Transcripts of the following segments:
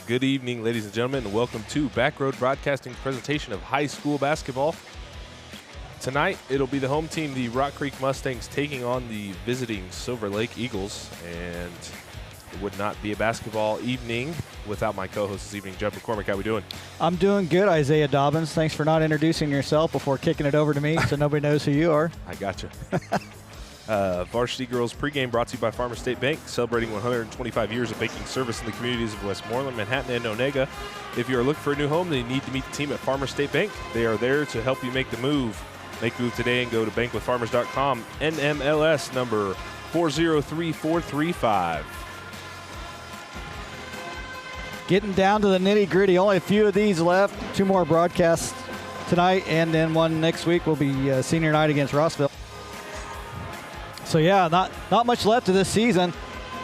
Good evening, ladies and gentlemen, and welcome to Backroad Broadcasting's presentation of high school basketball. Tonight, it'll be the home team, the Rock Creek Mustangs, taking on the visiting Silver Lake Eagles. And it would not be a basketball evening without my co-host this evening, Jeff McCormick. How we doing? I'm doing good, Isaiah Dobbins. Thanks for not introducing yourself before kicking it over to me so nobody knows who you are. I gotcha. Varsity Girls pregame brought to you by Farmer State Bank, celebrating 125 years of banking service in the communities of Westmoreland, Manhattan, and Onega. If you are looking for a new home, then you need to meet the team at Farmer State Bank. They are there to help you make the move. Make the move today and go to bankwithfarmers.com. NMLS number 403435. Getting down to the nitty-gritty. Only a few of these left. 2 more broadcasts tonight, and then one next week will be senior night against Rossville. So, yeah, not much left of this season.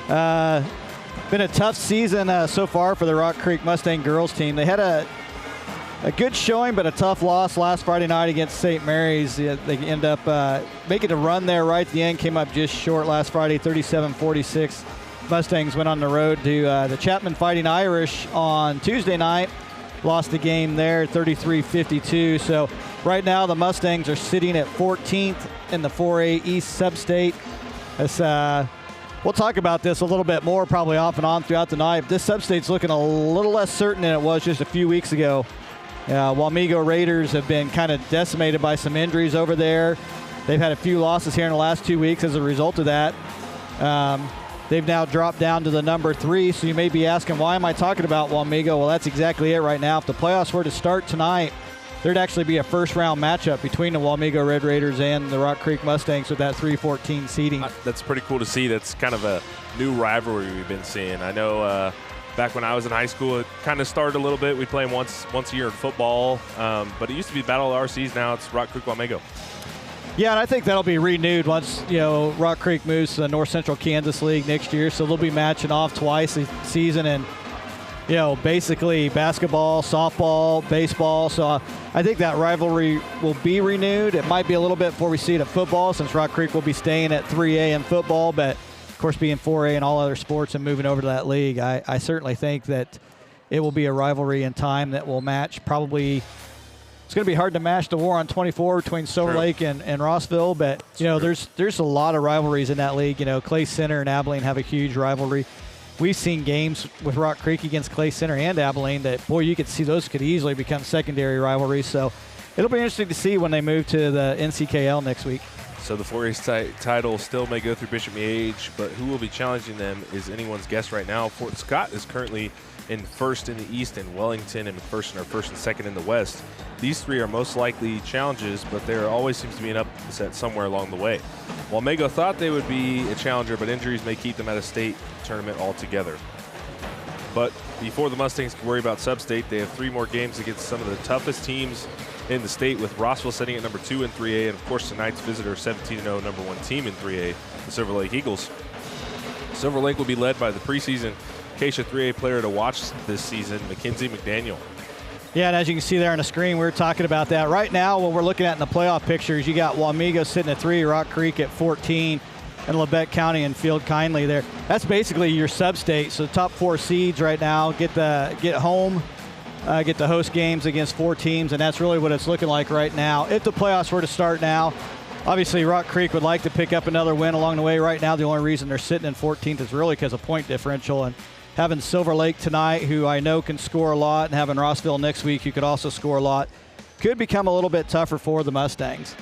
Been a tough season so far for the Rock Creek Mustang girls team. They had a good showing, but a tough loss last Friday night against St. Mary's. They end up making a run there right at the end, came up just short last Friday, 37-46. Mustangs went on the road to the Chapman Fighting Irish on Tuesday night. Lost the game there, 33-52. So right now the Mustangs are sitting at 14th in the 4A East Sub-State. We'll talk about this a little bit more probably off and on throughout the night. This Sub-State's looking a little less certain than it was just a few weeks ago. Wamego Raiders have been kind of decimated by some injuries over there. They've had a few losses here in the last 2 weeks as a result of that. They've now dropped down to the number 3, so you may be asking, why am I talking about Wamego? Well, that's exactly it right now. If the playoffs were to start tonight, there'd actually be a first-round matchup between the Wamego Red Raiders and the Rock Creek Mustangs with that 3-14 seeding. That's pretty cool to see. That's kind of a new rivalry we've been seeing. I know back when I was in high school, it kind of started a little bit. We'd play them once a year in football, but it used to be Battle of the RCs. Now it's Rock Creek Wamego. Yeah, and I think that'll be renewed once, Rock Creek moves to the North Central Kansas League next year. So they'll be matching off twice a season and, basically basketball, softball, baseball. So I think that rivalry will be renewed. It might be a little bit before we see it at football, since Rock Creek will be staying at 3A in football, but of course being 4A in all other sports and moving over to that league. I certainly think that it will be a rivalry in time that will match probably. It's going to be hard to match the war on 24 between Silver Lake and Rossville, but there's a lot of rivalries in that league. Clay Center and Abilene have a huge rivalry. We've seen games with Rock Creek against Clay Center and Abilene that, boy, you could see those could easily become secondary rivalries. So it'll be interesting to see when they move to the NCKL next week. So the 4A title still may go through Bishop Miege, but who will be challenging them is anyone's guess right now. Fort Scott is currently in first in the East, and Wellington and McPherson are first and second in the West. These 3 are most likely challenges, but there always seems to be an upset somewhere along the way. Wamego thought they would be a challenger, but injuries may keep them at a state tournament altogether. But before the Mustangs can worry about sub-state, they have 3 more games against some of the toughest teams in the state, with Rossville sitting at number 2 in 3A, and of course tonight's visitor, 17-0, number 1 team in 3A, the Silver Lake Eagles. Silver Lake will be led by the preseason Acacia 3A player to watch this season, Mackenzie McDaniel. Yeah, and as you can see there on the screen, we were talking about that. Right now, what we're looking at in the playoff pictures, you got Wamego sitting at 3, Rock Creek at 14, and Labette County and Field Kindly there. That's basically your sub-state. So the top 4 seeds right now get home, get the host games against 4 teams, and that's really what it's looking like right now. If the playoffs were to start now, obviously Rock Creek would like to pick up another win along the way. Right now, the only reason they're sitting in 14th is really because of point differential, and having Silver Lake tonight, who I know can score a lot, and having Rossville next week, who could also score a lot, could become a little bit tougher for the Mustangs.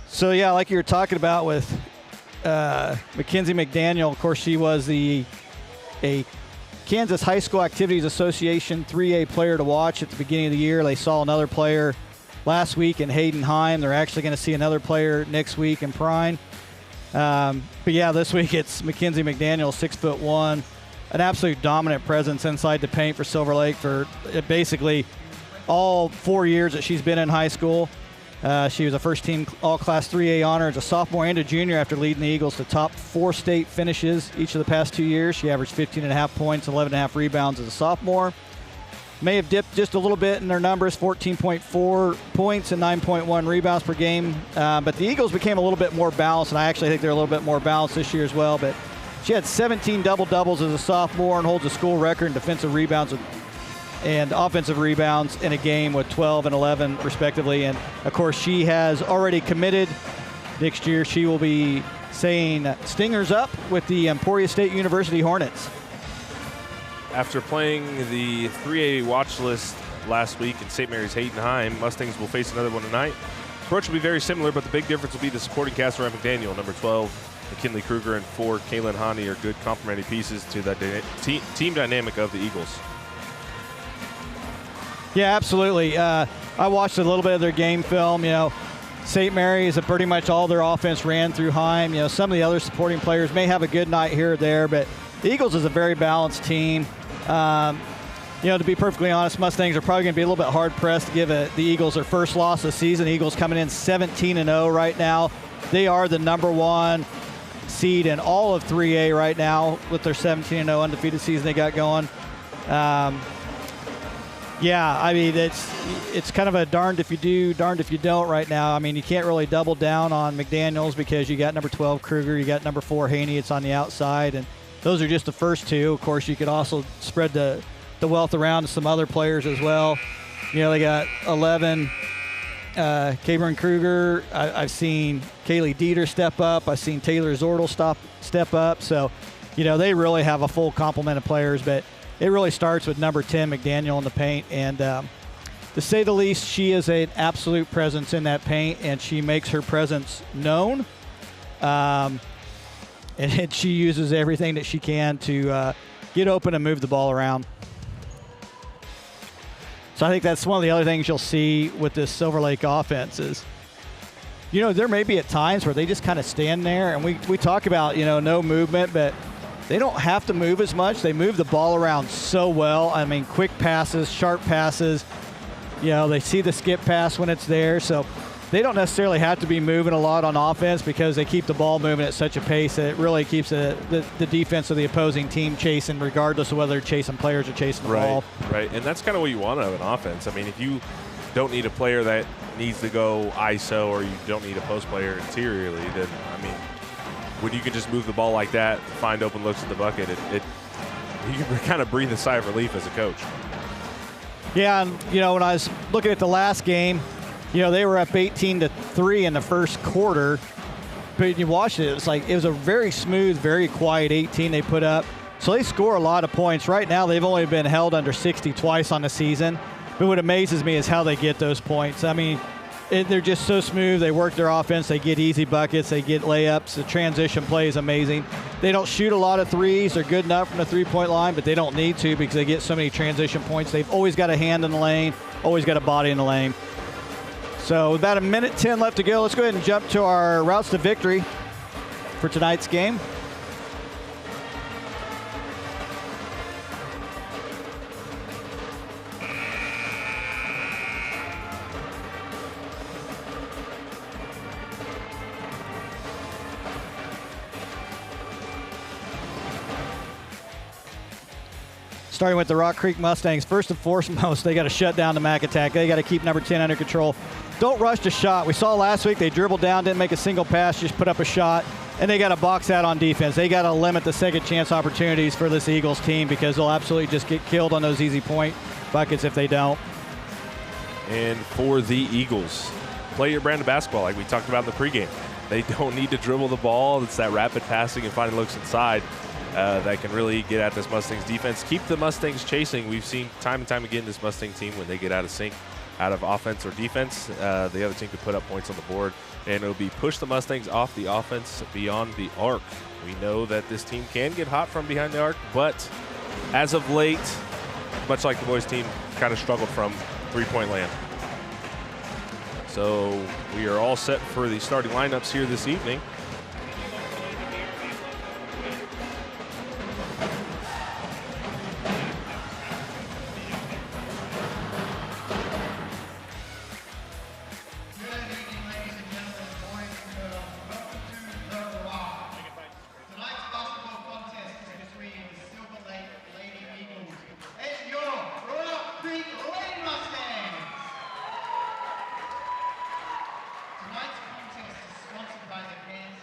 So, yeah, like you were talking about with Mackenzie McDaniel, of course, she was a Kansas High School Activities Association 3A player to watch at the beginning of the year. They saw another player last week in Hayden Heim. They're actually going to see another player next week in Prine. But yeah, this week it's Mackenzie McDaniel, 6'1", an absolute dominant presence inside the paint for Silver Lake for basically all 4 years that she's been in high school. She was a first-team All-Class 3A honor as a sophomore and a junior after leading the Eagles to top 4 state finishes each of the past 2 years. She averaged 15.5 points, 11.5 rebounds as a sophomore. May have dipped just a little bit in their numbers, 14.4 points and 9.1 rebounds per game. But the Eagles became a little bit more balanced, and I actually think they're a little bit more balanced this year as well. But She had 17 double-doubles as a sophomore and holds a school record in defensive rebounds and offensive rebounds in a game with 12 and 11 respectively. And of course, she has already committed. Next year, she will be saying Stingers up with the Emporia State University Hornets. After playing the 3A watch list last week in St. Mary's Haydenheim, Mustangs will face another one tonight. The approach will be very similar, but the big difference will be the supporting cast around McDaniel. Number 12, McKinley Kruger, and 4, Kaylin Hani are good complementary pieces to the team dynamic of the Eagles. Yeah, absolutely. I watched a little bit of their game film. You know, St. Mary's, pretty much all their offense ran through Heim. You know, some of the other supporting players may have a good night here or there, but the Eagles is a very balanced team. You know, to be perfectly honest, Mustangs are probably going to be a little bit hard-pressed to give the Eagles their first loss of the season. Eagles coming in 17-0 right now. They are the number 1 seed in all of 3A right now with their 17-0 undefeated season they got going. Yeah, I mean, it's kind of a darned if you do, darned if you don't right now. I mean, you can't really double down on McDaniels because you got number 12 Kruger, you got number 4 Haney. It's on the outside, and those are just the first 2. Of course, you could also spread the wealth around to some other players as well. You know, they got 11 Cameron Kruger. I've seen Kaylee Dieter step up. I've seen Taylor Zordel step up. So, you know, they really have a full complement of players, but it really starts with number 10, McDaniel, in the paint. And to say the least, she is an absolute presence in that paint, and she makes her presence known. And she uses everything that she can to get open and move the ball around. So I think that's one of the other things you'll see with this Silver Lake offense is, you know, there may be at times where they just kind of stand there, and we talk about, you know, no movement, but they don't have to move as much. They move the ball around so well. I mean, quick passes, sharp passes. You know, they see the skip pass when it's there. So they don't necessarily have to be moving a lot on offense because they keep the ball moving at such a pace that it really keeps the defense of the opposing team chasing, regardless of whether they're chasing players or chasing the ball. Right, and that's kind of what you want out of an offense. I mean, if you don't need a player that needs to go ISO or you don't need a post player interiorly, then, I mean, when you can just move the ball like that, find open looks at the bucket, you can kind of breathe a sigh of relief as a coach. Yeah, and, you know, when I was looking at the last game, you know, they were up 18-3 in the first quarter. But you watched it, it was a very smooth, very quiet 18 they put up. So they score a lot of points. Right now, they've only been held under 60 twice on the season. But what amazes me is how they get those points. I mean, they're just so smooth. They work their offense. They get easy buckets. They get layups. The transition play is amazing. They don't shoot a lot of threes. They're good enough from the three-point line, but they don't need to because they get so many transition points. They've always got a hand in the lane, always got a body in the lane. So about 1:10 left to go. Let's go ahead and jump to our routes to victory for tonight's game. Starting with the Rock Creek Mustangs, first and foremost, they got to shut down the Mac attack. They got to keep number 10 under control. Don't rush the shot. We saw last week they dribbled down, didn't make a single pass, just put up a shot, and they got to box out on defense. They got to limit the second chance opportunities for this Eagles team because they'll absolutely just get killed on those easy point buckets if they don't. And for the Eagles, play your brand of basketball like we talked about in the pregame. They don't need to dribble the ball. It's that rapid passing and finding looks inside that can really get at this Mustangs defense. Keep the Mustangs chasing. We've seen time and time again this Mustang team, when they get out of sync, out of offense or defense, the other team could put up points on the board, and it'll be push the Mustangs off the offense beyond the arc. We know that this team can get hot from behind the arc, but as of late, much like the boys team, kind of struggled from three-point land. So we are all set for the starting lineups here this evening. Tonight's contest is sponsored by the fans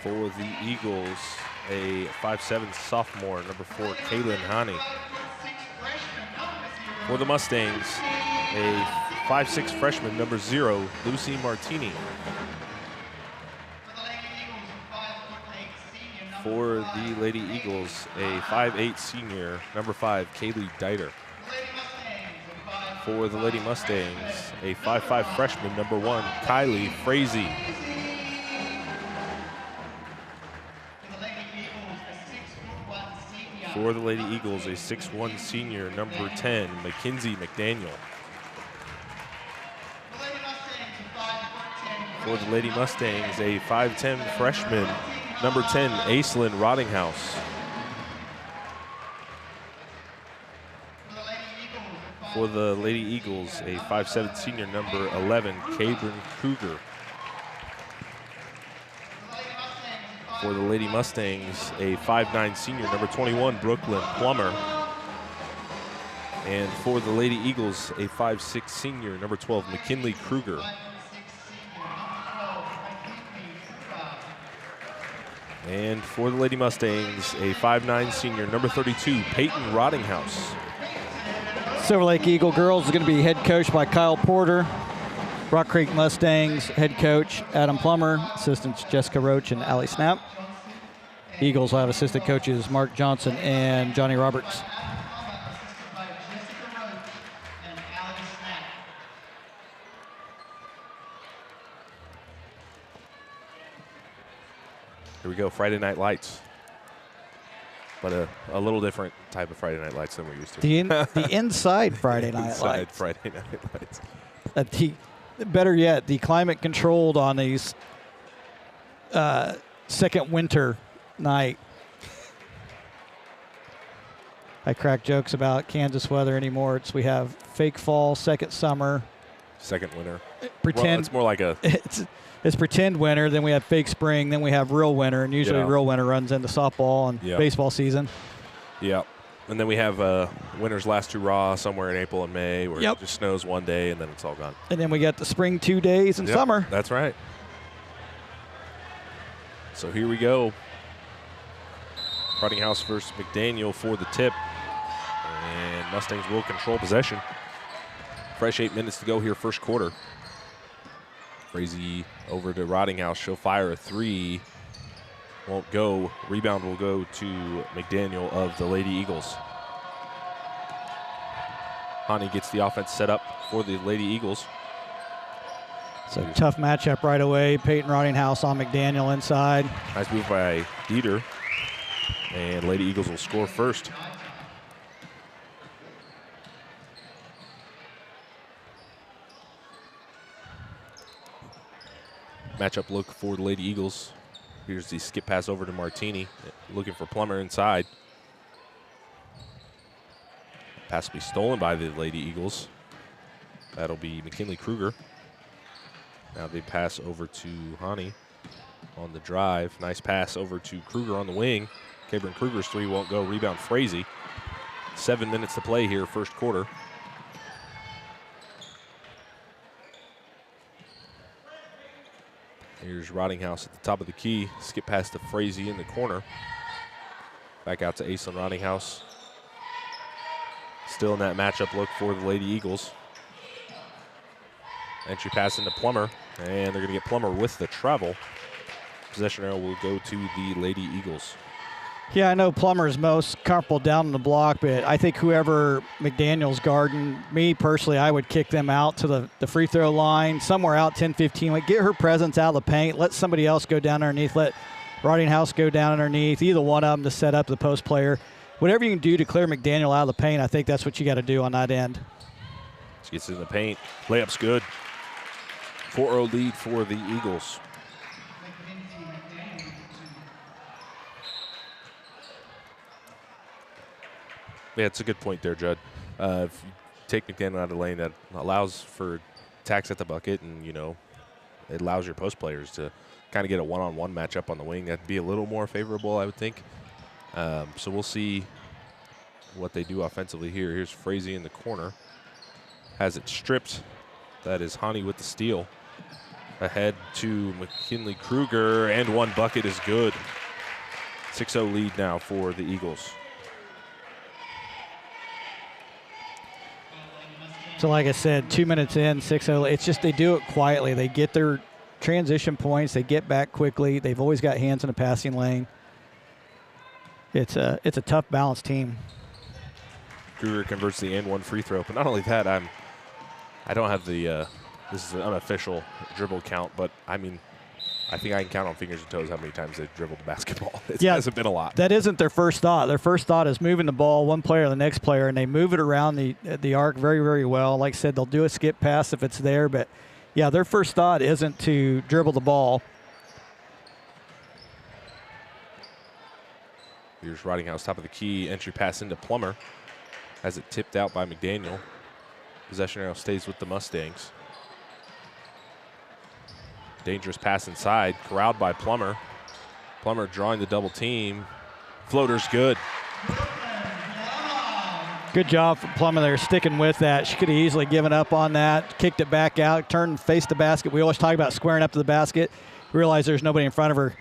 For the Eagles, a 5'7" sophomore, number 4, Kaylin Hani. For the Mustangs, a 5'6" freshman, number 0, Lucy Martini. For the Lady Eagles, a 5'8" senior, number 5, Kaylee Dieter. For the Lady Mustangs, a 5'5" freshman, number 1, Kylie Frazee. For the Lady Eagles, a 6'1" senior, number 10, Mackenzie McDaniel. For the Lady Mustangs, a 5'10" freshman, number 10, Aislinn Rottinghouse. For the Lady Eagles, a 5'7" senior, number 11, Cabrin Kruger. For the Lady Mustangs, a 5'9" senior, number 21, Brooklyn Plummer. And for the Lady Eagles, a 5'6" senior, number 12, McKinley Kruger. And for the Lady Mustangs, a 5'9" senior, number 32, Peyton Rottinghouse. Silver Lake Eagle girls is going to be head coached by Kyle Porter. Rock Creek Mustangs head coach Adam Plummer, assistants Jessica Roach and Allie Snap. Eagles will have assistant coaches Mark Johnson and Johnny Roberts. Here we go, Friday Night Lights. But a little different type of Friday Night Lights than we're used to. The inside Friday Night Inside Lights. Friday Night Lights. Better yet, the climate controlled on these second winter night. I crack jokes about Kansas weather anymore. We have fake fall, second summer. Second winter. Pretend. Well, it's more like a... It's pretend winter, then we have fake spring, then we have real winter, and usually real winter runs into softball and baseball season. Yeah. And then we have winter's last hurrah somewhere in April and May where it just snows one day and then it's all gone. And then we get the spring 2 days in summer. That's right. So here we go. Rottinghouse versus McDaniel for the tip. And Mustangs will control possession. Fresh 8 minutes to go here, first quarter. Frazee over to Rottinghouse. She'll fire a 3. Won't go. Rebound will go to McDaniel of the Lady Eagles. Hani gets the offense set up for the Lady Eagles. So tough matchup right away. Peyton Rottinghouse on McDaniel inside. Nice move by Dieter. And Lady Eagles will score first. Matchup look for the Lady Eagles. Here's the skip pass over to Martini, looking for Plummer inside. Pass will be stolen by the Lady Eagles. That'll be McKinley Kruger. Now they pass over to Hani on the drive. Nice pass over to Kruger on the wing. Cabrin Kruger's 3 won't go. Rebound Frazee. 7 minutes to play here, first quarter. Here's Rottinghouse at the top of the key. Skip pass to Frazee in the corner. Back out to Aislinn Rottinghouse. Still in that matchup look for the Lady Eagles. Entry pass into Plummer, and they're going to get Plummer with the travel. Possession arrow will go to the Lady Eagles. Yeah, I know Plummer is most comfortable down in the block, but I think whoever McDaniel's guarding, me personally, I would kick them out to the free throw line, somewhere out 10-15. Like, get her presence out of the paint. Let somebody else go down underneath. Let Rottinghouse go down underneath. Either one of them to set up the post player. Whatever you can do to clear McDaniel out of the paint, I think that's what you got to do on that end. She gets in the paint. Layup's good. 4-0 lead for the Eagles. Yeah, it's a good point there, Judd. If you take McDaniel out of the lane, that allows for attacks at the bucket, and, you know, it allows your post players to kind of get a one-on-one matchup on the wing. That'd be a little more favorable, I would think. So we'll see what they do offensively here. Here's Frazee in the corner. Has it stripped. That is Hani with the steal. ahead to McKinley Kruger, and one bucket is good. 6-0 lead now for the Eagles. So like I said, 2 minutes in, 6-0. It's just they do it quietly. They get their transition points. They get back quickly. They've always got hands in the passing lane. It's a tough, balanced team. Kruger converts the and one free throw, but not only that, I don't have the this is an unofficial dribble count, but I mean, I think I can count on fingers and toes how many times they've dribbled the basketball. It hasn't been a lot. That isn't their first thought. Their first thought is moving the ball one player to the next player, and they move it around the arc very, very well. Like I said, they'll do a skip pass if it's there, but yeah, their first thought isn't to dribble the ball. Here's Ridinghouse, top of the key, entry pass into Plummer. Has it tipped out by McDaniel. Possession arrow stays with the Mustangs. Dangerous pass inside, corralled by Plummer. Plummer drawing the double team. Floater's good. Good job for Plummer there, sticking with that. She could have easily given up on that, kicked it back out, turned and faced the basket. We always talk about squaring up to the basket. Realized there's nobody in front of her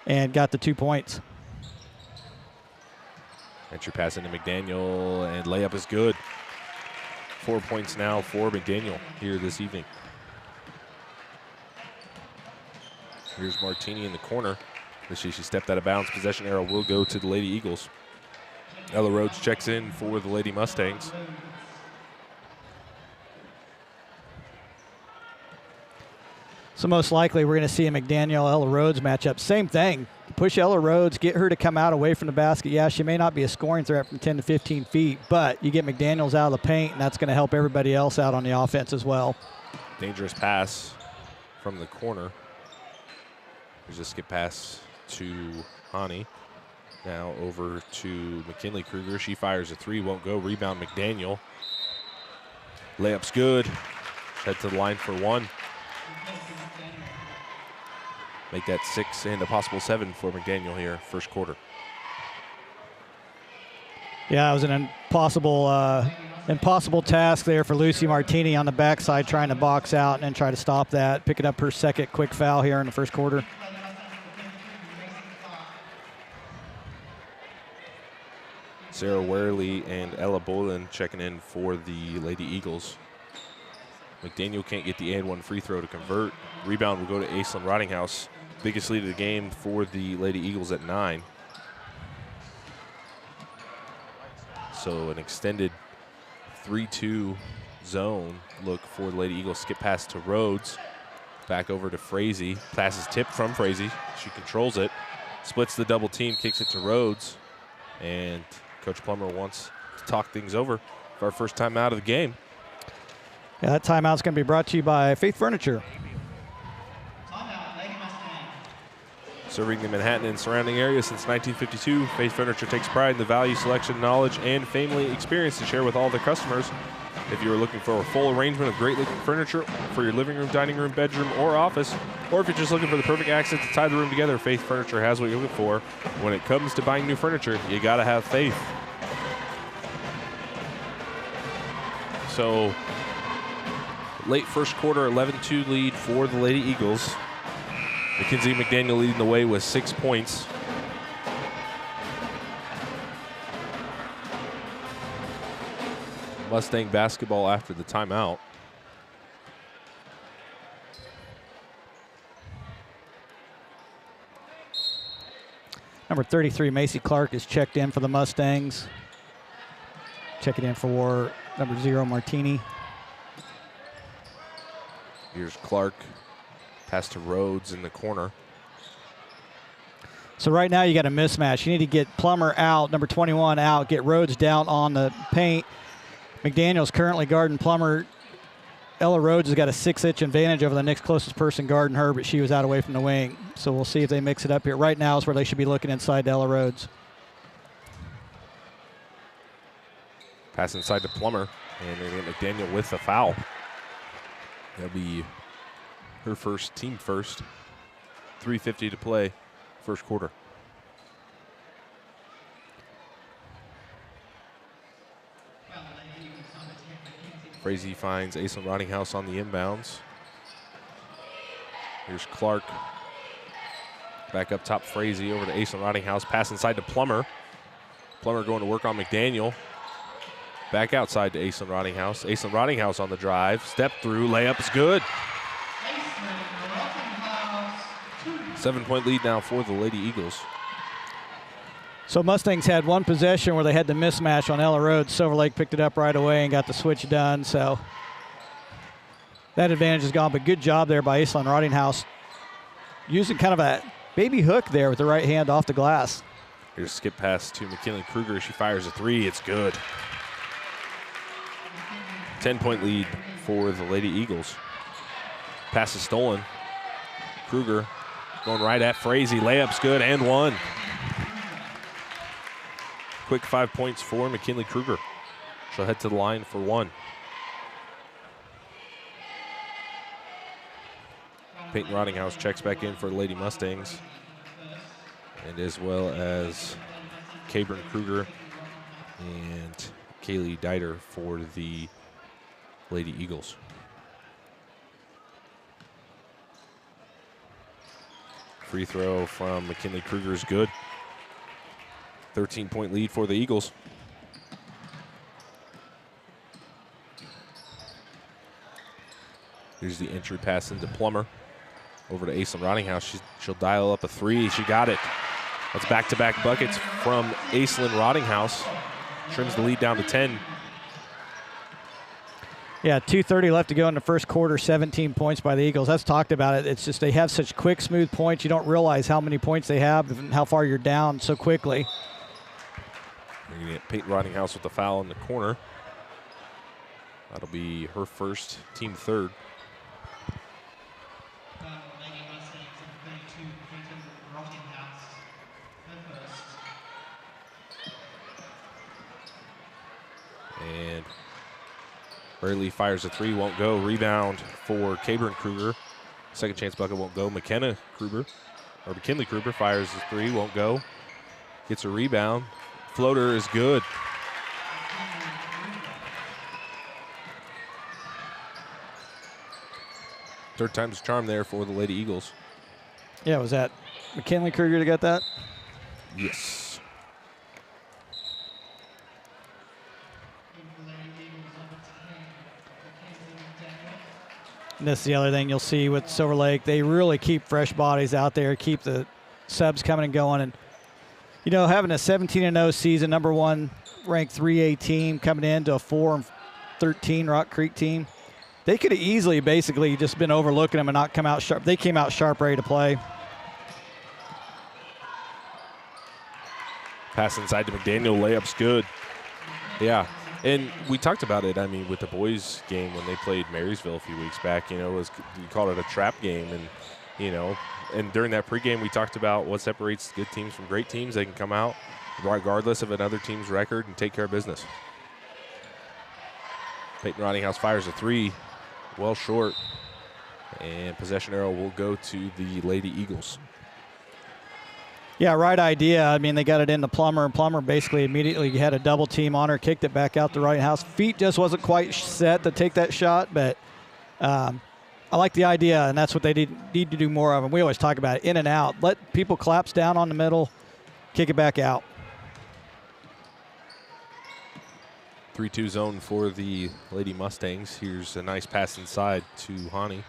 and got the 2 points. Entry pass into McDaniel, and layup is good. 4 points now for McDaniel here this evening. Here's Martini in the corner. She stepped out of bounds. Possession arrow will go to the Lady Eagles. Ella Rhodes checks in for the Lady Mustangs. So most likely we're going to see a McDaniel-Ella Rhodes matchup. Same thing. Push Ella Rhodes, get her to come out away from the basket. Yeah, she may not be a scoring threat from 10 to 15 feet, but you get McDaniels out of the paint, and that's going to help everybody else out on the offense as well. Dangerous pass from the corner. There's a skip pass to Hani. Now over to McKinley Kruger. She fires a three, won't go. Rebound McDaniel. Layup's good. Head to the line for one. Make that 6 and a possible 7 for McDaniel here, first quarter. Yeah, it was an impossible task there for Lucy Martini on the backside, trying to box out and then try to stop that. Picking up her second quick foul here in the first quarter. Sarah Werley and Ella Bolin checking in for the Lady Eagles. McDaniel can't get the and one free throw to convert. Rebound will go to Aislinn Ridinghouse. Biggest lead of the game for the Lady Eagles at 9. So an extended 3-2 zone look for the Lady Eagles. Skip pass to Rhodes. Back over to Frazee. Pass is tipped from Frazee. She controls it. Splits the double team, kicks it to Rhodes. And Coach Plummer wants to talk things over for our first time out of the game. Yeah, that timeout's going to be brought to you by Faith Furniture. Serving the Manhattan and surrounding area since 1952, Faith Furniture takes pride in the value, selection, knowledge, and family experience to share with all their customers. If you are looking for a full arrangement of great-looking furniture for your living room, dining room, bedroom, or office, or if you're just looking for the perfect accent to tie the room together, Faith Furniture has what you're looking for. When it comes to buying new furniture, you got to have faith. So, late first quarter, 11-2 lead for the Lady Eagles. Mackenzie McDaniel leading the way with 6 points. Mustang basketball after the timeout. Number 33, Macy Clark, is checked in for the Mustangs. Checking in for number 0, Martini. Here's Clark. Pass to Rhodes in the corner. So right now you got a mismatch. You need to get Plummer out, number 21 out, get Rhodes down on the paint. McDaniel's currently guarding Plummer. Ella Rhodes has got a 6-inch advantage over the next closest person guarding her, but she was out away from the wing. So we'll see if they mix it up here. Right now is where they should be looking inside to Ella Rhodes. Pass inside to Plummer, and they get McDaniel with the foul. That'll be her first, team first. 3:50 to play, first quarter. Frazee finds Aislinn Ridinghouse on the inbounds. Here's Clark. Back up top, Frazee over to Aislinn Rottinghouse. Pass inside to Plummer. Plummer going to work on McDaniel. Back outside to Aislinn Rottinghouse. Aislinn Rottinghouse on the drive. Step through, layup is good. 7-point lead now for the Lady Eagles. So Mustangs had one possession where they had the mismatch on Ella Road. Silver Lake picked it up right away and got the switch done. So that advantage is gone, but good job there by Aislinn Rottinghouse. Using kind of a baby hook there with the right hand off the glass. Here's a skip pass to McKinley Kruger. She fires a three. It's good. 10-point lead for the Lady Eagles. Pass is stolen. Kruger going right at Frazee. Layup's good and one. Quick 5 points for McKinley Kruger. She'll head to the line for one. Peyton Rottinghouse checks back in for the Lady Mustangs, and as well as Cabrin Kruger and Kaylee Dieter for the Lady Eagles. Free throw from McKinley Kruger is good. 13-point lead for the Eagles. Here's the entry pass into Plummer. Over to Aislinn Rottinghouse. She'll dial up a three. She got it. That's back-to-back buckets from Aislinn Rottinghouse. Trims the lead down to 10. Yeah, 2:30 left to go in the first quarter, 17 points by the Eagles. That's talked about it. It's just they have such quick, smooth points. You don't realize how many points they have and how far you're down so quickly. We're going to get Peyton Rottinghouse with the foul in the corner. That'll be her first, team third. And Burley fires a three, won't go. Rebound for Cabrin Kruger. Second chance bucket won't go. McKinley Kruger fires a three, won't go. Gets a rebound. Floater is good. Third time's a charm there for the Lady Eagles. Yeah, was that McKinley Kruger to get that? Yes. And this is the other thing you'll see with Silver Lake. They really keep fresh bodies out there, keep the subs coming and going. And, you know, having a 17-0 season, number one ranked 3A team coming into a 4-13 Rock Creek team, they could have easily basically just been overlooking them and not come out sharp. They came out sharp, ready to play. Pass inside to McDaniel, layup's good. Yeah, and we talked about it, I mean, with the boys game when they played Marysville a few weeks back, you know, you called it a trap game, and, you know, and during that pregame we talked about what separates good teams from great teams. They can come out regardless of another team's record and take care of business. Peyton Rottinghouse fires a three, well short, and possession arrow will go to the Lady Eagles. Yeah, right idea. I mean, they got it into Plummer, and Plummer basically immediately had a double team on her, kicked it back out to Rottinghouse. Feet just wasn't quite set to take that shot, but I like the idea, and that's what they need to do more of. And we always talk about it, in and out. Let people collapse down on the middle, kick it back out. 3-2 zone for the Lady Mustangs. Here's a nice pass inside to Hani.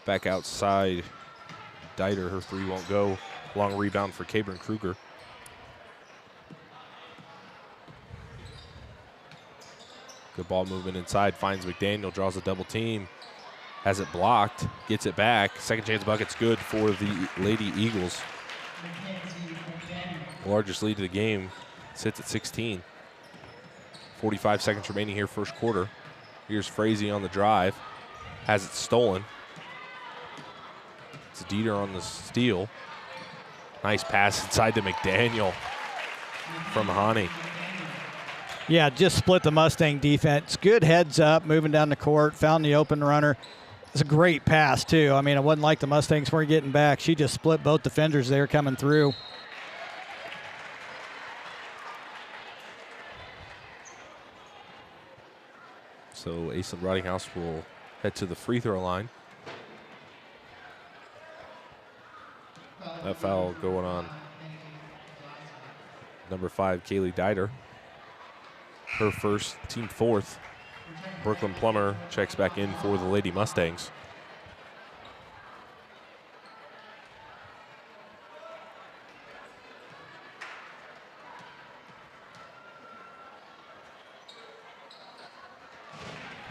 Back outside, Dieter, her three won't go. Long rebound for Cabrin Kruger. Good ball movement inside, finds McDaniel, draws a double team, has it blocked, gets it back. Second chance bucket's good for the Lady Eagles. The largest lead of the game sits at 16. 45 seconds remaining here, first quarter. Here's Frazee on the drive, has it stolen. It's Dieter on the steal. Nice pass inside to McDaniel from Hani. Yeah, just split the Mustang defense. Good heads up, moving down the court, found the open runner. It's a great pass, too. I mean, it wasn't like the Mustangs weren't getting back. She just split both defenders there coming through. So Aislinn Rottinghouse will head to the free throw line. That foul going on number 5, Kaylee Dieter. Her first, team 4th. Brooklyn Plummer checks back in for the Lady Mustangs.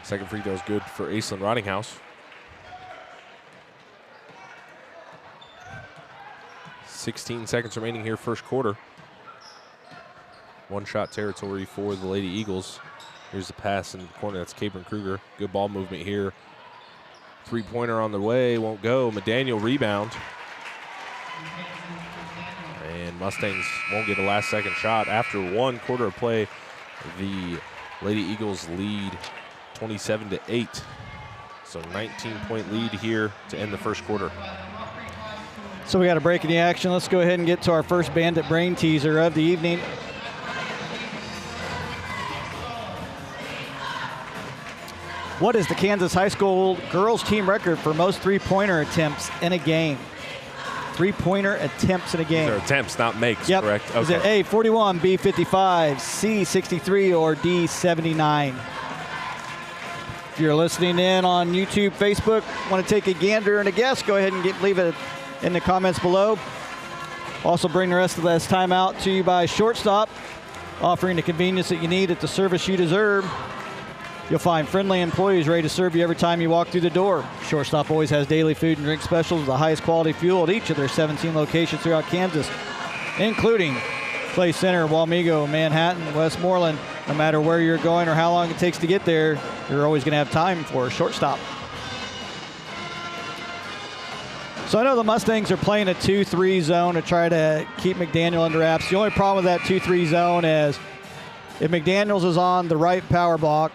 Second free throw is good for Aislinn Rottinghouse. 16 seconds remaining here, first quarter. One-shot territory for the Lady Eagles. Here's the pass in the corner. That's Capron Kruger. Good ball movement here. Three-pointer on the way. Won't go. McDaniel rebound. And Mustangs won't get a last-second shot. After 1 quarter of play, the Lady Eagles lead 27-8. So 19-point lead here to end the first quarter. So we got a break in the action. Let's go ahead and get to our first Bandit brain teaser of the evening. What is the Kansas High School girls team record for most three-pointer attempts in a game? Three-pointer attempts in a game. These are attempts, not makes, yep. Correct? Okay. Is it A, 41, B, 55, C, 63, or D, 79? If you're listening in on YouTube, Facebook, want to take a gander and a guess, go ahead and leave it in the comments below. Also bring the rest of this time out to you by Shortstop, offering the convenience that you need at the service you deserve. You'll find friendly employees ready to serve you every time you walk through the door. Shortstop always has daily food and drink specials with the highest quality fuel at each of their 17 locations throughout Kansas, including Clay Center, Walmego, Manhattan, Westmoreland. No matter where you're going or how long it takes to get there, you're always going to have time for a Shortstop. So I know the Mustangs are playing a 2-3 zone to try to keep McDaniel under wraps. The only problem with that 2-3 zone is if McDaniels is on the right power block,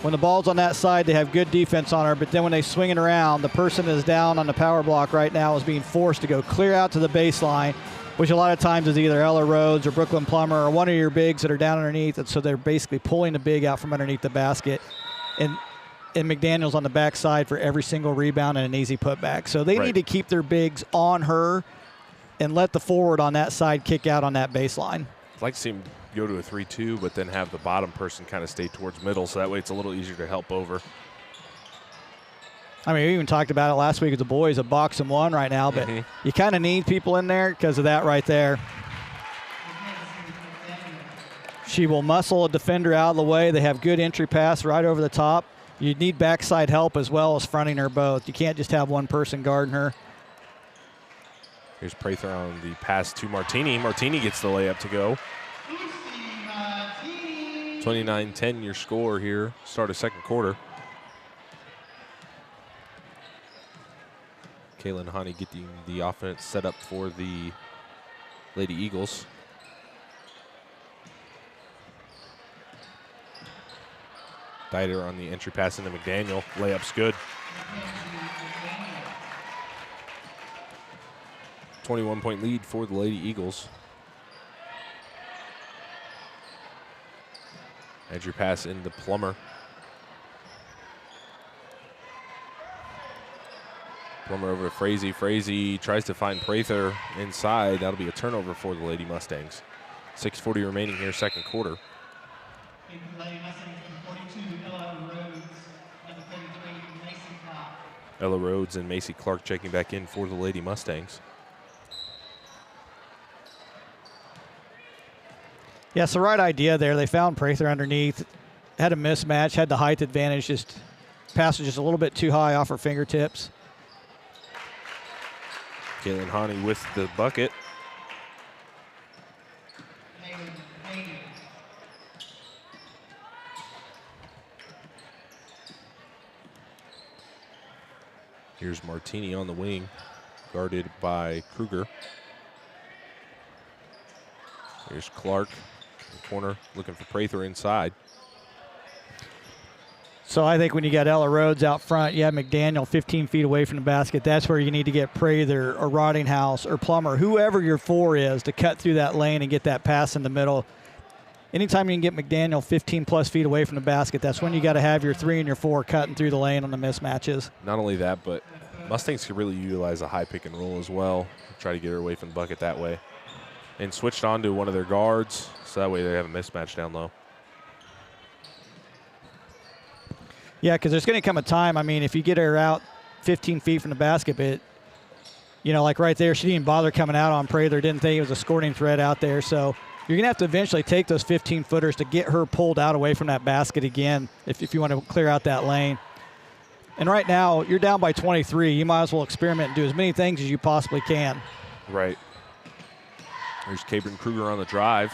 when the ball's on that side, they have good defense on her, but then when they swing it around, the person that is down on the power block right now is being forced to go clear out to the baseline, which a lot of times is either Ella Rhodes or Brooklyn Plummer or one of your bigs that are down underneath, and so they're basically pulling the big out from underneath the basket. And McDaniel's on the backside for every single rebound and an easy putback. So they need to keep their bigs on her and let the forward on that side kick out on that baseline. I'd like to see him go to a 3-2, but then have the bottom person kind of stay towards middle, so that way it's a little easier to help over. I mean, we even talked about it last week with the boys, a box and one right now, but you kind of need people in there because of that right there. She will muscle a defender out of the way. They have good entry pass right over the top. You need backside help as well as fronting her both. You can't just have one person guarding her. Here's Prather on the pass to Martini. Martini gets the layup to go. 29-10 your score here, start of second quarter. Kaylin Hani getting the offense set up for the Lady Eagles. Dieter on the entry pass into McDaniel. Layup's good. 21-point lead for the Lady Eagles. Entry pass into Plummer. Plummer over to Frazee. Frazee tries to find Prather inside. That'll be a turnover for the Lady Mustangs. 6:40 remaining here, second quarter. Ella Rhodes and Macy Clark checking back in for the Lady Mustangs. Yeah, it's the right idea there. They found Prather underneath, had a mismatch, had the height advantage, just passed just a little bit too high off her fingertips. Kaylin Hani with the bucket. Here's Martini on the wing, guarded by Kruger. Here's Clark in the corner, looking for Prather inside. So I think when you got Ella Rhodes out front, you have McDaniel 15 feet away from the basket. That's where you need to get Prather or Rottinghouse or Plummer, whoever your four is, to cut through that lane and get that pass in the middle. Anytime you can get McDaniel 15-plus feet away from the basket, that's when you got to have your 3 and your 4 cutting through the lane on the mismatches. Not only that, but Mustangs could really utilize a high pick and roll as well. Try to get her away from the bucket that way. And switched on to one of their guards, so that way they have a mismatch down low. Yeah, because there's going to come a time, I mean, if you get her out 15 feet from the basket, but, you know, like right there, she didn't bother coming out on Prather, didn't think it was a scoring threat out there. So you're going to have to eventually take those 15-footers to get her pulled out away from that basket again if you want to clear out that lane. And right now, you're down by 23. You might as well experiment and do as many things as you possibly can. Right. There's Cabrin Kruger on the drive.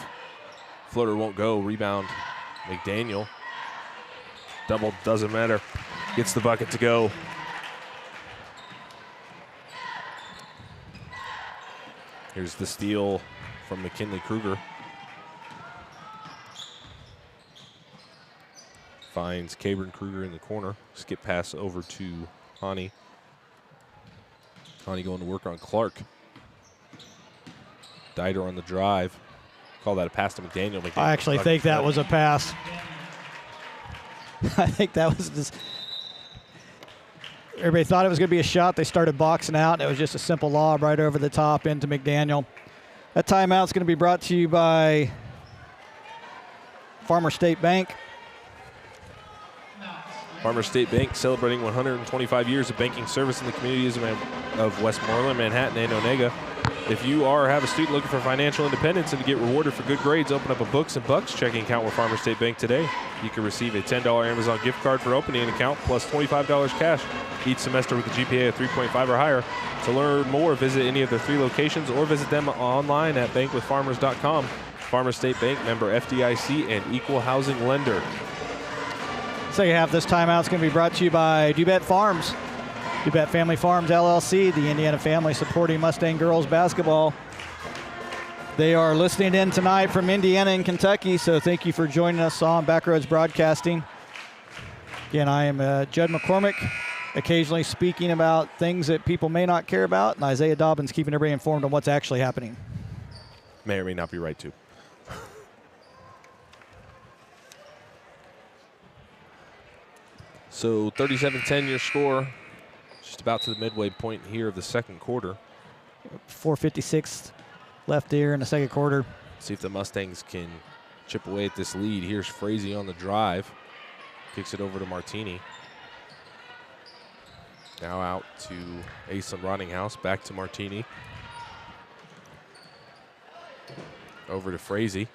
Floater won't go. Rebound, McDaniel. Double doesn't matter. Gets the bucket to go. Here's the steal from McKinley Kruger. Finds Cabrin Kruger in the corner. Skip pass over to Hani. Hani going to work on Clark. Dieter on the drive. Call that a pass to McDaniel. I actually think that was a pass. I think that was just. Everybody thought it was going to be a shot. They started boxing out, and it was just a simple lob right over the top into McDaniel. That timeout is going to be brought to you by Farmer State Bank. Farmer State Bank celebrating 125 years of banking service in the communities of Westmoreland, Manhattan, and Onega. If you have a student looking for financial independence and to get rewarded for good grades, open up a Books and Bucks checking account with Farmer State Bank today. You can receive a $10 Amazon gift card for opening an account plus $25 cash each semester with a GPA of 3.5 or higher. To learn more, visit any of their 3 locations or visit them online at bankwithfarmers.com. Farmer State Bank, member FDIC, and equal housing lender. Second half of this timeout is going to be brought to you by DuBet Farms. DuBet Family Farms, LLC, the Indiana family supporting Mustang girls basketball. They are listening in tonight from Indiana and Kentucky, so thank you for joining us on Backroads Broadcasting. Again, I am Judd McCormick, occasionally speaking about things that people may not care about, and Isaiah Dobbins keeping everybody informed on what's actually happening. May or may not be right, too. So 37-10 your score. Just about to the midway point here of the second quarter. 4:56 left here in the second quarter. See if the Mustangs can chip away at this lead. Here's Frazee on the drive. Kicks it over to Martini. Now out to Aislinn Rottinghouse. Back to Martini. Over to Frazee.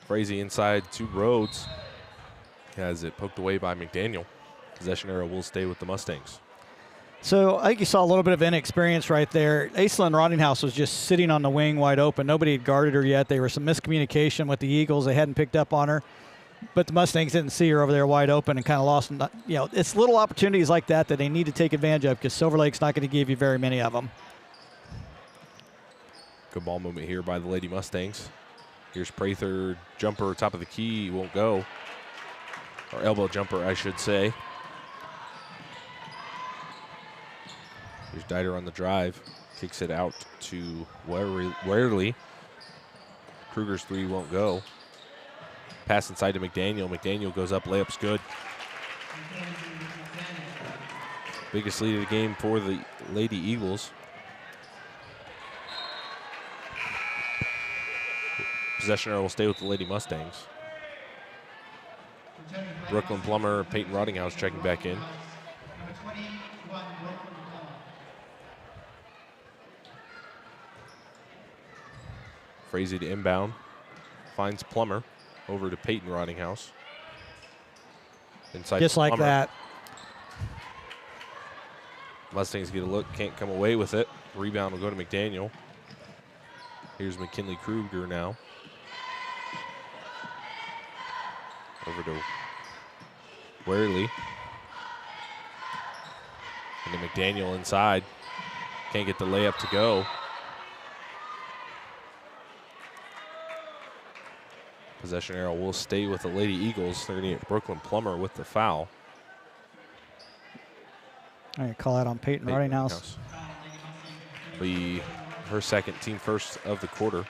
Frazee inside to Rhodes. Has it poked away by McDaniel. Possession arrow will stay with the Mustangs. So I think you saw a little bit of inexperience right there. Aislinn Rottinghouse was just sitting on the wing wide open. Nobody had guarded her yet. There was some miscommunication with the Eagles. They hadn't picked up on her. But the Mustangs didn't see her over there wide open and kind of lost. You know, it's little opportunities like that that they need to take advantage of because Silver Lake's not going to give you very many of them. Good ball movement here by the Lady Mustangs. Here's Prather, jumper, top of the key, won't go. Or elbow jumper, I should say. Here's Dieter on the drive. Kicks it out to Warely. Kruger's 3 won't go. Pass inside to McDaniel. McDaniel goes up, layup's good. Biggest lead of the game for the Lady Eagles. Possession arrow will stay with the Lady Mustangs. Brooklyn Plummer, Peyton Rottinghouse checking back in. Frazee to inbound. Finds Plummer. Over to Peyton Rottinghouse. Inside just like Plummer. that. Mustangs get a look, can't come away with it. Rebound will go to McDaniel. Here's McKinley Kruger now. Over to Warely. And then McDaniel inside. Can't get the layup to go. Possession arrow will stay with the Lady Eagles. They're going to get Brooklyn Plummer with the foul. All right, call out on Peyton Rottinghouse. Be her second, team first of the quarter.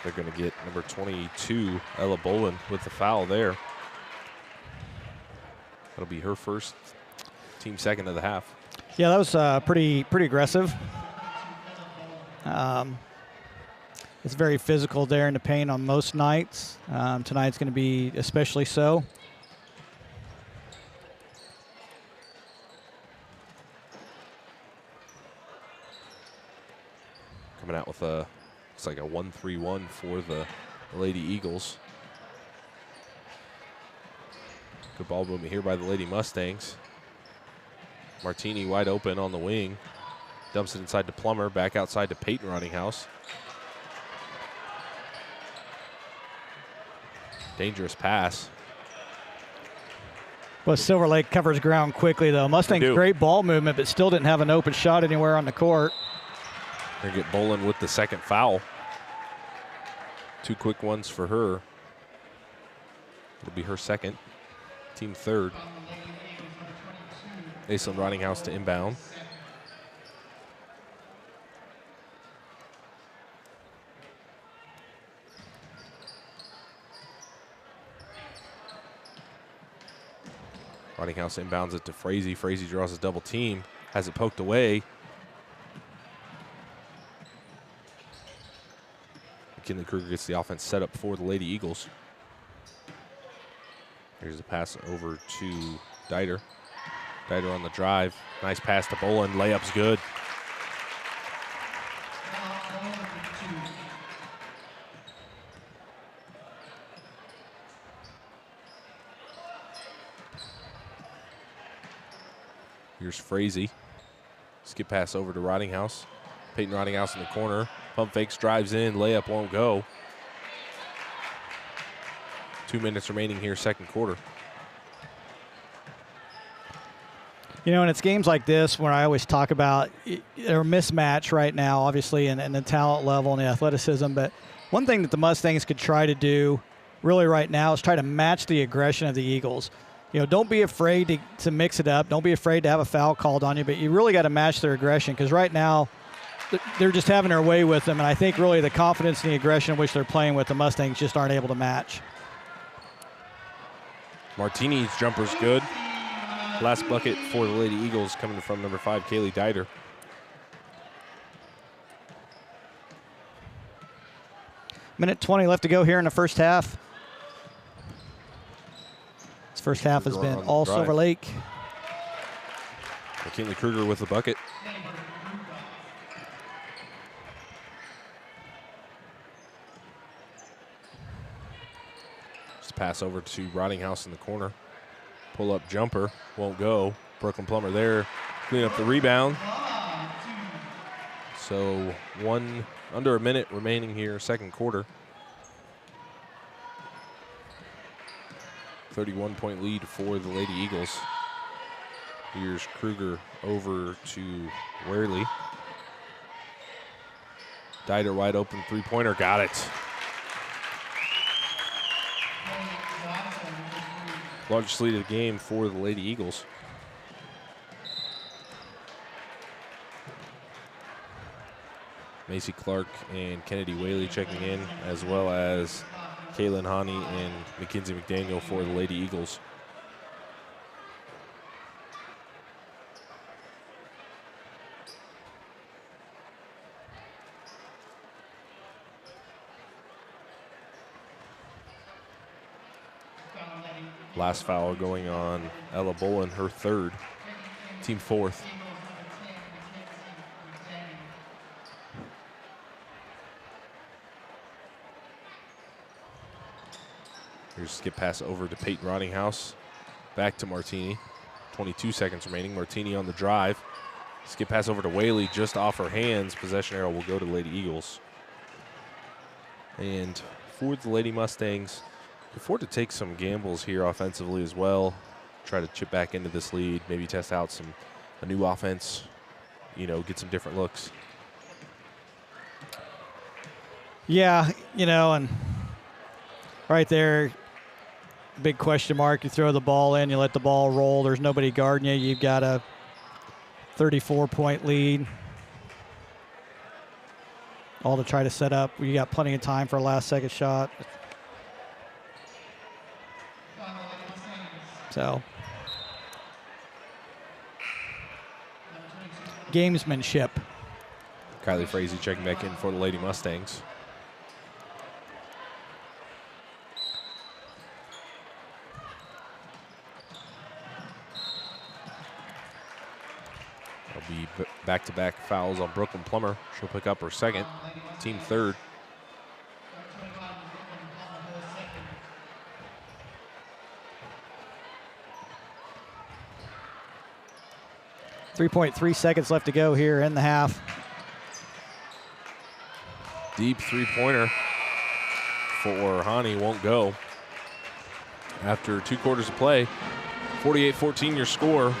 They're going to get number 22, Ella Bolin, with the foul there. That'll be her first, team second of the half. Yeah, that was pretty aggressive. It's very physical there in the paint on most nights. Tonight's going to be especially so. Coming out with a, looks like a 1-3-1 for the Lady Eagles. Good ball movement here by the Lady Mustangs. Martini wide open on the wing. Dumps it inside to Plummer, back outside to Peyton Rottinghouse. Dangerous pass. Well, Silver Lake covers ground quickly, though. Mustangs great ball movement, but still didn't have an open shot anywhere on the court. They get Bolin with the second foul. 2 quick ones for her. It'll be her second, team third. Aislinn Rottinghouse to inbound. Rottinghouse inbounds it to Frazee. Frazee draws his double team, has it poked away. McKinley Kruger gets the offense set up for the Lady Eagles. Here's a pass over to Dieter. Dieter on the drive. Nice pass to Bolin. Layup's good. Here's Frazee. Skip pass over to Rottinghouse. Peyton Rottinghouse in the corner. Pump fakes, drives in. Layup won't go. 2 minutes remaining here, second quarter. You know, and it's games like this where I always talk about they're a mismatch right now, obviously, in the talent level and the athleticism. But one thing that the Mustangs could try to do really right now is try to match the aggression of the Eagles. You know, don't be afraid to mix it up. Don't be afraid to have a foul called on you, but you really got to match their aggression because right now they're just having their way with them. And I think really the confidence and the aggression in which they're playing with the Mustangs just aren't able to match. Martini's jumper's good. Last bucket for the Lady Eagles coming from number 5, Kaylee Dieter. Minute 20 left to go here in the first half. This first half has been all Silver Lake. McKinley Kruger with the bucket. Just pass over to Rottinghouse in the corner. Pull-up jumper, won't go. Brooklyn Plummer there, clean up the rebound. So under a minute remaining here, second quarter. 31-point lead for the Lady Eagles. Here's Kruger over to Worley. Dieter wide open three-pointer, got it. Largest lead of the game for the Lady Eagles. Macy Clark and Kennedy Whaley checking in, as well as Kaylin Hani and Mackenzie McDaniel for the Lady Eagles. Last foul going on Ella Bolin, her third, team fourth. Here's a skip pass over to Peyton Rottinghouse. Back to Martini. 22 seconds remaining. Martini on the drive. Skip pass over to Whaley, just off her hands. Possession arrow will go to Lady Eagles. And for the Lady Mustangs, afford to take some gambles here offensively as well. Try to chip back into this lead, maybe test out a new offense, you know, get some different looks. Yeah, you know, and right there, big question mark. You throw the ball in, you let the ball roll. There's nobody guarding you. You've got a 34-point lead. all to try to set up. You got plenty of time for a last-second shot. So, gamesmanship. Kylie Frazee checking back in for the Lady Mustangs. There'll be back-to-back fouls on Brooklyn Plummer. She'll pick up her second, team third. .3 seconds left to go here in the half. Deep three-pointer for Hani won't go. After 2 quarters of play, 48-14 your score.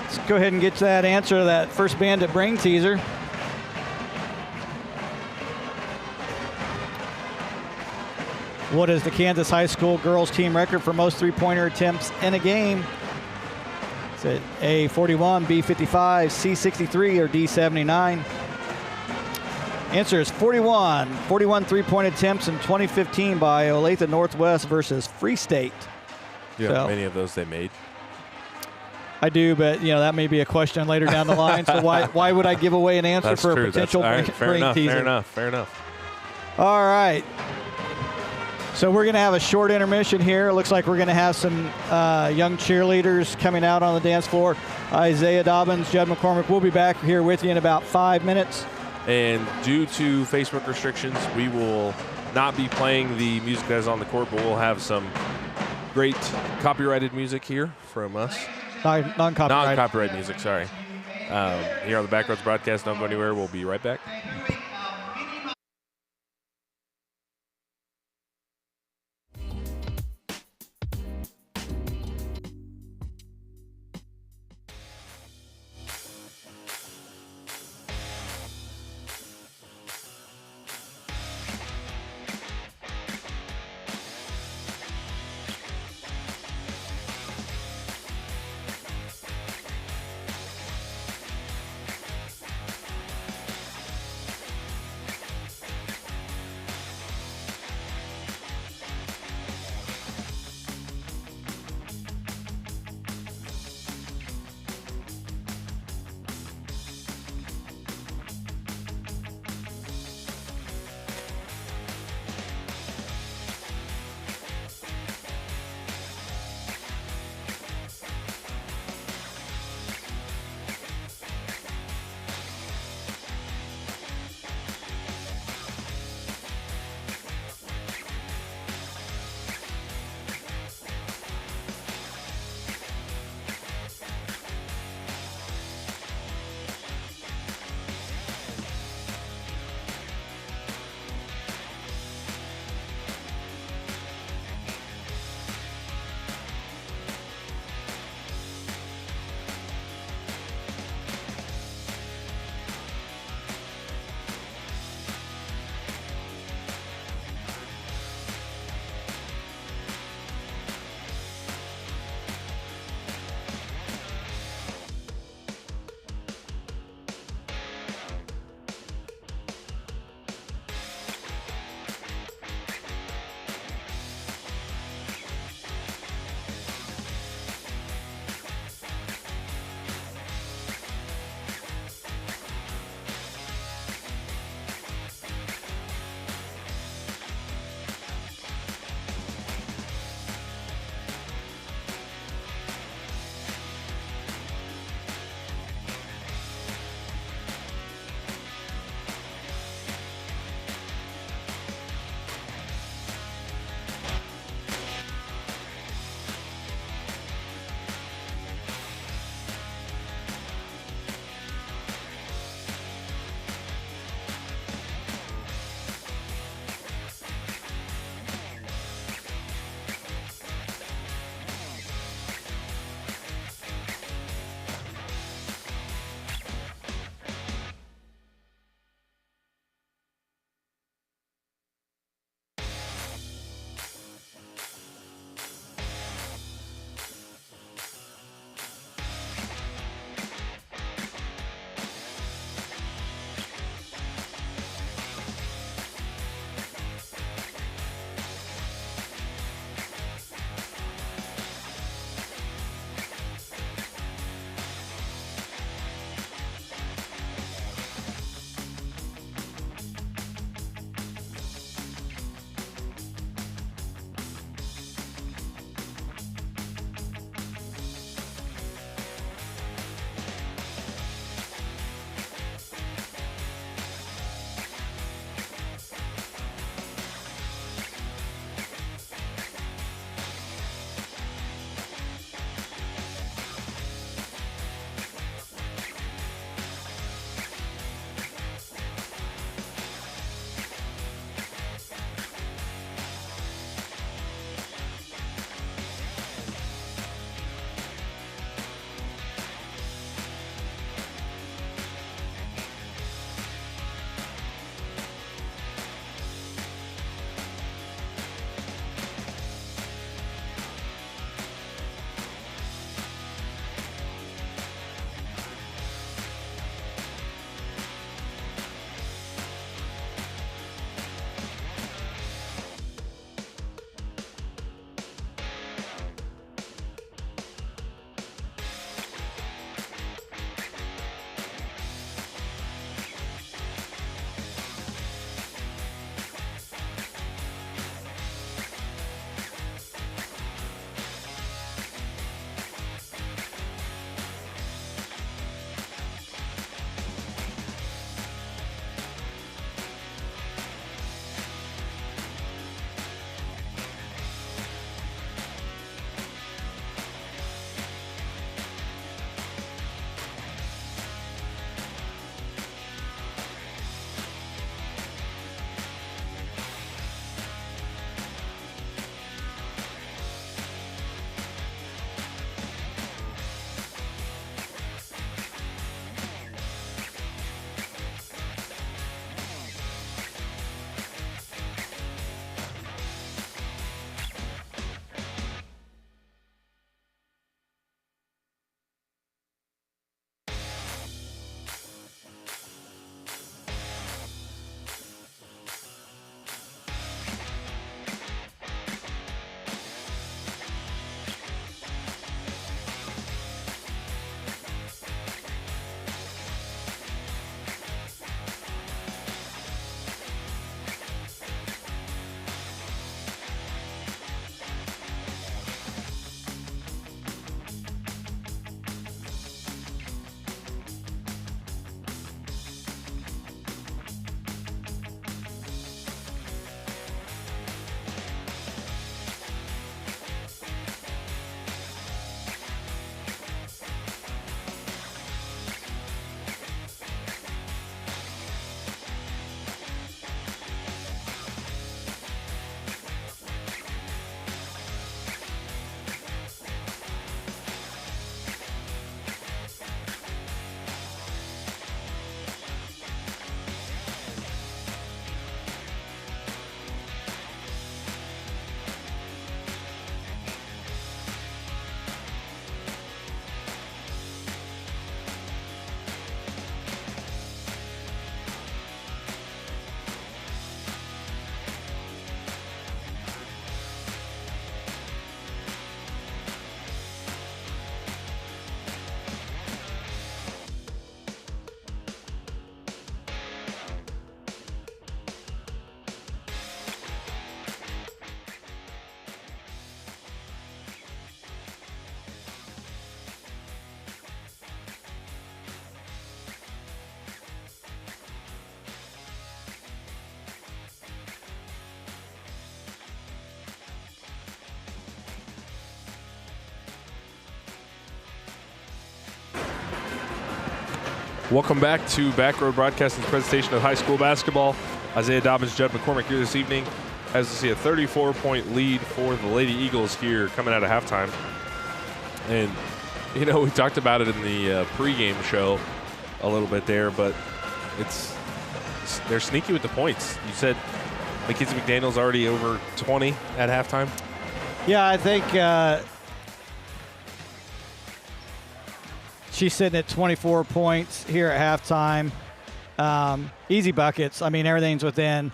Let's go ahead and get to that answer to that first Bandit brain teaser. What is the Kansas High School girls team record for most three-pointer attempts in a game? Is it A, 41, B, 55, C, 63, or D, 79? Answer is 41. 41 three-point attempts in 2015 by Olathe Northwest versus Free State. Yeah, so, many of those they made. I do, but that may be a question later down the line. So why would I give away an answer for a potential brain teaser? Fair enough. All right. So we're going to have a short intermission here. It looks like we're going to have some young cheerleaders coming out on the dance floor. Isaiah Dobbins, Judd McCormick. We'll be back here with you in about 5 minutes. And due to Facebook restrictions, we will not be playing the music that is on the court, but we'll have some great copyrighted music here from us. Non-copyrighted. Non-copyrighted music, sorry. Here on the Backroads broadcast. Don't go anywhere. We'll be right back. Welcome back to Backroad Broadcasting's presentation of high school basketball. Isaiah Dobbins, Judd McCormick here this evening. As you see, a 34-point lead for the Lady Eagles here coming out of halftime. And, you know, we talked about it in the pregame show a little bit there, but they're sneaky with the points. You said Mackenzie McDaniel's already over 20 at halftime? Yeah, I think she's sitting at 24 points here at halftime. Easy buckets. I mean, everything's within,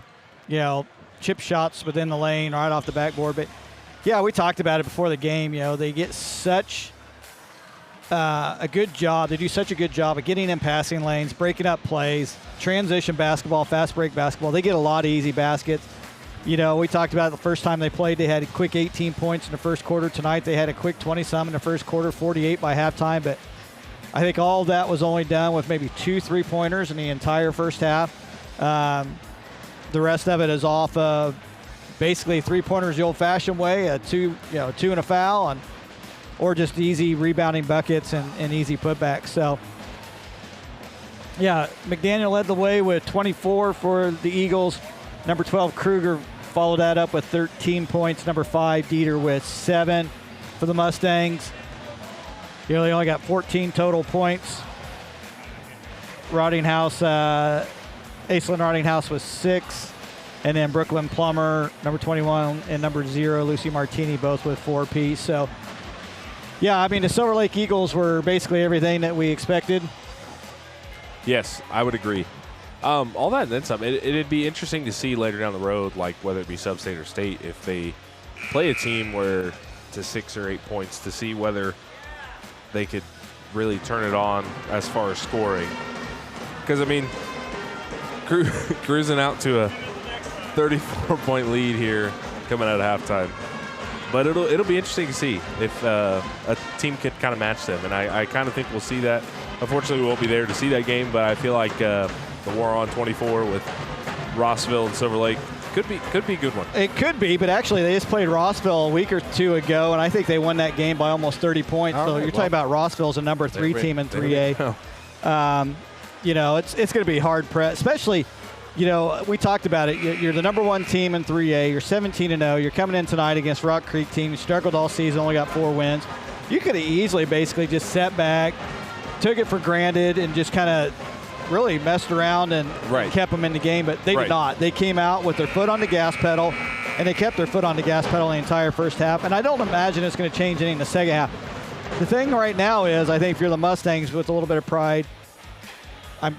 you know, chip shots within the lane right off the backboard. But, yeah, we talked about it before the game. You know, they get such a good job. They do such a good job of getting in passing lanes, breaking up plays, transition basketball, fast break basketball. They get a lot of easy baskets. You know, we talked about the first time they played, they had a quick 18 points in the first quarter. Tonight they had a quick 20-some in the first quarter, 48 by halftime. But I think all of that was only done with maybe 2 3-pointers in the entire first half. The rest of it is off of basically 3-pointers the old-fashioned way, two and a foul, or just easy rebounding buckets and easy putbacks. So, yeah, McDaniel led the way with 24 for the Eagles. Number 12, Kruger, followed that up with 13 points. Number 5, Dieter with 7 for the Mustangs. You know, they only got 14 total points. Aislinn Rottinghouse was 6. And then Brooklyn Plummer, number 21, and number 0, Lucy Martini, both with 4 apiece. So, yeah, I mean, the Silver Lake Eagles were basically everything that we expected. Yes, I would agree. All that and then some. It'd be interesting to see later down the road, like whether it be sub-state or state, if they play a team where to 6 or 8 points, to see whether they could really turn it on as far as scoring. Because, I mean, cruising out to a 34-point lead here coming out of halftime. But it'll be interesting to see if a team could kind of match them. And I kind of think we'll see that. Unfortunately, we won't be there to see that game, but I feel like the War on 24 with Rossville and Silver Lake could be a good one. It could be, but actually they just played Rossville a week or 2 ago, and I think they won that game by almost 30 points. So you're talking about Rossville's a number 3 team in 3A. You know, it's going to be hard press, especially, you know, we talked about it. You're the number 1 team in 3A. You're 17-0. You're coming in tonight against Rock Creek team. You struggled all season, only got 4 wins. You could have easily basically just sat back, took it for granted, and just kind of really messed around and kept them in the game, but they did not. They came out with their foot on the gas pedal, and they kept their foot on the gas pedal the entire first half, and I don't imagine it's going to change any in the second half. The thing right now is, I think if you're the Mustangs with a little bit of pride, I'm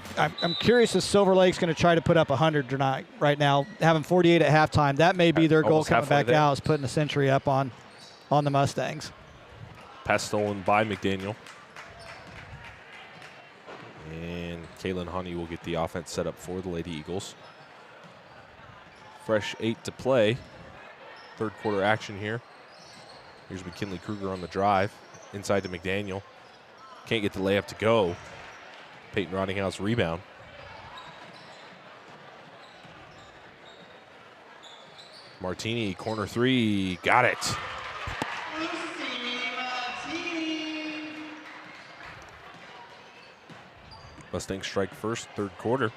curious if Silver Lake's going to try to put up 100 tonight. Right now, having 48 at halftime, that may be their goal coming back out, is putting a century up on the Mustangs. Pass stolen by McDaniel. And Kaylin Honey will get the offense set up for the Lady Eagles. Fresh 8 to play. Third quarter action here. Here's McKinley Kruger on the drive. Inside to McDaniel. Can't get the layup to go. Peyton Rottinghouse rebound. Martini, corner 3. Got it. Mustangs strike first, third quarter.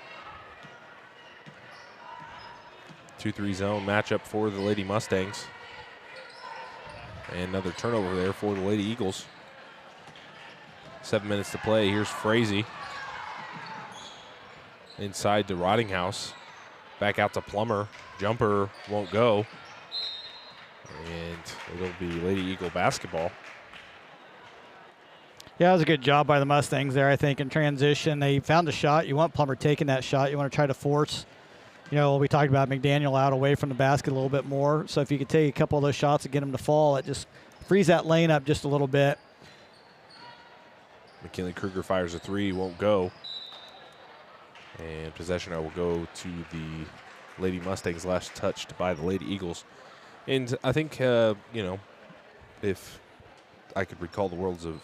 2-3 zone matchup for the Lady Mustangs. And another turnover there for the Lady Eagles. 7 minutes to play. Here's Frazee. Inside to Rottinghouse. Back out to Plummer. Jumper won't go. And it'll be Lady Eagle basketball. Yeah, it was a good job by the Mustangs there, I think, in transition. They found a shot. You want Plummer taking that shot. You want to try to force, you know, we talked about McDaniel out away from the basket a little bit more. So if you could take a couple of those shots and get them to fall, it just frees that lane up just a little bit. McKinley Kruger fires a 3, won't go. And possession will go to the Lady Mustangs, last touched by the Lady Eagles. And I think, you know, if I could recall the words of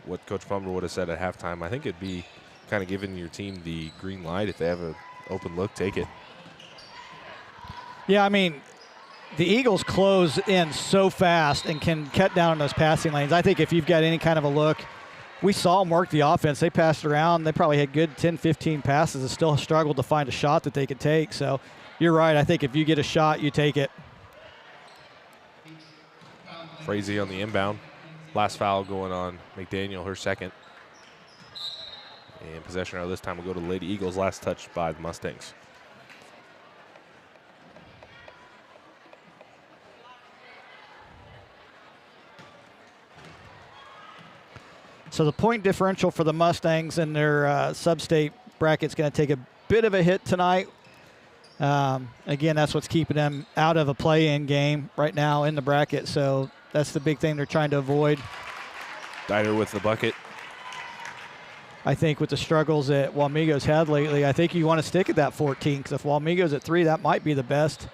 what Coach Plummer would have said at halftime, I think it'd be kind of giving your team the green light. If they have an open look, take it. Yeah, I mean, the Eagles close in so fast and can cut down on those passing lanes. I think if you've got any kind of a look, we saw them work the offense. They passed around. They probably had good 10, 15 passes and still struggled to find a shot that they could take. So you're right. I think if you get a shot, you take it. Frazee on the inbound. Last foul going on McDaniel, her second. And possession arrow this time will go to the Lady Eagles. Last touch by the Mustangs. So the point differential for the Mustangs in their sub-state bracket is going to take a bit of a hit tonight. Again, that's what's keeping them out of a play-in game right now in the bracket. So that's the big thing they're trying to avoid. Dyer with the bucket. I think with the struggles that Waumego's had lately, I think you want to stick at that 14, because if Waumego's at 3, that might be the best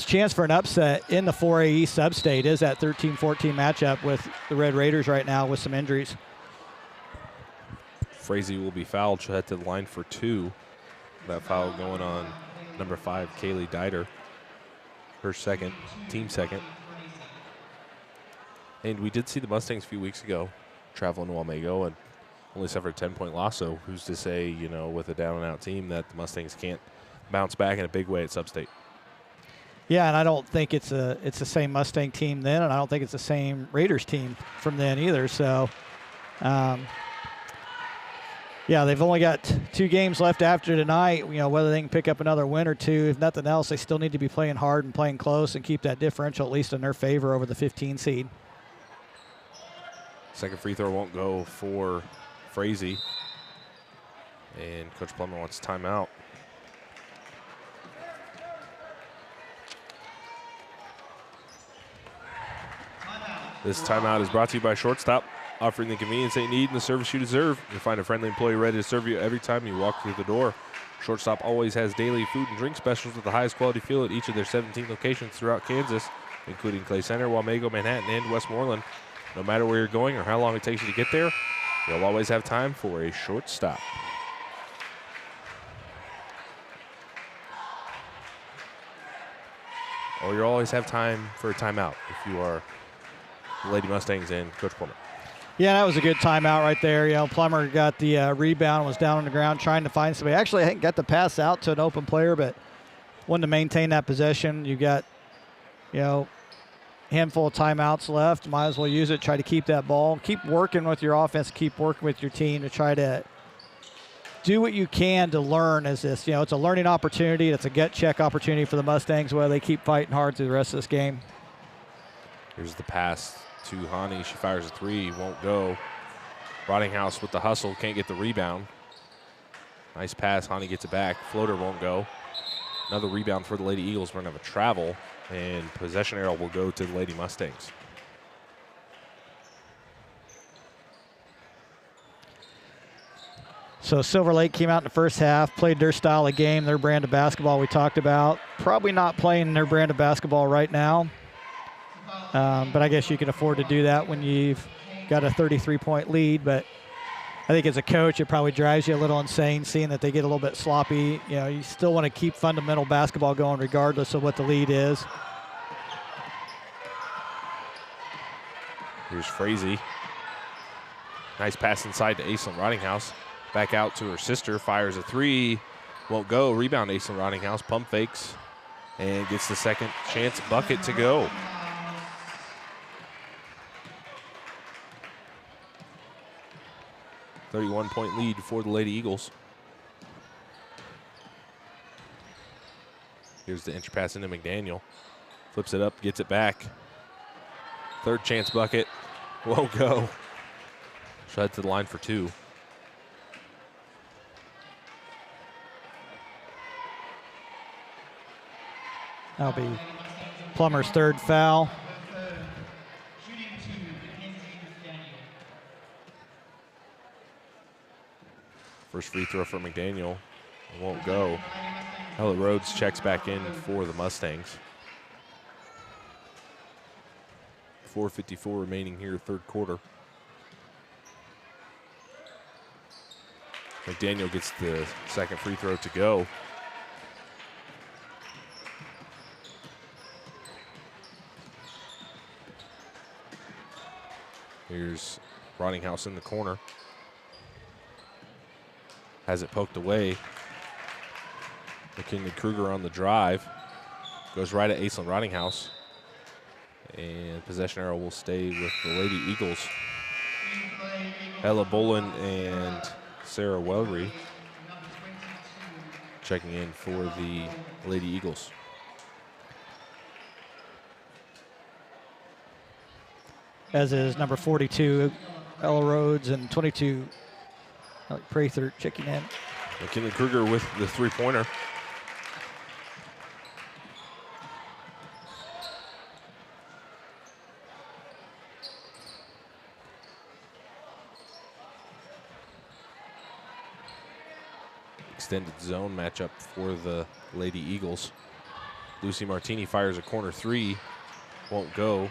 chance for an upset in the 4A East sub-state is that 13-14 matchup with the Red Raiders right now with some injuries. Frazee will be fouled. She'll head to the line for 2. That foul going on number 5, Kaylee Dyer. Her second, team second. And we did see the Mustangs a few weeks ago traveling to Waumago and only suffered a 10-point loss. So who's to say, you know, with a down-and-out team that the Mustangs can't bounce back in a big way at sub-state? Yeah, and I don't think it's the same Mustang team then, and I don't think it's the same Raiders team from then either. So, yeah, they've only got 2 games left after tonight. You know, whether they can pick up another win or 2, if nothing else, they still need to be playing hard and playing close and keep that differential at least in their favor over the 15 seed. Second free throw won't go for Frazee. And Coach Plummer wants timeout. This timeout is brought to you by Shortstop, offering the convenience they need and the service you deserve. You'll find a friendly employee ready to serve you every time you walk through the door. Shortstop always has daily food and drink specials with the highest quality feel at each of their 17 locations throughout Kansas, including Clay Center, Waumago, Manhattan, and Westmoreland. No matter where you're going or how long it takes you to get there, you'll always have time for a shortstop. Or you'll always have time for a timeout if you are the Lady Mustangs and Coach Plummer. Yeah, that was a good timeout right there. You know, Plummer got the rebound, was down on the ground trying to find somebody. Actually, I think got the pass out to an open player, but wanted to maintain that possession. You got, you know, handful of timeouts left. Might as well use it. Try to keep that ball. Keep working with your offense. Keep working with your team to try to do what you can to learn as this. You know, it's a learning opportunity. It's a gut check opportunity for the Mustangs where they keep fighting hard through the rest of this game. Here's the pass to Hani. She fires a 3. Won't go. Rottinghouse with the hustle. Can't get the rebound. Nice pass. Hani gets it back. Floater won't go. Another rebound for the Lady Eagles. We're going to have a travel. And possession arrow will go to the Lady Mustangs. So Silver Lake came out in the first half, played their style of game, their brand of basketball we talked about. Probably not playing their brand of basketball right now. But I guess you can afford to do that when you've got a 33-point lead. But I think as a coach, it probably drives you a little insane seeing that they get a little bit sloppy. You know, you still want to keep fundamental basketball going regardless of what the lead is. Here's Frazee. Nice pass inside to Aislinn Rottinghouse. Back out to her sister, fires a 3. Won't go. Rebound Aislinn Rottinghouse. Pump fakes and gets the second chance bucket to go. .31 lead for the Lady Eagles. Here's the entry pass into McDaniel. Flips it up, gets it back. Third chance bucket. Won't go. She'll head to the line for 2. That'll be Plummer's third foul. First free throw for McDaniel. It won't go. Ella Rhodes checks back in for the Mustangs. 4:54 remaining here, third quarter. McDaniel gets the second free throw to go. Here's Rottinghouse in the corner. Has it poked away. McKinley Kruger on the drive. Goes right at Aislinn Rottinghouse. And possession arrow will stay with the Lady Eagles. Ella Bolin and Sarah Wellery checking in for the Lady Eagles. As is number 42, Ella Rhodes, and 22, Alec Prather checking in. McKinley Kruger with the three-pointer. Extended zone matchup for the Lady Eagles. Lucy Martini fires a corner three. Won't go.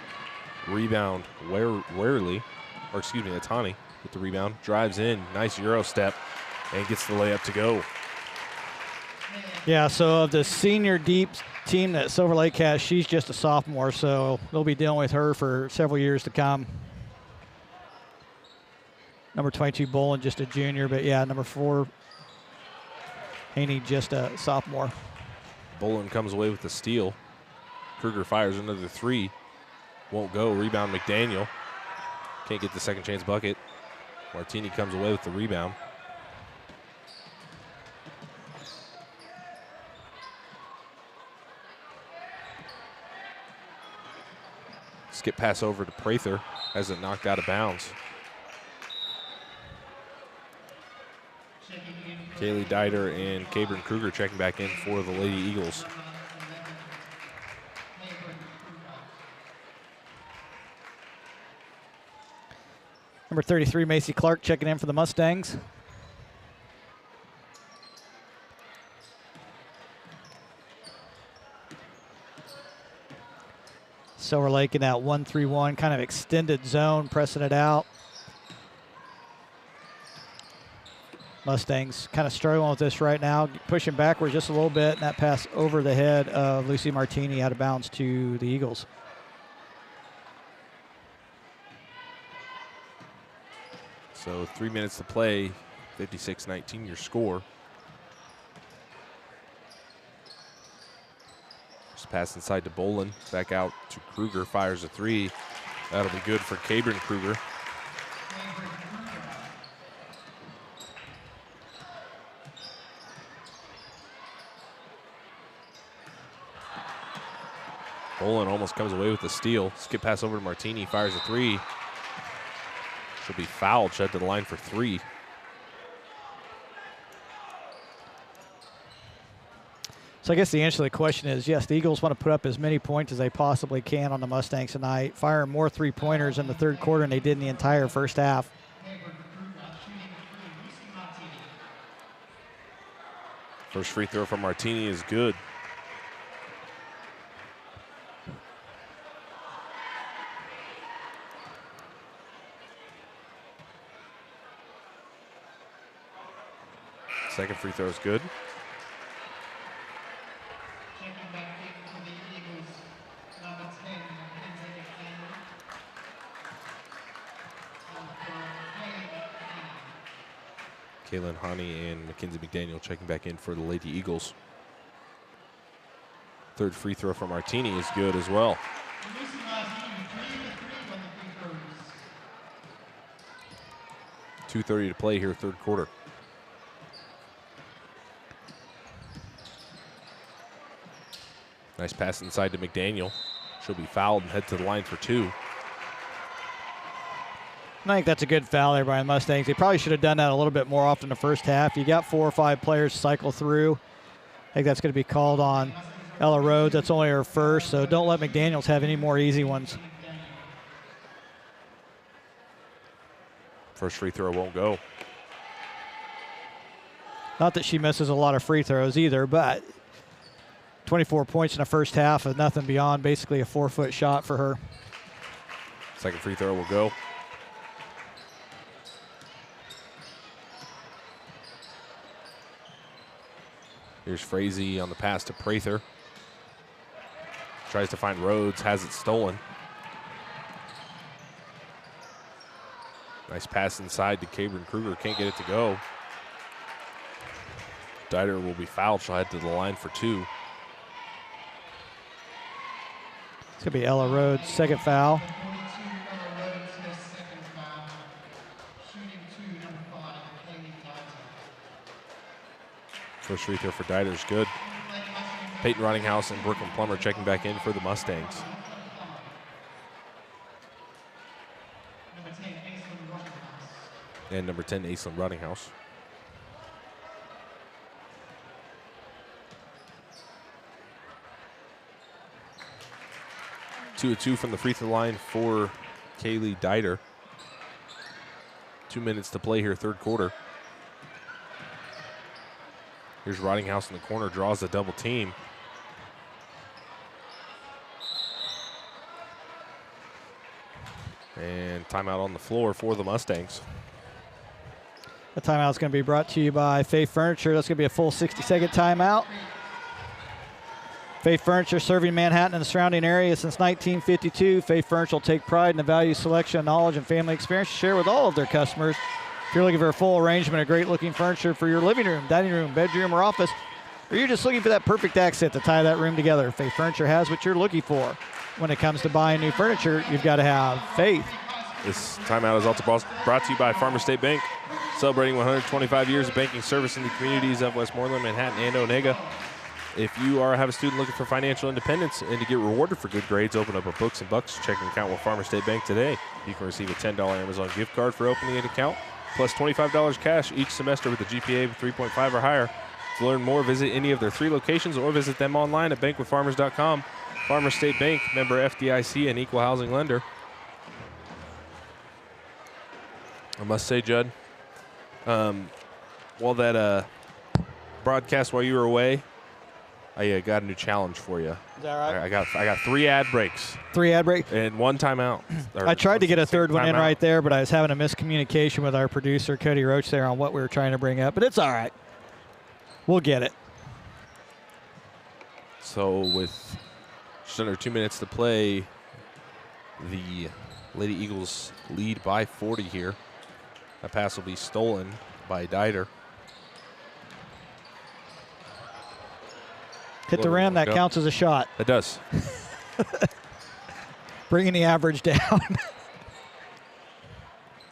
Rebound Warely, or excuse me, that's Hani with the rebound. Drives in, nice Euro step, and gets the layup to go. Yeah, so of the senior deep team that Silver Lake has, she's just a sophomore, so they'll be dealing with her for several years to come. Number 22, Bolin, just a junior, but yeah, number 4, Haney, just a sophomore. Bolin comes away with the steal. Kruger fires another three. Won't go. Rebound McDaniel. Can't get the second chance bucket. Martini comes away with the rebound. Skip pass over to Prather. Has it knocked out of bounds. Kaylee Dieter and Cabrin Kruger checking back in for the Lady Eagles. Number 33, Macy Clark checking in for the Mustangs. Silver Lake in that 1-3-1 kind of extended zone, pressing it out. Mustangs kind of struggling with this right now, pushing backwards just a little bit, and that pass over the head of Lucy Martini out of bounds to the Eagles. So 3 minutes to play, 56-19 your score. Just pass inside to Bolin, back out to Kruger, fires a three. That'll be good for Cabrin Kruger. Bolin almost comes away with the steal. Skip pass over to Martini, fires a three. She'll be fouled, shed to the line for three. So I guess the answer to the question is, yes, the Eagles want to put up as many points as they possibly can on the Mustangs tonight, firing more three-pointers in the third quarter than they did in the entire first half. First free throw from Martini is good. Second free throw is good. Kaylin Hani and Mackenzie McDaniel checking back in for the Lady Eagles. Third free throw from Martini is good as well. .230 to play here, third quarter. Nice pass inside to McDaniel. She'll be fouled and head to the line for two. I think that's a good foul there by the Mustangs. They probably should have done that a little bit more often in the first half. You got 4 or 5 players cycle through. I think that's going to be called on Ella Rhodes. That's only her first, so don't let McDaniels have any more easy ones. First free throw won't go. Not that she misses a lot of free throws either, but 24 points in the first half of nothing beyond basically a 4-foot shot for her. Second free throw will go. Here's Frazee on the pass to Prather. Tries to find Rhodes, has it stolen. Nice pass inside to Cabrin Kruger. Can't get it to go. Dieter will be fouled. She'll head to the line for 2. It's going to be Ella Rhodes' second foul. First free throw for Dieter is good. Peyton Rottinghouse and Brooklyn Plummer checking back in for the Mustangs. And number 10, Aislinn Rottinghouse. Two of 2 from the free throw line for Kaylee Dieter. 2 minutes to play here, third quarter. Here's Rottinghouse in the corner, draws a double team. And timeout on the floor for the Mustangs. The timeout is going to be brought to you by Faith Furniture. That's going to be a full 60-second timeout. Faith Furniture, serving Manhattan and the surrounding area since 1952. Faith Furniture will take pride in the value, selection, knowledge, and family experience to share with all of their customers. If you're looking for a full arrangement of great-looking furniture for your living room, dining room, bedroom, or office, or you're just looking for that perfect accent to tie that room together, Faith Furniture has what you're looking for. When it comes to buying new furniture, you've got to have faith. This timeout is also brought to you by Farmers State Bank, celebrating 125 years of banking service in the communities of Westmoreland, Manhattan, and Onega. If you have a student looking for financial independence and to get rewarded for good grades, open up a Books and Bucks checking account with Farmers State Bank today. You can receive a $10 Amazon gift card for opening an account, plus $25 cash each semester with a GPA of 3.5 or higher. To learn more, visit any of their 3 locations or visit them online at bankwithfarmers.com. Farmers State Bank, member FDIC, and equal housing lender. I must say, Judd, while that broadcast while you were away, I got a new challenge for you. Is that right? I got 3 ad breaks. 3 ad breaks? And 1 timeout. I tried to get a third one in right there, but I was having a miscommunication with our producer, Cody Roach, there on what we were trying to bring up. But it's all right. We'll get it. So with just under 2 minutes to play, the Lady Eagles lead by 40 here. That pass will be stolen by Dieter. Hit the rim, that counts as a shot. It does. Bringing the average down.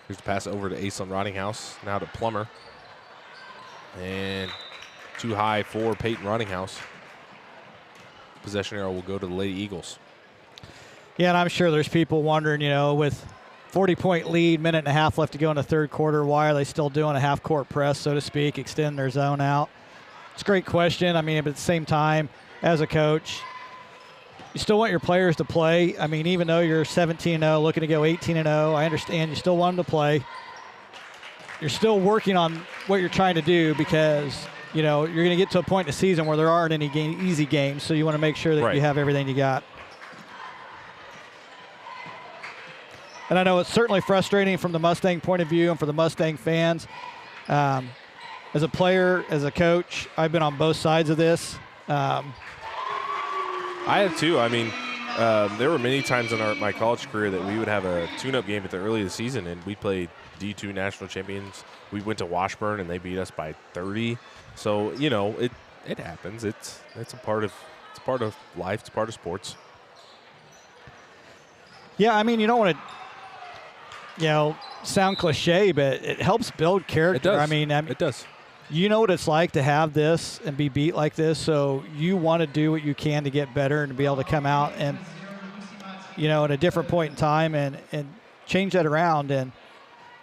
Here's the pass over to Aislinn Rottinghouse, now to Plummer. And too high for Peyton Rottinghouse. Possession arrow will go to the Lady Eagles. Yeah, and I'm sure there's people wondering, with 40-point lead, minute and a half left to go in the third quarter, why are they still doing a half-court press, so to speak, extending their zone out? It's a great question. But at the same time, as a coach, you still want your players to play. Even though you're 17-0, looking to go 18-0, I understand you still want them to play. You're still working on what you're trying to do because, you're going to get to a point in the season where there aren't any easy games, so you want to make sure that you have everything you got. And I know it's certainly frustrating from the Mustang point of view and for the Mustang fans. As a player, as a coach, I've been on both sides of this. I have too. There were many times in my college career that we would have a tune-up game at the early of the season, and we played D2 national champions. We went to Washburn, and they beat us by 30. So it happens. It's a part of life. It's part of sports. Yeah, you don't want to, sound cliche, but it helps build character. It does. It does. You know what it's like to have this and be beat like this, so you want to do what you can to get better and to be able to come out and, at a different point in time and change that around. And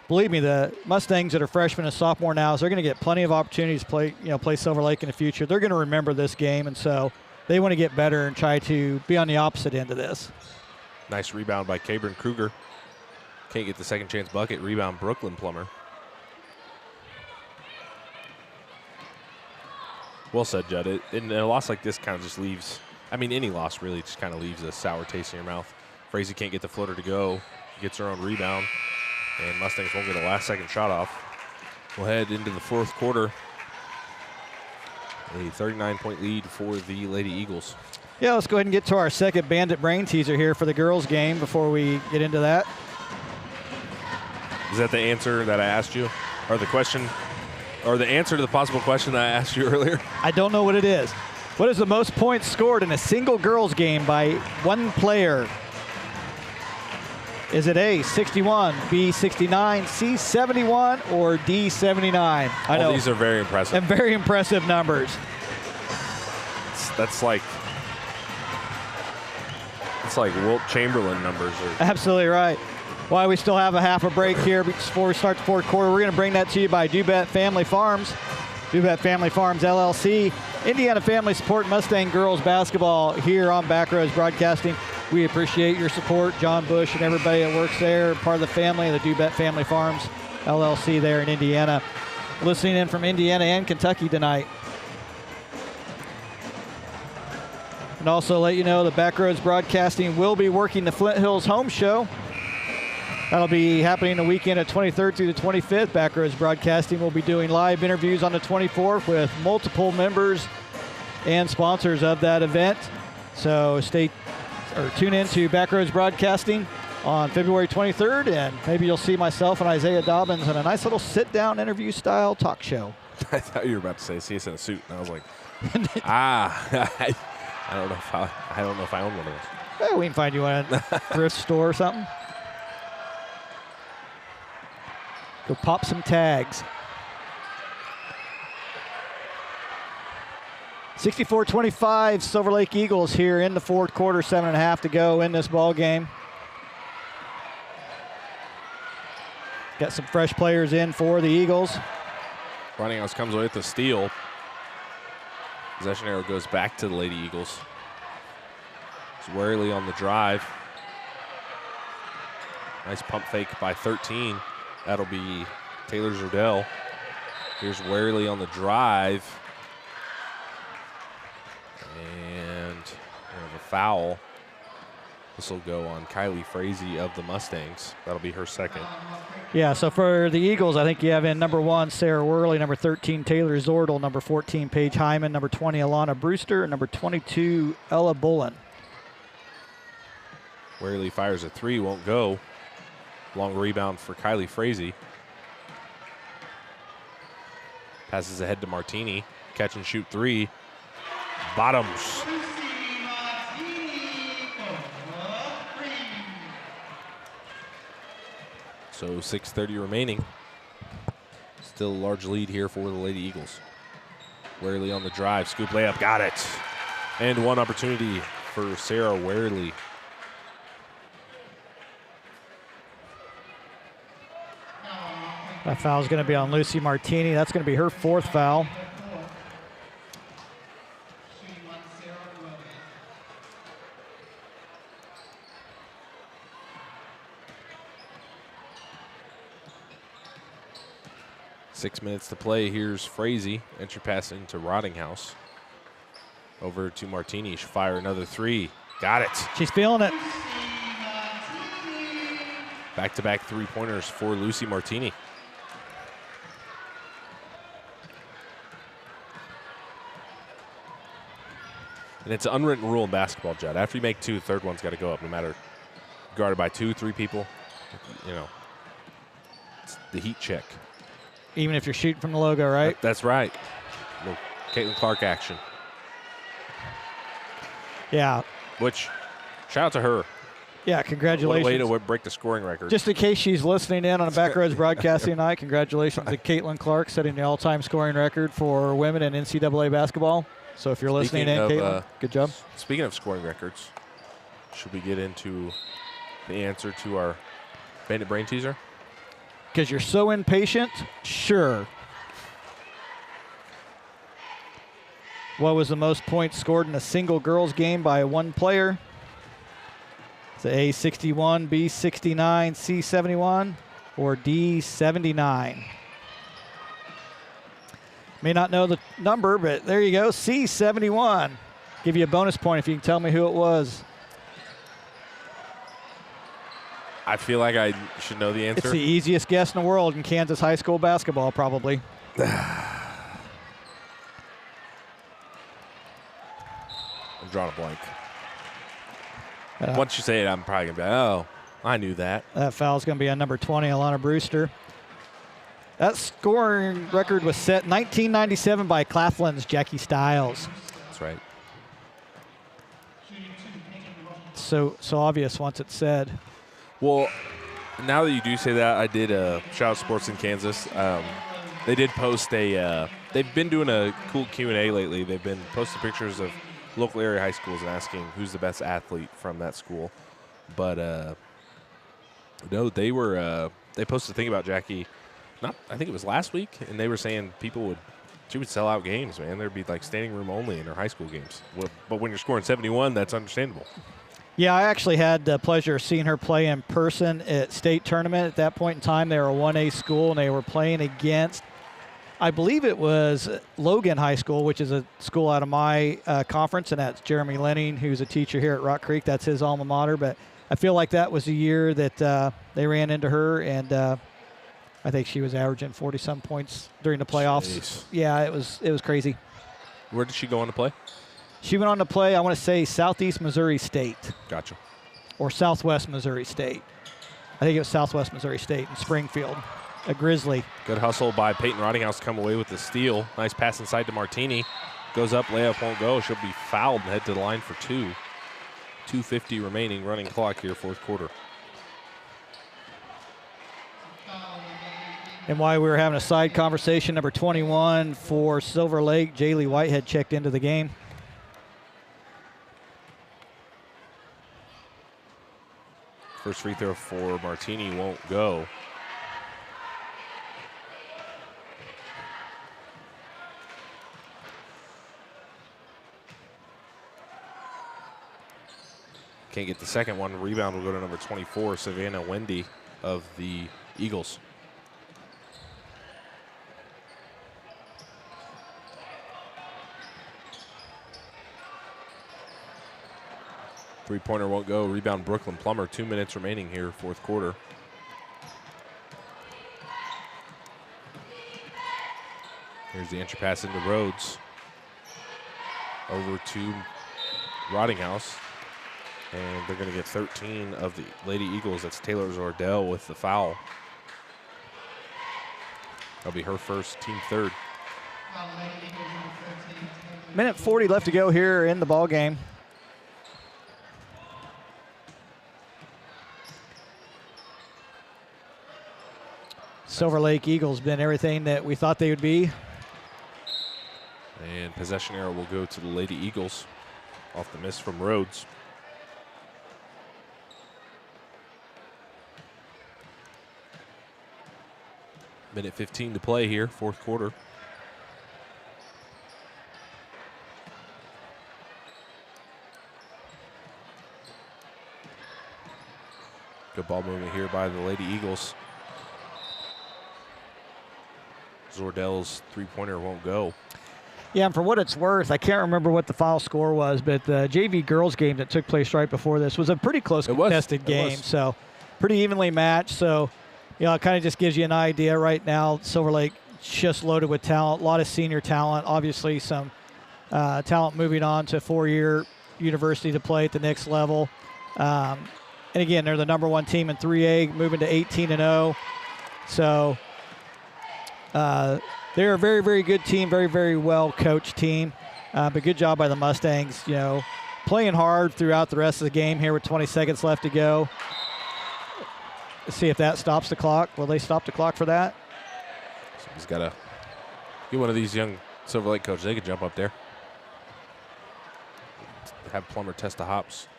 believe me, the Mustangs that are freshmen and sophomore now, they're going to get plenty of opportunities to play Silver Lake in the future. They're going to remember this game, and so they want to get better and try to be on the opposite end of this. Nice rebound by Cabrin Kruger. Can't get the second chance bucket. Rebound, Brooklyn Plummer. Well said, Judd. And a loss like this kind of just leaves, any loss really just kind of leaves a sour taste in your mouth. Frazee can't get the floater to go. Gets her own rebound. And Mustangs won't get a last-second shot off. We'll head into the fourth quarter. A 39-point lead for the Lady Eagles. Yeah, let's go ahead and get to our second Bandit brain teaser here for the girls game before we get into that. Is that the answer that I asked you? Or the question, or the answer to the possible question that I asked you earlier? I don't know what it is. What is the most points scored in a single girls game by one player? Is it A, 61, B, 69, C, 71, or D, 79? I know. These are very impressive. And very impressive numbers. That's like Wilt Chamberlain numbers. Absolutely right. Why we still have a half a break here before we start the fourth quarter. We're going to bring that to you by DuBet Family Farms. DuBet Family Farms, LLC. Indiana Family Support Mustang Girls Basketball here on Backroads Broadcasting. We appreciate your support. John Bush and everybody that works there, part of the family, the DuBet Family Farms, LLC there in Indiana. Listening in from Indiana and Kentucky tonight. And also let you know the Backroads Broadcasting will be working the Flint Hills Home Show. That'll be happening the weekend of 23rd through the 25th. Backroads Broadcasting will be doing live interviews on the 24th with multiple members and sponsors of that event. So tune in to Backroads Broadcasting on February 23rd, and maybe you'll see myself and Isaiah Dobbins in a nice little sit-down interview-style talk show. I thought you were about to say, see us in a suit, and I was like, I don't know if I own one of those. Well, we can find you one at a thrift store or something. Go pop some tags. 64-25 Silver Lake Eagles here in the fourth quarter, 7.5 to go in this ball game. Got some fresh players in for the Eagles. Running House comes away with the steal. Possession arrow goes back to the Lady Eagles. It's warily on the drive. Nice pump fake by 13. That'll be Taylor Zerdell. Here's warily on the drive. And we have a foul. This will go on Kylie Frazee of the Mustangs. That'll be her second. Yeah, so for the Eagles, I think you have in number 1, Sarah Worley, number 13, Taylor Zordel, number 14, Paige Hyman, number 20, Alana Brewster, and number 22, Ella Bullen. Worley fires a 3, won't go. Long rebound for Kylie Frazee. Passes ahead to Martini. Catch and shoot 3. Bottoms. So 6:30 remaining. Still a large lead here for the Lady Eagles. Worley on the drive. Scoop layup. Got it. And one opportunity for Sarah Worley. That foul is going to be on Lucy Martini. That's going to be her 4th foul. Six minutes to play. Here's Frazee. Entry pass into Rottinghouse. Over to Martini. She'll fire another 3. Got it. She's feeling it. Back-to-back 3-pointers for Lucy Martini. And it's an unwritten rule in basketball, Judd. After you make 2, the third one's got to go up, no matter guarded by 2, 3 people. You know, it's the heat check. Even if you're shooting from the logo, right? That's right. Little Caitlin Clark action. Yeah. Which, shout out to her. Yeah, congratulations. What a way to break the scoring record. Just in case she's listening in on a Backroads Broadcasting tonight, congratulations to Caitlin Clark, setting the all-time scoring record for women in NCAA basketball. So if you're listening in, Caitlin, good job. Speaking of scoring records, should we get into the answer to our Bandit Brain Teaser? Because you're so impatient? Sure. What was the most points scored in a single girls game by one player? Is it A, 61, B, 69, C, 71, or D, 79? May not know the number, but there you go, C, 71. Give you a bonus point if you can tell me who it was. I feel like I should know the answer. It's the easiest guess in the world in Kansas high school basketball, probably. I'm drawing a blank. Once you say it, I'm probably going to be like, oh. I knew that. That foul is going to be on number 20, Alana Brewster. That scoring record was set 1997 by Claflin's Jackie Stiles. That's right. So obvious once it's said. Well, now that you do say that, I did shout out Sports in Kansas. They did post a. They've been doing a cool Q&A lately. They've been posting pictures of local area high schools and asking who's the best athlete from that school. But no, they posted a thing about Jackie. I think it was last week, and they were saying she would sell out games, man. There'd be like standing room only in her high school games. But when you're scoring 71, that's understandable. Yeah, I actually had the pleasure of seeing her play in person at state tournament. At that point in time, they were a 1A school, and they were playing against, I believe it was Logan High School, which is a school out of my conference, and that's Jeremy Lenning, who's a teacher here at Rock Creek. That's his alma mater. But I feel like that was the year that they ran into her, and I think she was averaging 40-some points during the playoffs. Jeez. Yeah, it was crazy. Where did she go on to play? She went on to play, I want to say, Southeast Missouri State. Gotcha. Or Southwest Missouri State. I think it was Southwest Missouri State in Springfield. A Grizzly. Good hustle by Peyton Rottinghouse to come away with the steal. Nice pass inside to Martini. Goes up, layup won't go. She'll be fouled and head to the line for 2. 2:50 remaining, running clock here, fourth quarter. And while we were having a side conversation, number 21 for Silver Lake, Jaylee Whitehead checked into the game. First free throw for Martini won't go. Can't get the second one. Rebound will go to number 24, Savannah Wendy of the Eagles. Three-pointer won't go. Rebound Brooklyn Plummer. 2 minutes remaining here, fourth quarter. Here's the entry pass into Rhodes. Over to Rottinghouse. And they're going to get 13 of the Lady Eagles. That's Taylor Zordell with the foul. That'll be her first, team third. Minute 40 left to go here in the ball game. Silver Lake Eagles been everything that we thought they would be. And possession arrow will go to the Lady Eagles off the miss from Rhodes. Minute 15 to play here, fourth quarter. Good ball movement here by the Lady Eagles. Zordell's three-pointer won't go. Yeah, and for what it's worth, I can't remember what the final score was, but the JV girls game that took place right before this was a pretty close contested game. So pretty evenly matched. So, it kind of just gives you an idea right now. Silver Lake just loaded with talent, a lot of senior talent, obviously some talent moving on to four-year university to play at the next level. And again, they're the number one team in 3A, moving to 18-0. So they're a very, very good team, very, very well-coached team. But good job by the Mustangs, playing hard throughout the rest of the game here with 20 seconds left to go. Let's see if that stops the clock. Will they stop the clock for that? He's got to get one of these young Silver Lake coaches. They could jump up there. Have Plummer test the hops.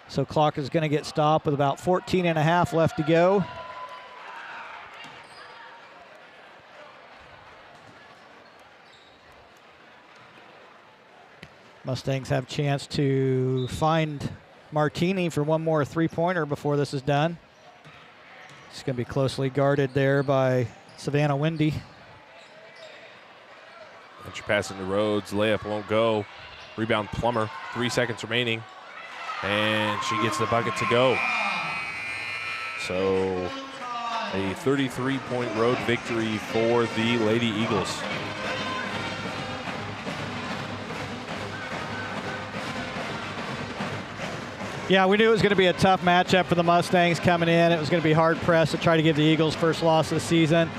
So clock is going to get stopped with about 14 and a half left to go. Mustangs have a chance to find Martini for one more three-pointer before this is done. It's going to be closely guarded there by Savannah Wendy. Entry pass into Rhodes. Layup won't go. Rebound Plummer. 3 seconds remaining. And she gets the bucket to go. So a 33-point road victory for the Lady Eagles. Yeah, we knew it was going to be a tough matchup for the Mustangs coming in. It was going to be hard pressed to try to give the Eagles first loss of the season.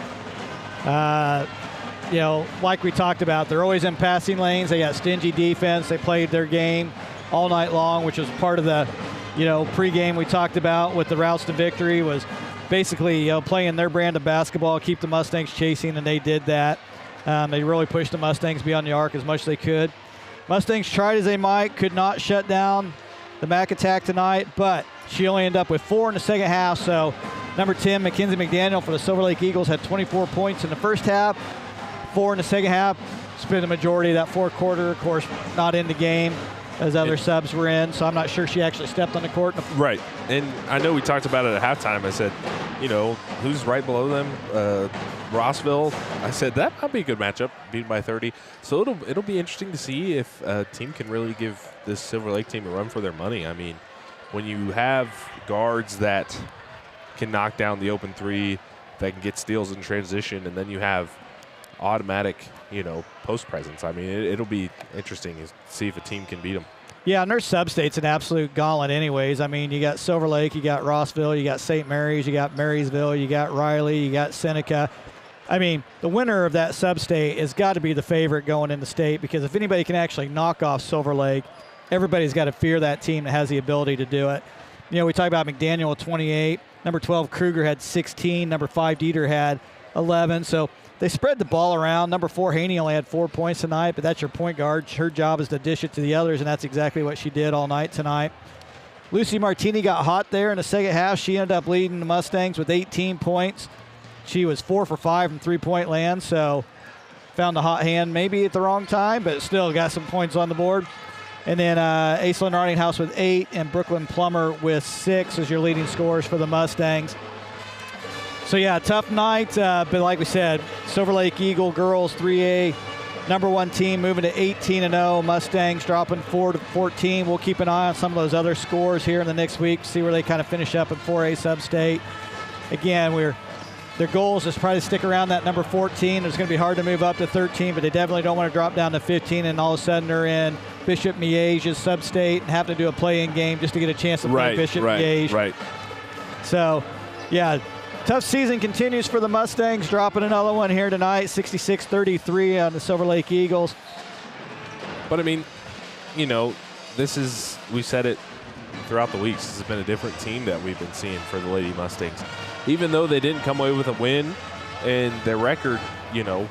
You know, like we talked about, they're always in passing lanes. They got stingy defense. They played their game all night long, which was part of the, you know, pregame we talked about with the routes to victory was basically, you know, playing their brand of basketball, keep the Mustangs chasing, and they did that. They really pushed the Mustangs beyond the arc as much as they could. Mustangs tried as they might, could not shut down the MAC attack tonight, but she only ended up with 4 in the second half. So number 10, Mackenzie McDaniel for the Silver Lake Eagles had 24 points in the first half, 4 in the second half. Spent the majority of that fourth quarter, of course, not in the game as other subs were in. So I'm not sure she actually stepped on the court. Right. And I know we talked about it at halftime. I said, you know, who's right below them? Rossville. I said that might be a good matchup, beaten by 30. So it'll be interesting to see if a team can really give this Silver Lake team a run for their money. I mean, when you have guards that can knock down the open three, that can get steals in transition, and then you have automatic, you know, post presence. I mean, it'll be interesting to see if a team can beat them. Yeah, and their sub-state's an absolute gauntlet anyways. I mean, you got Silver Lake, you got Rossville, you got St. Mary's, you got Marysville, you got Riley, you got Seneca. I mean, the winner of that sub-state has got to be the favorite going into state, because if anybody can actually knock off Silver Lake, everybody's got to fear that team that has the ability to do it. You know, we talk about McDaniel with 28. Number 12, Kruger had 16. Number 5, Dieter had 11. So they spread the ball around. Number 4, Haney only had 4 points tonight, but that's your point guard. Her job is to dish it to the others, and that's exactly what she did all night tonight. Lucy Martini got hot there in the second half. She ended up leading the Mustangs with 18 points. She was 4 for 5 from three-point land, so found the hot hand maybe at the wrong time, but still got some points on the board. And then Aislinn Ardinghouse with 8 and Brooklyn Plummer with 6 as your leading scorers for the Mustangs. So, yeah, tough night, but like we said, Silver Lake Eagle girls 3A number 1 team moving to 18-0. Mustangs dropping 4-14. We'll keep an eye on some of those other scores here in the next week, see where they kind of finish up in 4A sub-state. Again, their goals is probably to stick around that number 14. It's going to be hard to move up to 13, but they definitely don't want to drop down to 15, and all of a sudden they're in Bishop Miège's sub-state and have to do a play-in game just to get a chance to play Bishop Miège. Right. So, yeah, tough season continues for the Mustangs, dropping another one here tonight, 66-33 on the Silver Lake Eagles. But, I mean, you know, we said it throughout the weeks. This has been a different team that we've been seeing for the Lady Mustangs. Even though they didn't come away with a win, and their record, you know,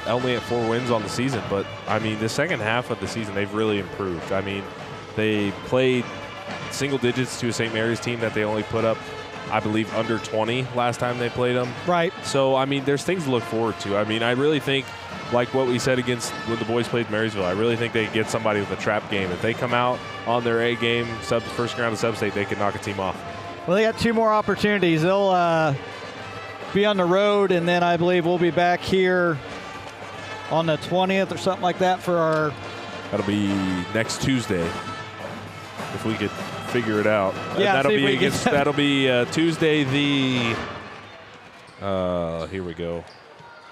only at 4 wins on the season. But, I mean, the second half of the season, they've really improved. I mean, they played single digits to a St. Mary's team that they only put up, I believe, under 20 last time they played them. Right. So, I mean, there's things to look forward to. I mean, I really think, like what we said against when the boys played Marysville, I really think they get somebody with a trap game. If they come out on their A game, first round of sub-state, they can knock a team off. Well, they got 2 more opportunities. They'll be on the road, and then I believe we'll be back here on the 20th or something like that for our... That'll be next Tuesday, if we could figure it out. Yeah, that'll be Tuesday the... here we go.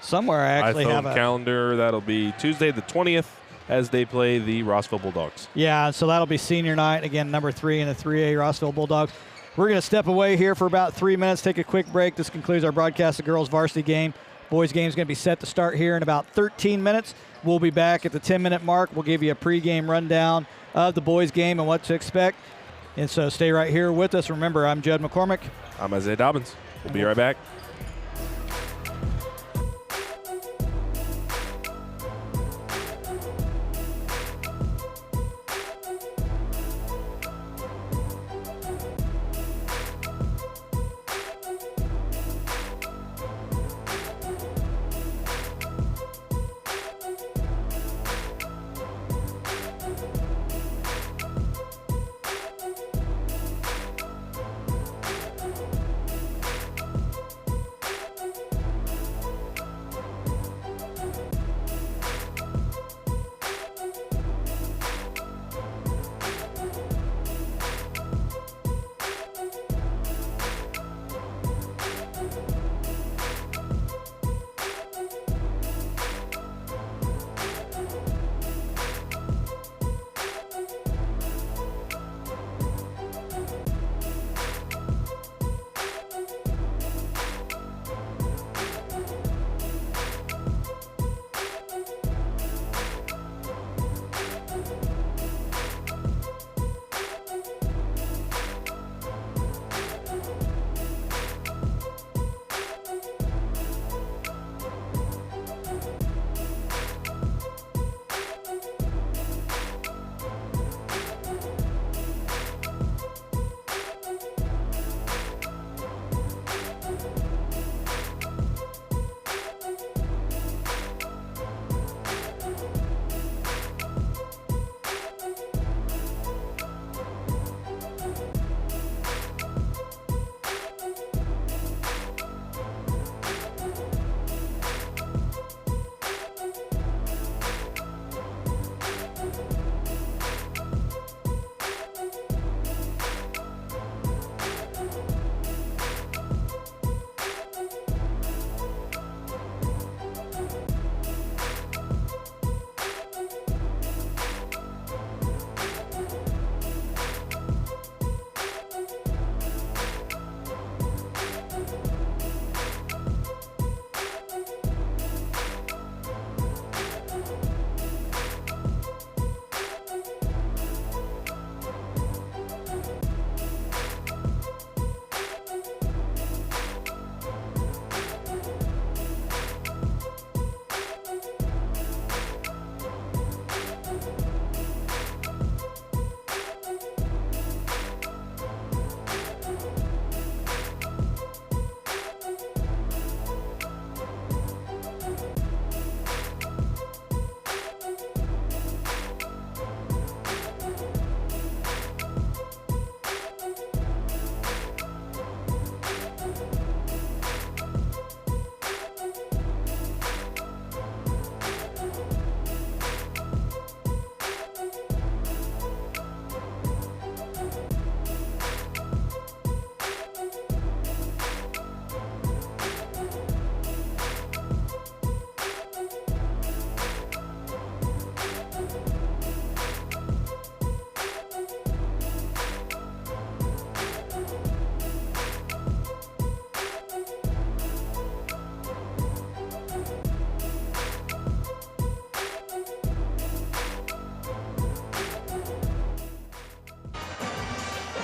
Somewhere I actually have a calendar. That'll be Tuesday the 20th as they play the Rossville Bulldogs. Yeah, so that'll be senior night. Again, number 3 in the 3A Rossville Bulldogs. We're going to step away here for about 3 minutes, take a quick break. This concludes our broadcast of girls varsity game. Boys game is going to be set to start here in about 13 minutes. We'll be back at the 10-minute mark. We'll give you a pregame rundown of the boys game and what to expect. And so stay right here with us. Remember, I'm Judd McCormick. I'm Isaiah Dobbins. We'll be right back.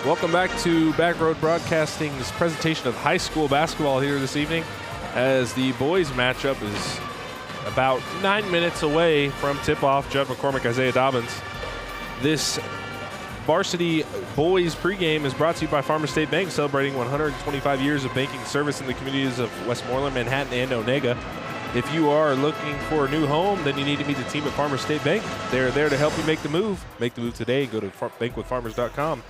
Welcome back to Backroad Broadcasting's presentation of high school basketball here this evening, as the boys matchup is about 9 minutes away from tip-off. Judd McCormick, Isaiah Dobbins. This varsity boys pregame is brought to you by Farmers State Bank, celebrating 125 years of banking service in the communities of Westmoreland, Manhattan, and Onega. If you are looking for a new home, then you need to meet the team at Farmers State Bank. They're there to help you make the move. Make the move today. Go to bankwithfarmers.com.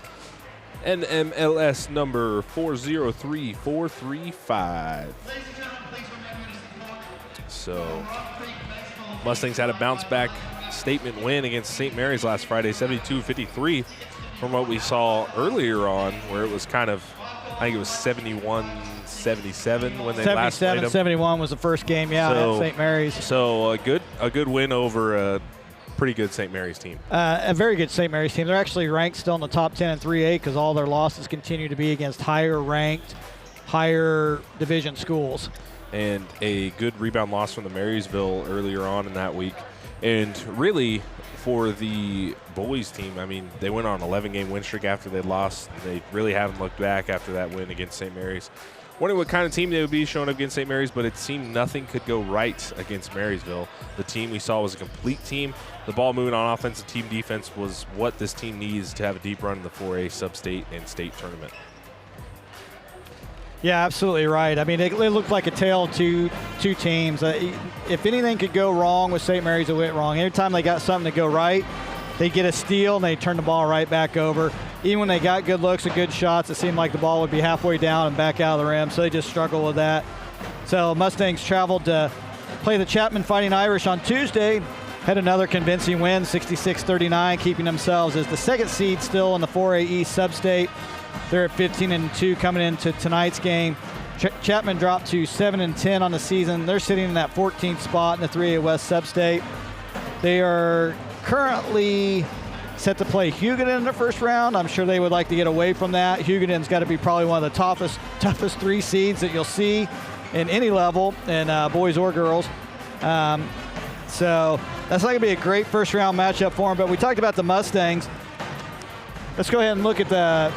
NMLS number 403435. So, Mustangs had a bounce-back statement win against St. Mary's last Friday, 72-53, from what we saw earlier on, where it was kind of, I think it was 71-77 when they last played them. 77-71 was the first game, at St. Mary's. So a good win over a pretty good St. Mary's team. A very good St. Mary's team. They're actually ranked still in the top 10 in 3A because all their losses continue to be against higher-ranked, higher division schools. And a good rebound loss from the Marysville earlier on in that week. And really, for the boys team, I mean, they went on an 11-game win streak after they lost. They really haven't looked back after that win against St. Mary's. Wondering what kind of team they would be showing up against St. Mary's, but it seemed nothing could go right against Marysville. The team we saw was a complete team. The ball moving on offense and team defense was what this team needs to have a deep run in the 4A sub-state and state tournament. Yeah, absolutely right. I mean, it looked like a tale of two teams. If anything could go wrong with St. Mary's, it went wrong. Every time they got something to go right, they get a steal and they turn the ball right back over. Even when they got good looks and good shots, it seemed like the ball would be halfway down and back out of the rim, so they just struggled with that. So Mustangs traveled to play the Chapman Fighting Irish on Tuesday, had another convincing win, 66-39, keeping themselves as the second seed still in the 4A East sub-state. They're at 15-2 coming into tonight's game. Chapman dropped to 7-10 on the season. They're sitting in that 14th spot in the 3A West sub-state. They are currently set to play Hugoton in the first round. I'm sure they would like to get away from that. Hugoton's got to be probably one of the toughest 3 seeds that you'll see in any level, in boys or girls. So that's not going to be a great first round matchup for them. But we talked about the Mustangs. Let's go ahead and look at the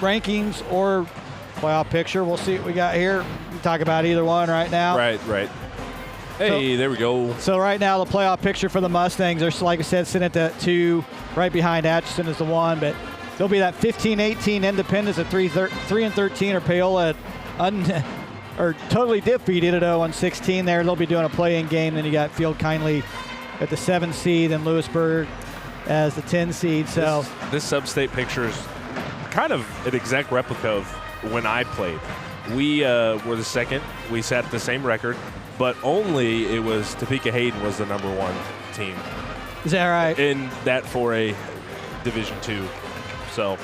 rankings or playoff picture. We'll see what we got here. We can talk about either one right now. Right. Hey, there we go. So right now the playoff picture for the Mustangs, they're, like I said, sitting at that 2, right behind Atchison is the 1, but there'll be that 15-18 Independence at 3-13, or Paola or totally defeated at 0-16 there. They'll be doing a play-in game. Then you got Field Kindly at the 7 seed and Lewisburg as the 10 seed. So this sub-state picture is kind of an exact replica of when I played. We were the second. We set the same record, but only it was Topeka Hayden was the number 1 team. Is that right? In that 4A Division II. So.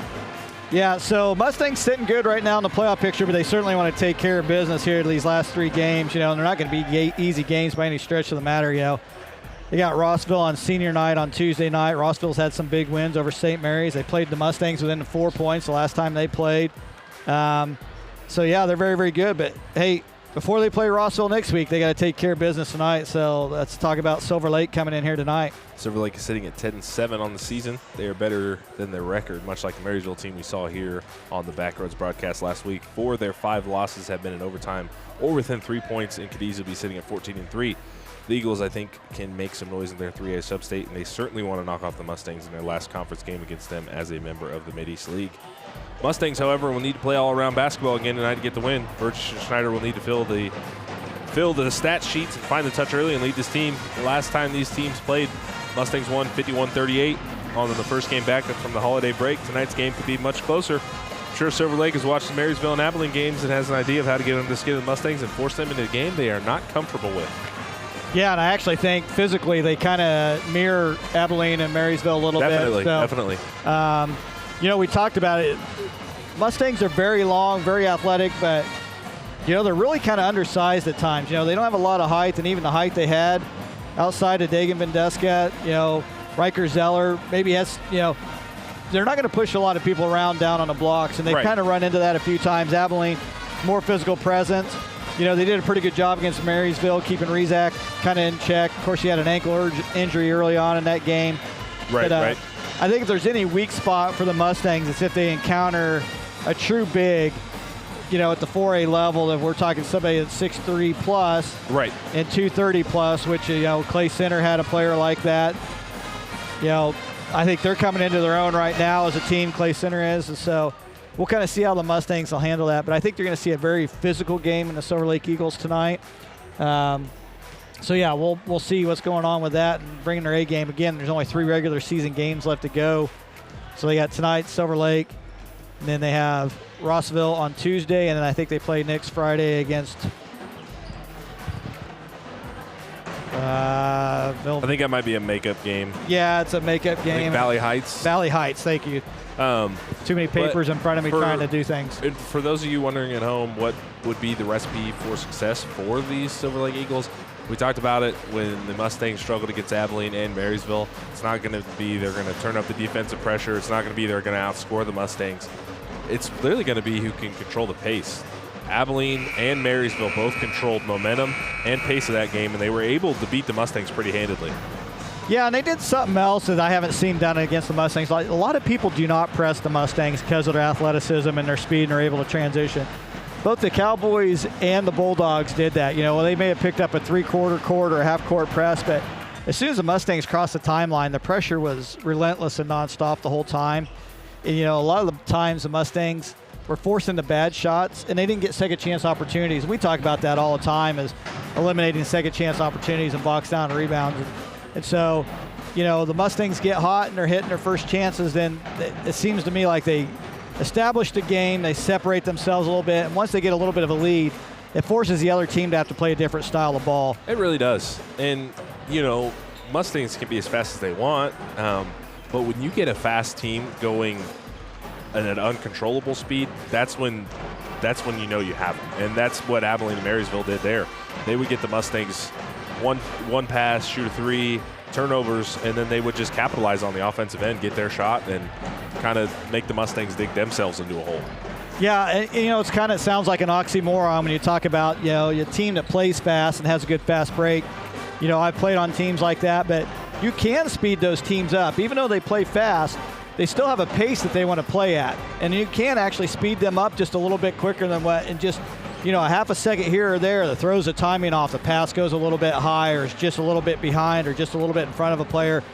Yeah, so Mustangs sitting good right now in the playoff picture, but they certainly want to take care of business here these last 3 games. And they're not going to be easy games by any stretch of the matter. They got Rossville on senior night on Tuesday night. Rossville's had some big wins over St. Mary's. They played the Mustangs within 4 points the last time they played. So, yeah, they're very, very good. But, hey, before they play Rossville next week, they got to take care of business tonight. So let's talk about Silver Lake coming in here tonight. Silver Lake is sitting at 10-7 on the season. They are better than their record, much like the Marysville team we saw here on the Backroads broadcast last week. 4 of their 5 losses have been in overtime or within 3 points, and could easily be sitting at 14-3. The Eagles, I think, can make some noise in their 3A sub-state, and they certainly want to knock off the Mustangs in their last conference game against them as a member of the Mid-East League. Mustangs, however, will need to play all-around basketball again tonight to get the win. Burch Schneider will need to fill the stat sheets and find the touch early and lead this team. The last time these teams played, Mustangs won 51-38 on the first game back from the holiday break. Tonight's game could be much closer. I'm sure Silver Lake has watched the Marysville and Abilene games and has an idea of how to get under the skin of the Mustangs and force them into a game they are not comfortable with. Yeah, and I actually think physically they kind of mirror Abilene and Marysville a little bit. Definitely. We talked about it. Mustangs are very long, very athletic, but, they're really kind of undersized at times. They don't have a lot of height, and even the height they had outside of Dagan Vendeska, Riker Zeller, maybe has, they're not going to push a lot of people around down on the blocks, and they've kind of run into that a few times. Abilene, more physical presence. They did a pretty good job against Marysville, keeping Rezak kind of in check. Of course, he had an ankle injury early on in that game. Right. I think if there's any weak spot for the Mustangs, it's if they encounter a true big, you know, at the 4A level. If we're talking somebody that's 6'3 plus, right, and 230 plus, which, you know, Clay Center had a player like that. You know, I think they're coming into their own right now as a team, Clay Center is, and so we'll kind of see how the Mustangs will handle that. But I think they're going to see a very physical game in the Silver Lake Eagles tonight. So yeah, we'll see what's going on with that and bringing their A game. Again, there's only 3 regular season games left to go. So they got tonight, Silver Lake, and then they have Rossville on Tuesday, and then I think they play next Friday against I think that might be a makeup game. Yeah, it's a makeup game. I think Valley Heights. Valley Heights, thank you. Too many papers in front of me trying to do things. For those of you wondering at home, what would be the recipe for success for these Silver Lake Eagles? We talked about it when the Mustangs struggled against Abilene and Marysville. It's not going to be they're going to turn up the defensive pressure. It's not going to be they're going to outscore the Mustangs. It's really going to be who can control the pace. Abilene and Marysville both controlled momentum and pace of that game, and they were able to beat the Mustangs pretty handedly. Yeah, and they did something else that I haven't seen done against the Mustangs. Like, a lot of people do not press the Mustangs because of their athleticism and their speed, and are able to transition. Both the Cowboys and the Bulldogs did that. You know, they may have picked up a three-quarter court or a half-court press, but as soon as the Mustangs crossed the timeline, the pressure was relentless and nonstop the whole time. And, you know, a lot of the times the Mustangs were forcing the bad shots, and they didn't get second-chance opportunities. We talk about that all the time, as eliminating second-chance opportunities and box down rebounds. And so, you know, the Mustangs get hot and they're hitting their first chances, then it seems to me like they establish the game, they separate themselves a little bit, and once they get a little bit of a lead, it forces the other team to have to play a different style of ball. It really does. And, you know, Mustangs can be as fast as they want, but when you get a fast team going at an uncontrollable speed, that's when you know you have them. And that's what Abilene and Marysville did there. They would get the Mustangs one pass, shoot a three, turnovers, and then they would just capitalize on the offensive end, get their shot, and kind of make the Mustangs dig themselves into a hole. Yeah, and, you know, it's kind of sounds like an oxymoron when you talk about, you know, your team that plays fast and has a good fast break. You know, I've played on teams like that, but you can speed those teams up. Even though they play fast, they still have a pace that they want to play at. And you can actually speed them up just a little bit quicker than what, and just, you know, a half a second here or there that throws the timing off. The pass goes a little bit high, or it's just a little bit behind, or just a little bit in front of a player.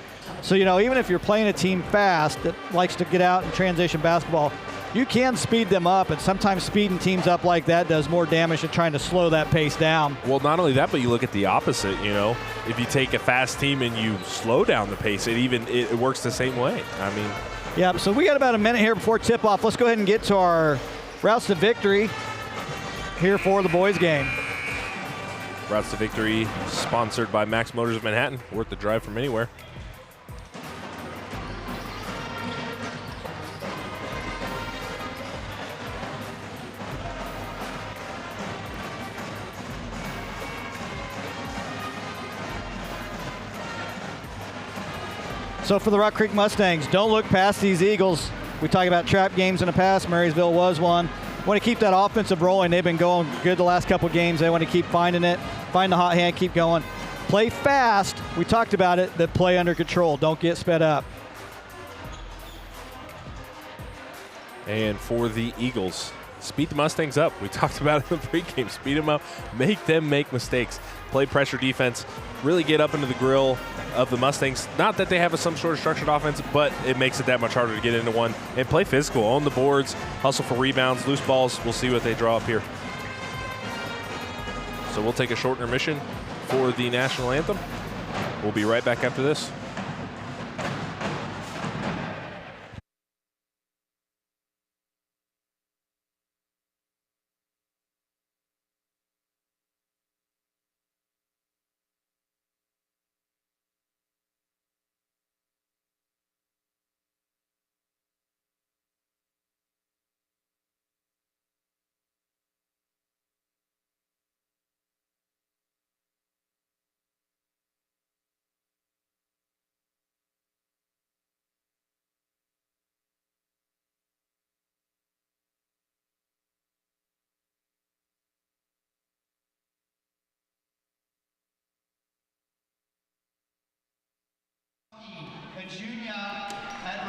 So, you know, even if you're playing a team fast that likes to get out and transition basketball, you can speed them up, and sometimes speeding teams up like that does more damage than trying to slow that pace down. Well, not only that, but you look at the opposite, you know. If you take a fast team and you slow down the pace, it works the same way. I mean. Yeah, so we got about a minute here before tip-off. Let's go ahead and get to our routes to victory here for the boys game. Routes to victory sponsored by Max Motors of Manhattan. Worth the drive from anywhere. So for the Rock Creek Mustangs, don't look past these Eagles. We talked about trap games in the past. Marysville was one. Want to keep that offensive rolling. They've been going good the last couple games. They want to keep finding it, find the hot hand, keep going. Play fast. We talked about it, but play under control. Don't get sped up. And for the Eagles, speed the Mustangs up. We talked about it in the pregame. Speed them up. Make them make mistakes. Play pressure defense. Really get up into the grill of the Mustangs. Not that they have some sort of structured offense, but it makes it that much harder to get into one. And play physical. Own the boards. Hustle for rebounds. Loose balls. We'll see what they draw up here. So we'll take a short intermission for the national anthem. We'll be right back after this. Junior at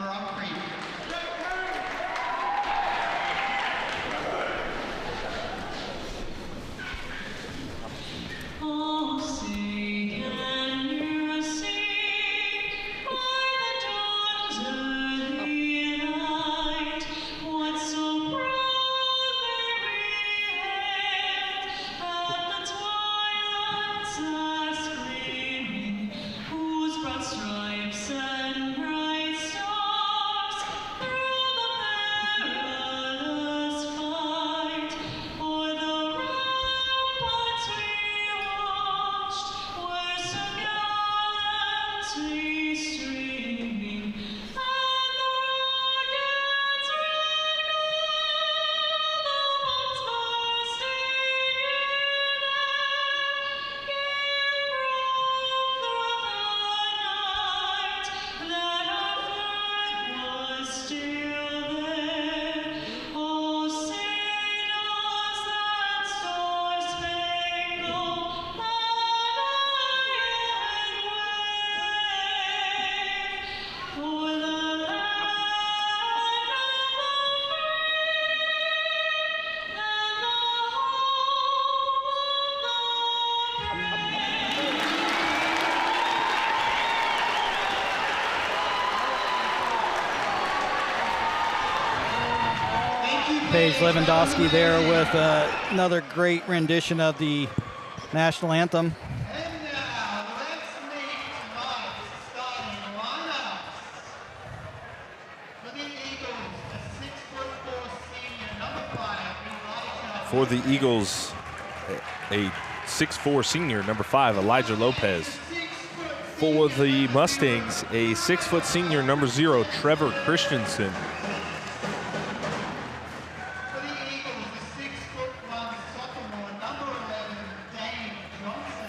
Paige Lewandowski there with another great rendition of the national anthem. For the Eagles, a 6'4" senior, number 5, Elijah Lopez. For the Mustangs, a 6' senior, number 0, Trevor Christensen.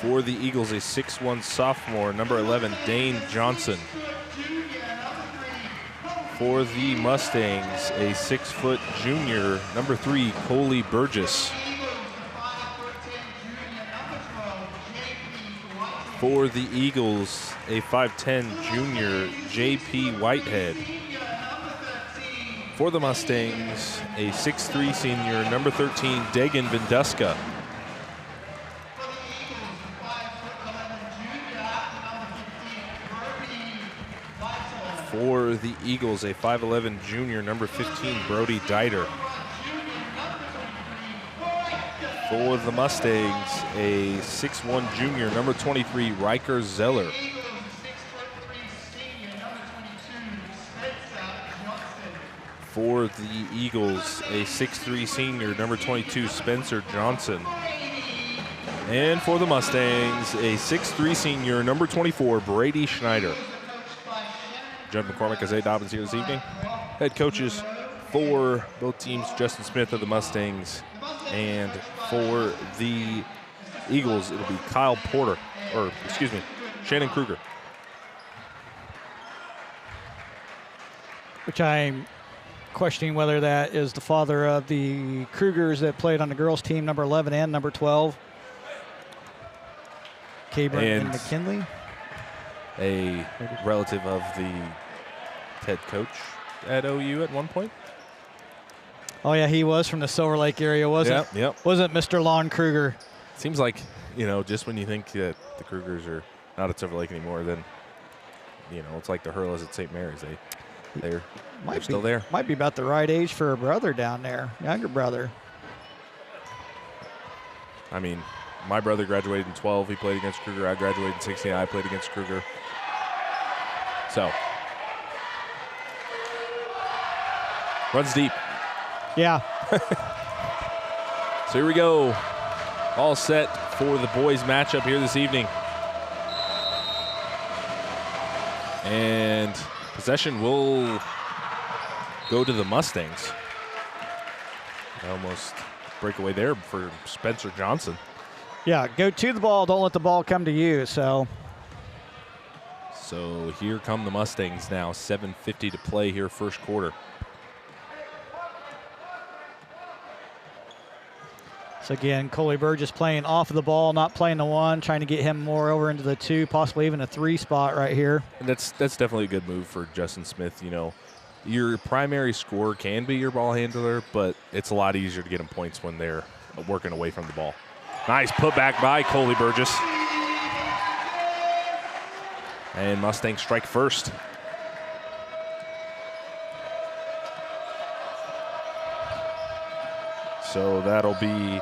For the Eagles, a 6'1" sophomore, number 11, Dane Johnson. For the Mustangs, a 6' junior, number 3, Coley Burgess. For the Eagles, a 5'10" junior, J.P. Whitehead. For the Mustangs, a 6'3" senior, number 13, Dagan Vinduska. For the Eagles, a 5'11" junior, number 15, Brody Dieter. For the Mustangs, a 6'1" junior, number 23, Riker Zeller. For the Eagles, a 6'3" senior, number 22, Spencer Johnson. And for the Mustangs, a 6'3" senior, number 24, Brady Schneider. Judd McCormick, Isaiah Dobbins here this evening. Head coaches for both teams, Justin Smith of the Mustangs, and for the Eagles, it'll be Kyle Porter, or excuse me, Shannon Kruger. Which I'm questioning whether that is the father of the Krugers that played on the girls' team, number 11 and number 12. Cabron and McKinley. A relative of the head coach at OU at one point. Oh, yeah, he was from the Silver Lake area, wasn't it? Yep. Wasn't Mr. Lon Kruger. Seems like, just when you think that the Krugers are not at Silver Lake anymore, then, it's like the Hurlas at St. Mary's. They're still there. Might be about the right age for a brother down there, younger brother. I mean, my brother graduated in 12. He played against Kruger. I graduated in 16. I played against Kruger. So, runs deep. Yeah. So here we go. All set for the boys matchup here this evening. And possession will go to the Mustangs. Almost breakaway there for Spencer Johnson. Yeah, go to the ball. Don't let the ball come to you. So here come the Mustangs now. 7:50 to play here, first quarter. So again, Coley Burgess playing off of the ball, not playing the 1, trying to get him more over into the 2, possibly even a 3 spot right here. And that's definitely a good move for Justin Smith. Your primary scorer can be your ball handler, but it's a lot easier to get them points when they're working away from the ball. Nice putback by Coley Burgess. And Mustangs strike first. So that'll be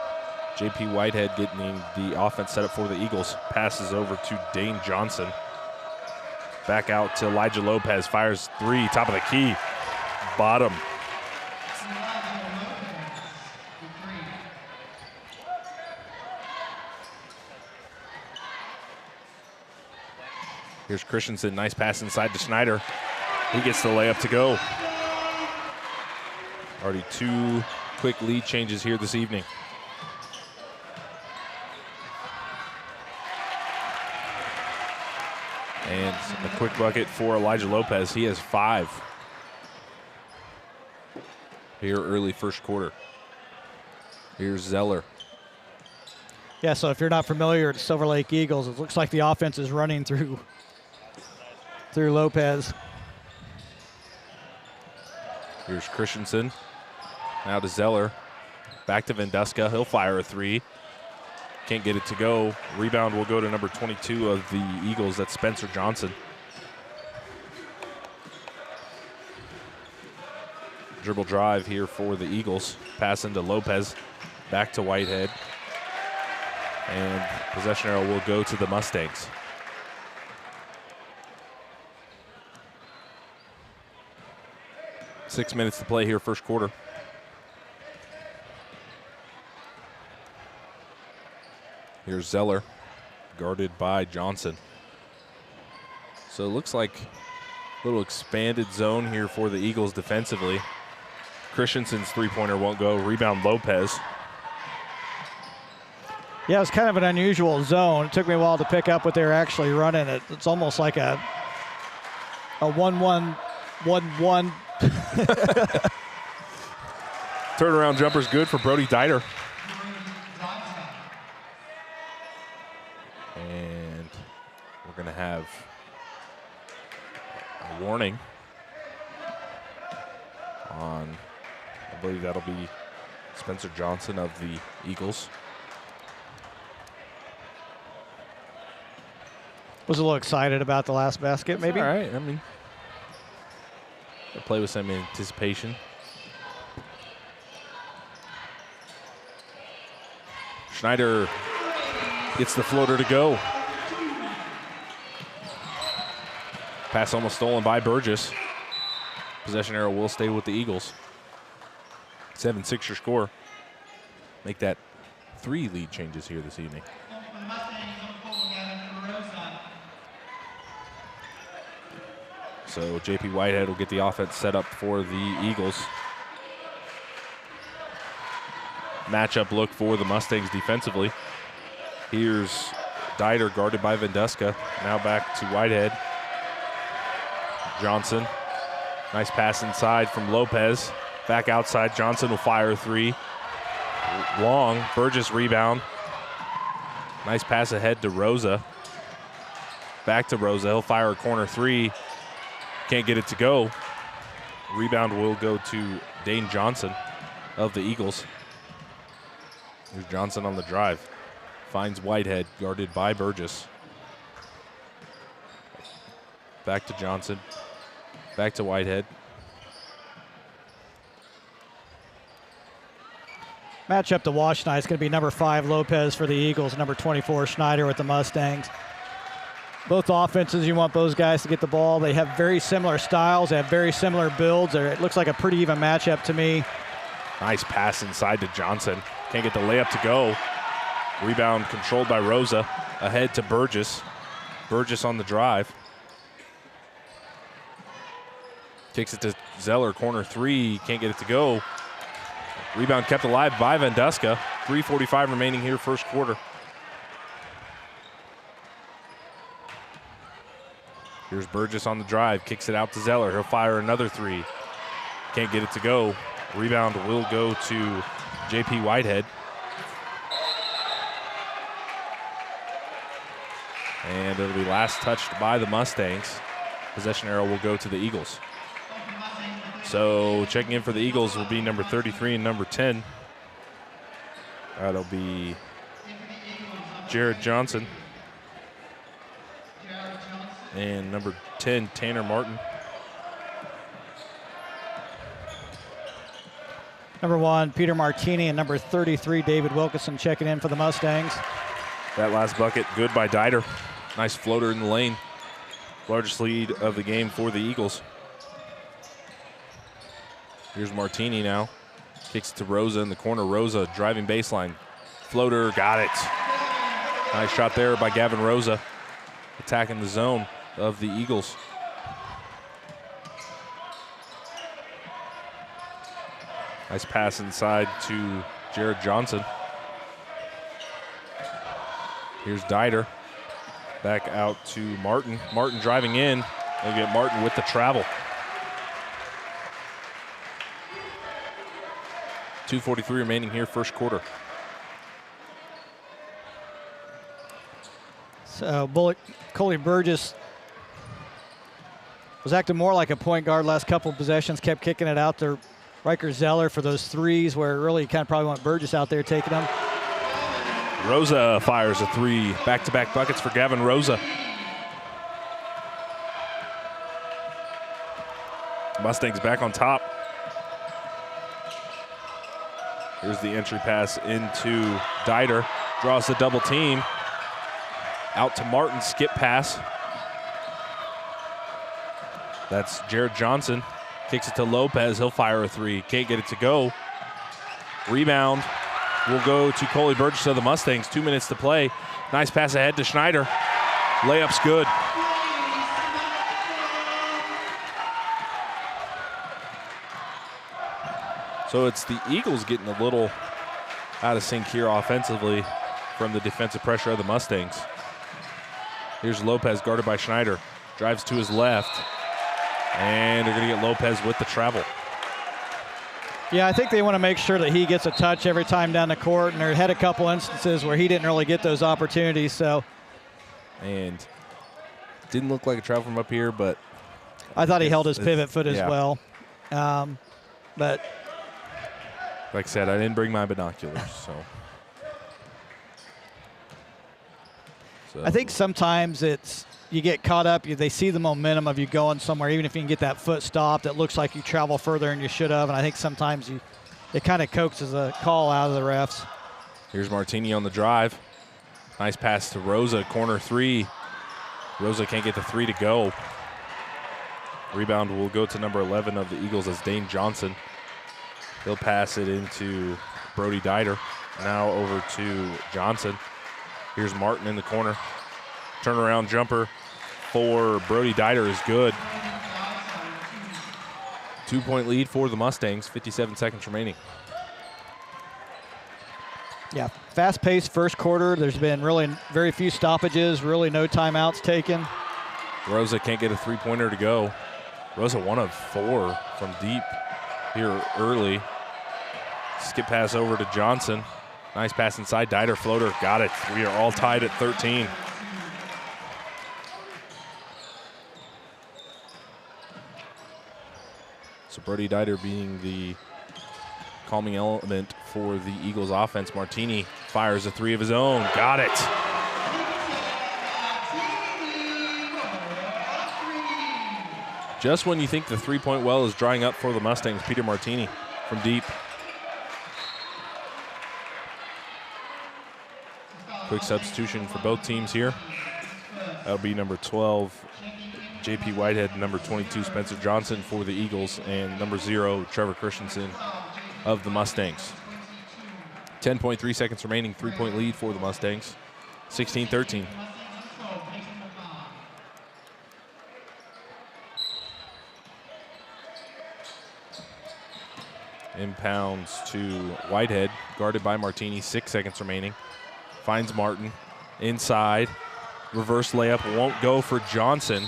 J.P. Whitehead getting the offense set up for the Eagles. Passes over to Dane Johnson. Back out to Elijah Lopez. Fires 3, top of the key. Bottom. Here's Christensen. Nice pass inside to Schneider. He gets the layup to go. Already 2 quick lead changes here this evening. And a quick bucket for Elijah Lopez. He has 5 here early first quarter. Here's Zeller. Yeah, so if you're not familiar with the Silver Lake Eagles, it looks like the offense is running through Lopez. Here's Christensen. Now to Zeller. Back to Vinduska. He'll fire a 3. Can't get it to go. Rebound will go to number 22 of the Eagles. That's Spencer Johnson. dribble drive here for the Eagles. Pass into Lopez, back to Whitehead. And possession arrow will go to the Mustangs. Six minutes to play here, first quarter. Here's Zeller, guarded by Johnson. So it looks like a little expanded zone here for the Eagles defensively. Christensen's three-pointer won't go. Rebound Lopez. Yeah, it's kind of an unusual zone. It took me a while to pick up what they were actually running. It's almost like a 1-1-1-1. Turnaround jumper's good for Brody Dieter. And we're going to have a warning on, I believe that'll be Spencer Johnson of the Eagles. Was a little excited about the last basket, maybe? All right, I mean, they'll play with some anticipation. Schneider gets the floater to go. Pass almost stolen by Burgess. Possession arrow will stay with the Eagles. 7-6 your score. Make that 3 lead changes here this evening. So J.P. Whitehead will get the offense set up for the Eagles. Matchup look for the Mustangs defensively. Here's Dieter guarded by Venduska. Now back to Whitehead. Johnson. Nice pass inside from Lopez. Back outside. Johnson will fire a 3. Long. Burgess rebound. Nice pass ahead to Rosa. Back to Rosa. He'll fire a corner 3. Can't get it to go. Rebound will go to Dane Johnson of the Eagles. Here's Johnson on the drive. Finds Whitehead, guarded by Burgess. Back to Johnson. Back to Whitehead. Matchup to watch tonight is going to be number 5 Lopez for the Eagles, number 24 Schneider with the Mustangs. Both offenses, you want those guys to get the ball. They have very similar styles. They have very similar builds. It looks like a pretty even matchup to me. Nice pass inside to Johnson. Can't get the layup to go. Rebound controlled by Rosa. Ahead to Burgess. Burgess on the drive. Kicks it to Zeller, corner 3. Can't get it to go. Rebound kept alive by Venduska. 3:45 remaining here, first quarter. Here's Burgess on the drive, kicks it out to Zeller. He'll fire another 3. Can't get it to go. Rebound will go to J.P. Whitehead. And it'll be last touched by the Mustangs. Possession arrow will go to the Eagles. So checking in for the Eagles will be number 33 and number 10. That'll be Jared Johnson. And number 10, Tanner Martin. Number 1, Peter Martini, and number 33, David Wilkinson checking in for the Mustangs. That last bucket, good by Dieter. Nice floater in the lane. Largest lead of the game for the Eagles. Here's Martini now. Kicks it to Rosa in the corner. Rosa driving baseline. Floater, got it. Nice shot there by Gavin Rosa. Attacking the zone of the Eagles. Nice pass inside to Jared Johnson. Here's Dieter. Back out to Martin. Martin driving in. They'll get Martin with the travel. 2:43 remaining here, first quarter. So Coley Burgess was acting more like a point guard last couple of possessions, kept kicking it out to Riker Zeller for those 3s where really kind of probably want Burgess out there taking them. Rosa fires a 3. Back-to-back buckets for Gavin Rosa. Mustangs back on top. Here's the entry pass into Dieter. Draws the double team. Out to Martin, skip pass. That's Jared Johnson. Kicks it to Lopez. He'll fire a three. Can't get it to go. Rebound will go to Coley Burgess of the Mustangs. 2 minutes to play. Nice pass ahead to Schneider. Layup's good. So it's the Eagles getting a little out of sync here offensively from the defensive pressure of the Mustangs. Here's Lopez guarded by Schneider. Drives to his left. And they're going to get Lopez with the travel. Yeah, I think they want to make sure that he gets a touch every time down the court, and they had a couple instances where he didn't really get those opportunities. So, and didn't look like a travel from up here, but I thought he held his pivot foot as well. But like I said, I didn't bring my binoculars, so I think sometimes it's you get caught up. They see the momentum of you going somewhere, even if you can get that foot stopped. It looks like you travel further than you should have, and I think sometimes it kind of coaxes a call out of the refs. Here's Martini on the drive. Nice pass to Rosa, corner three. Rosa can't get the three to go. Rebound will go to number 11 of the Eagles as Dane Johnson. He'll pass it into Brody Dieter. Now over to Johnson. Here's Martin in the corner. Turnaround jumper for Brody Dieter is good. 2-point lead for the Mustangs, 57 seconds remaining. Yeah, fast-paced first quarter. There's been really very few stoppages, really no timeouts taken. Rosa can't get a three-pointer to go. Rosa 1 of 4 from deep here early. Skip pass over to Johnson. Nice pass inside. Dieter floater. Got it. We are all tied at 13. So Brody Dieter being the calming element for the Eagles offense. Martini fires a three of his own. Got it. Just when you think the three-point well is drying up for the Mustangs, Peter Martini from deep. Quick substitution for both teams here. That'll be number 12, J.P. Whitehead, number 22, Spencer Johnson for the Eagles, and number 0, Trevor Christensen of the Mustangs. 10.3 seconds remaining, three-point lead for the Mustangs, 16-13. Impounds to Whitehead, guarded by Martini, 6 seconds remaining. Finds Martin inside. Reverse layup won't go for Johnson.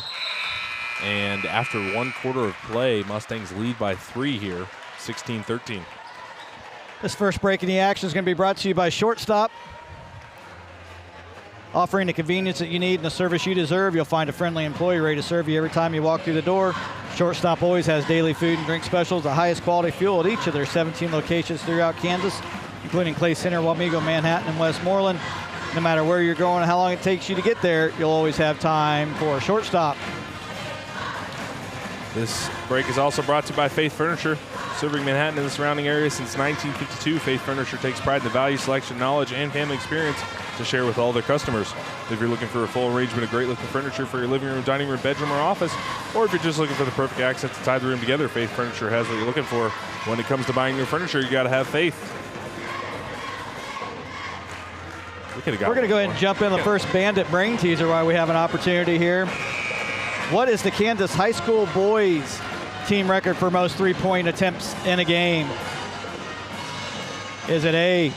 And after 1 quarter of play, Mustangs lead by 3 here, 16-13. This first break in the action is going to be brought to you by Shortstop. Offering the convenience that you need and the service you deserve, you'll find a friendly employee ready to serve you every time you walk through the door. Shortstop always has daily food and drink specials, the highest quality fuel at each of their 17 locations throughout Kansas, including Clay Center, Wamego, Manhattan, and Westmoreland. No matter where you're going and how long it takes you to get there, you'll always have time for Shortstop. This break is also brought to you by Faith Furniture. Serving Manhattan and the surrounding area since 1952, Faith Furniture takes pride in the value, selection, knowledge, and family experience to share with all their customers. If you're looking for a full arrangement of great-looking furniture for your living room, dining room, bedroom, or office, or if you're just looking for the perfect accent to tie the room together, Faith Furniture has what you're looking for. When it comes to buying new furniture, you got to have faith. We're going to go ahead and jump in the first Bandit brain teaser while we have an opportunity here. What is the Kansas high school boys team record for most three-point attempts in a game? Is it A,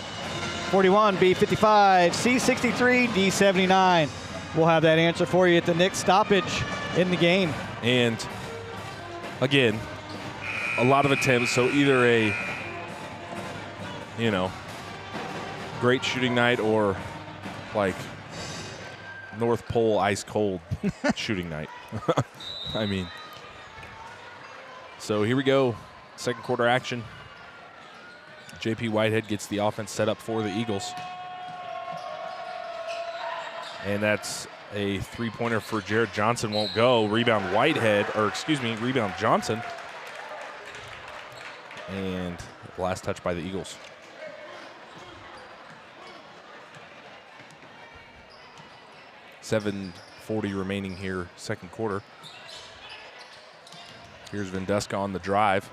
41, B, 55, C, 63, D, 79? We'll have that answer for you at the next stoppage in the game. And again, a lot of attempts, so either a, great shooting night or like North Pole ice cold shooting night. I mean, so here we go. Second quarter action. J.P. Whitehead gets the offense set up for the Eagles. And that's a three-pointer for Jared Johnson, won't go. Rebound Johnson. And last touch by the Eagles. 7:40 remaining here, second quarter. Here's Venduska on the drive.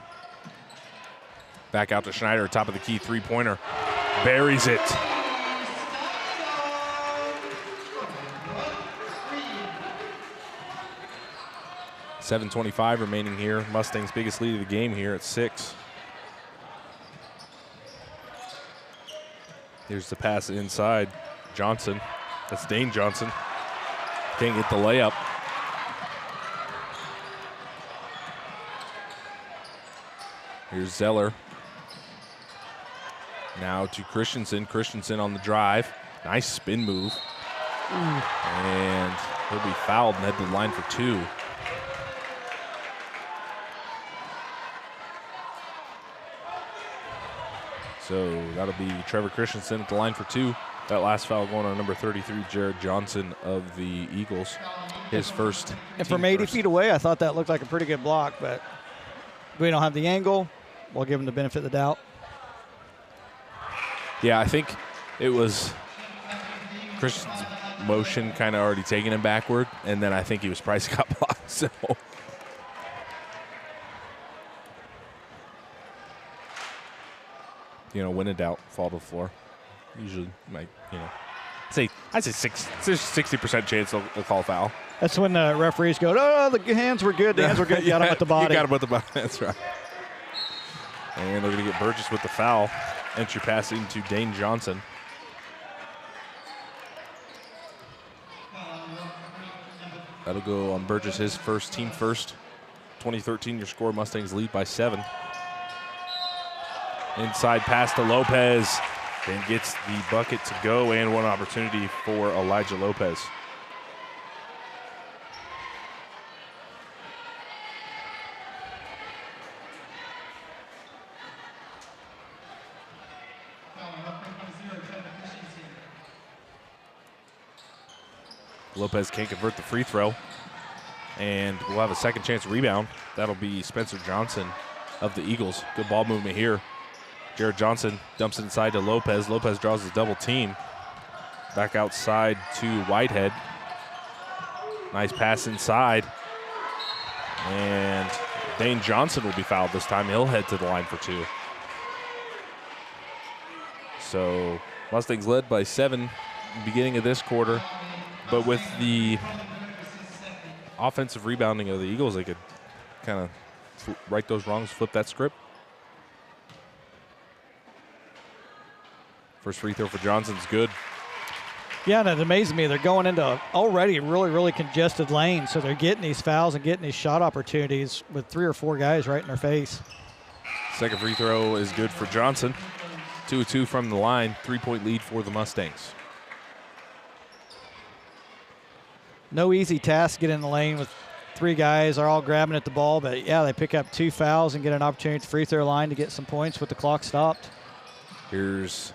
Back out to Schneider, top of the key, three-pointer. Buries it. $7:25 remaining here. Mustangs' biggest lead of the game here at 6. Here's the pass inside. Johnson. That's Dane Johnson. Can't get the layup. Here's Zeller. Now to Christensen. Christensen on the drive. Nice spin move. And he'll be fouled and head to the line for 2. So that'll be Trevor Christensen at the line for 2. That last foul going on number 33, Jared Johnson of the Eagles. His first. And from 80 feet away, I thought that looked like a pretty good block, but we don't have the angle. We'll give him the benefit of the doubt. Yeah, I think it was Christian's motion kind of already taking him backward, and then I think he was Price got blocked. So. When in doubt, fall to the floor. Usually, I'd say 60% chance they'll call foul. That's when the referees go, oh, the hands were good. The hands were good. Got him with the body. You got him with the body. That's right. And they're going to get Burgess with the foul. Entry pass into Dane Johnson. That'll go on Burgess, his first, team first. 2013, your score, Mustangs lead by 7. Inside pass to Lopez. Then gets the bucket to go and one opportunity for Elijah Lopez. Lopez can't convert the free throw. And we'll have a second chance rebound. That'll be Spencer Johnson of the Eagles. Good ball movement here. Jared Johnson dumps inside to Lopez. Lopez draws the double team. Back outside to Whitehead. Nice pass inside. And Dane Johnson will be fouled this time. He'll head to the line for 2. So Mustangs led by 7 beginning of this quarter. But with the offensive rebounding of the Eagles, they could kind of right those wrongs, flip that script. First free throw for Johnson's good. Yeah, and it amazes me. They're going into already really, really congested lanes, so they're getting these fouls and getting these shot opportunities with 3 or 4 guys right in their face. Second free throw is good for Johnson. 2-2 from the line, 3-point lead for the Mustangs. No easy task to get in the lane with 3 guys. They're all grabbing at the ball, but yeah, they pick up 2 fouls and get an opportunity at the free throw line to get some points with the clock stopped. Here's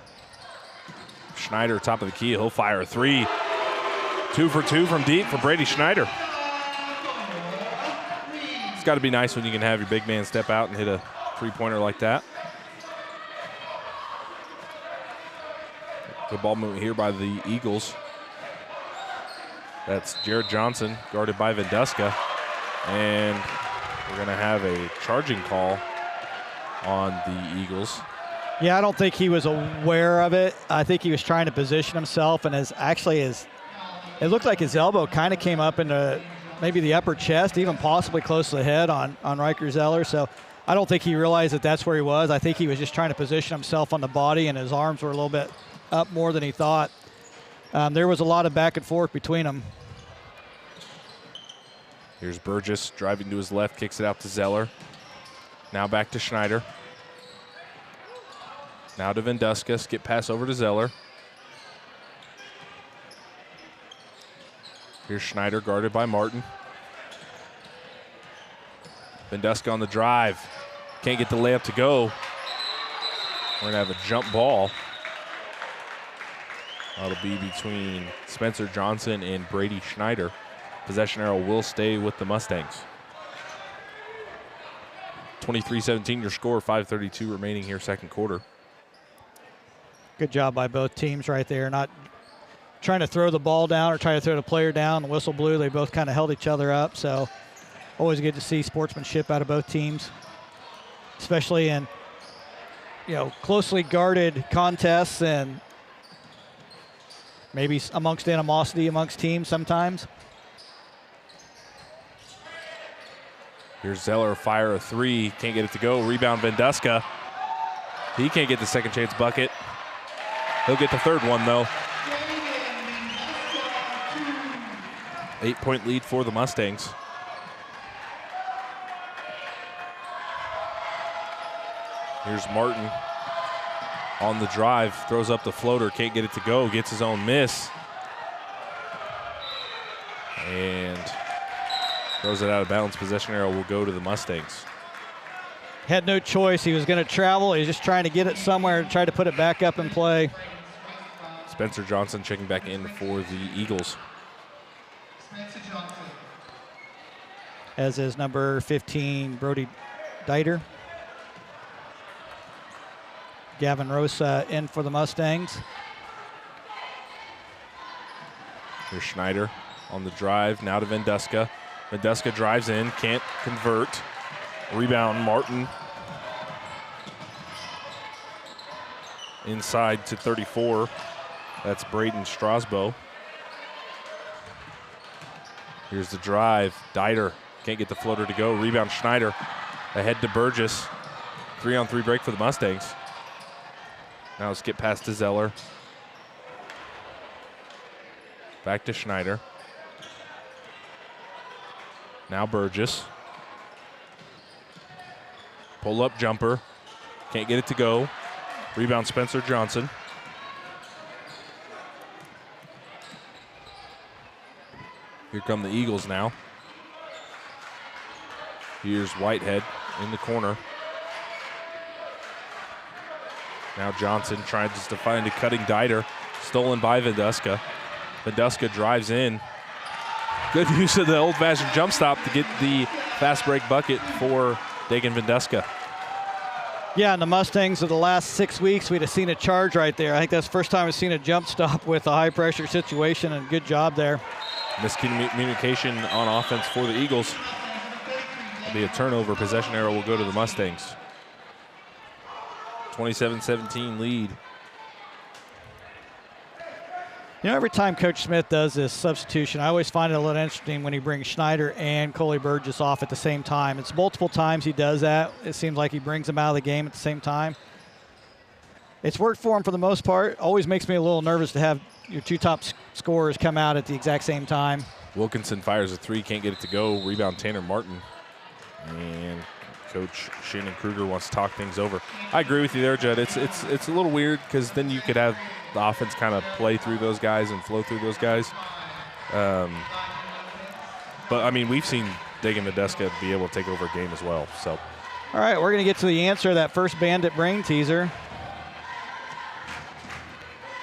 Schneider, top of the key. He'll fire a 3. 2 for 2 from deep for Brady Schneider. It's got to be nice when you can have your big man step out and hit a three-pointer like that. Good ball movement here by the Eagles. That's Jared Johnson, guarded by Venduska. And we're going to have a charging call on the Eagles. Yeah, I don't think he was aware of it. I think he was trying to position himself, and it looked like his elbow kind of came up into maybe the upper chest, even possibly close to the head on Riker Zeller. So I don't think he realized that that's where he was. I think he was just trying to position himself on the body, and his arms were a little bit up more than he thought. There was a lot of back and forth between them. Here's Burgess driving to his left, kicks it out to Zeller. Now back to Schneider. Now to Venduska, skip pass over to Zeller. Here's Schneider, guarded by Martin. Venduska on the drive. Can't get the layup to go. We're going to have a jump ball. That'll be between Spencer Johnson and Brady Schneider. Possession arrow will stay with the Mustangs. 23-17 your score, 5:32 remaining here, second quarter. Good job by both teams right there, not trying to throw the ball down or trying to throw the player down. The whistle blew. They both kind of held each other up. So always good to see sportsmanship out of both teams, especially in, closely guarded contests and maybe amongst animosity amongst teams sometimes. Here's Zeller, fire a three, can't get it to go. Rebound, Venduska. He can't get the second chance bucket. He'll get the third one, though. 8-point lead for the Mustangs. Here's Martin on the drive, throws up the floater, can't get it to go, gets his own miss. And throws it out of bounds. Possession arrow will go to the Mustangs. Had no choice. He was going to travel. He was just trying to get it somewhere and try to put it back up in play. Spencer Johnson checking back in for the Eagles. As is number 15, Brody Dieter. Gavin Rosa in for the Mustangs. Here's Schneider on the drive, now to Venduska. Venduska drives in, can't convert. Rebound, Martin. Inside to 34. That's Braden Strasbo. Here's the drive. Dieter can't get the floater to go. Rebound, Schneider. Ahead to Burgess. 3-on-3 break for the Mustangs. Now let's get past to Zeller. Back to Schneider. Now Burgess. Pull-up jumper. Can't get it to go. Rebound, Spencer Johnson. Here come the Eagles now. Here's Whitehead in the corner. Now Johnson trying just to find a cutting Dieter. Stolen by Venduska. Venduska drives in. Good use of the old-fashioned jump stop to get the fast break bucket for Dagan Venduska. Yeah, and the Mustangs of the last 6 weeks, we'd have seen a charge right there. I think that's the first time we've seen a jump stop with a high-pressure situation, and good job there. Miscommunication on offense for the Eagles. It'll be a turnover. Possession arrow will go to the Mustangs. 27-17 lead. Every time Coach Smith does this substitution, I always find it a little interesting when he brings Schneider and Coley Burgess off at the same time. It's multiple times he does that. It seems like he brings them out of the game at the same time. It's worked for him for the most part. Always makes me a little nervous to have your two top scorers come out at the exact same time. Wilkinson fires a three, can't get it to go. Rebound, Tanner Martin. And Coach Shannon Kruger wants to talk things over. I agree with you there, Judd. It's a little weird because then you could have the offense kind of play through those guys and flow through those guys. But, I mean, we've seen Dagan Venduska be able to take over a game as well. So, all right, we're going to get to the answer of that first Bandit brain teaser.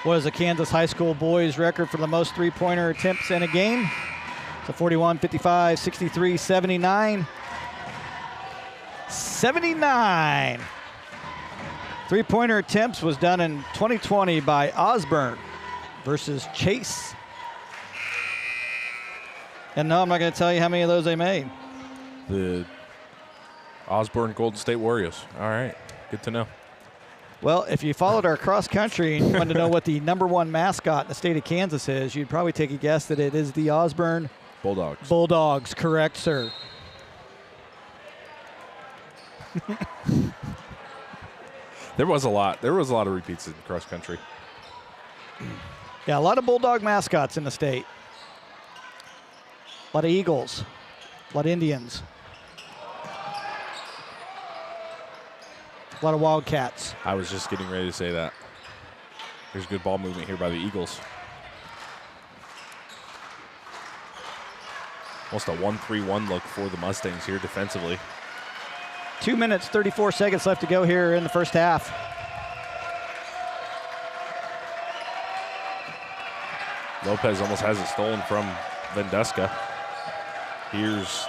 What is the Kansas high school boys record for the most three-pointer attempts in a game? So 41, 55, 63, 79. 79. Three-pointer attempts was done in 2020 by Osborne versus Chase. And no, I'm not going to tell you how many of those they made. The Osborne Golden State Warriors. All right, good to know. Well, if you followed our cross country and you wanted to know what the #1 mascot in the state of Kansas is, you'd probably take a guess that it is the Osborne Bulldogs. Bulldogs, correct, sir. There was a lot of repeats in cross country. Yeah, a lot of Bulldog mascots in the state. A lot of Eagles, a lot of Indians, a lot of Wildcats. I was just getting ready to say that. There's good ball movement here by the Eagles. Almost a 1-3-1 look for the Mustangs here defensively. 2 minutes, 34 seconds left to go here in the first half. Lopez almost has it stolen from Venduska. Here's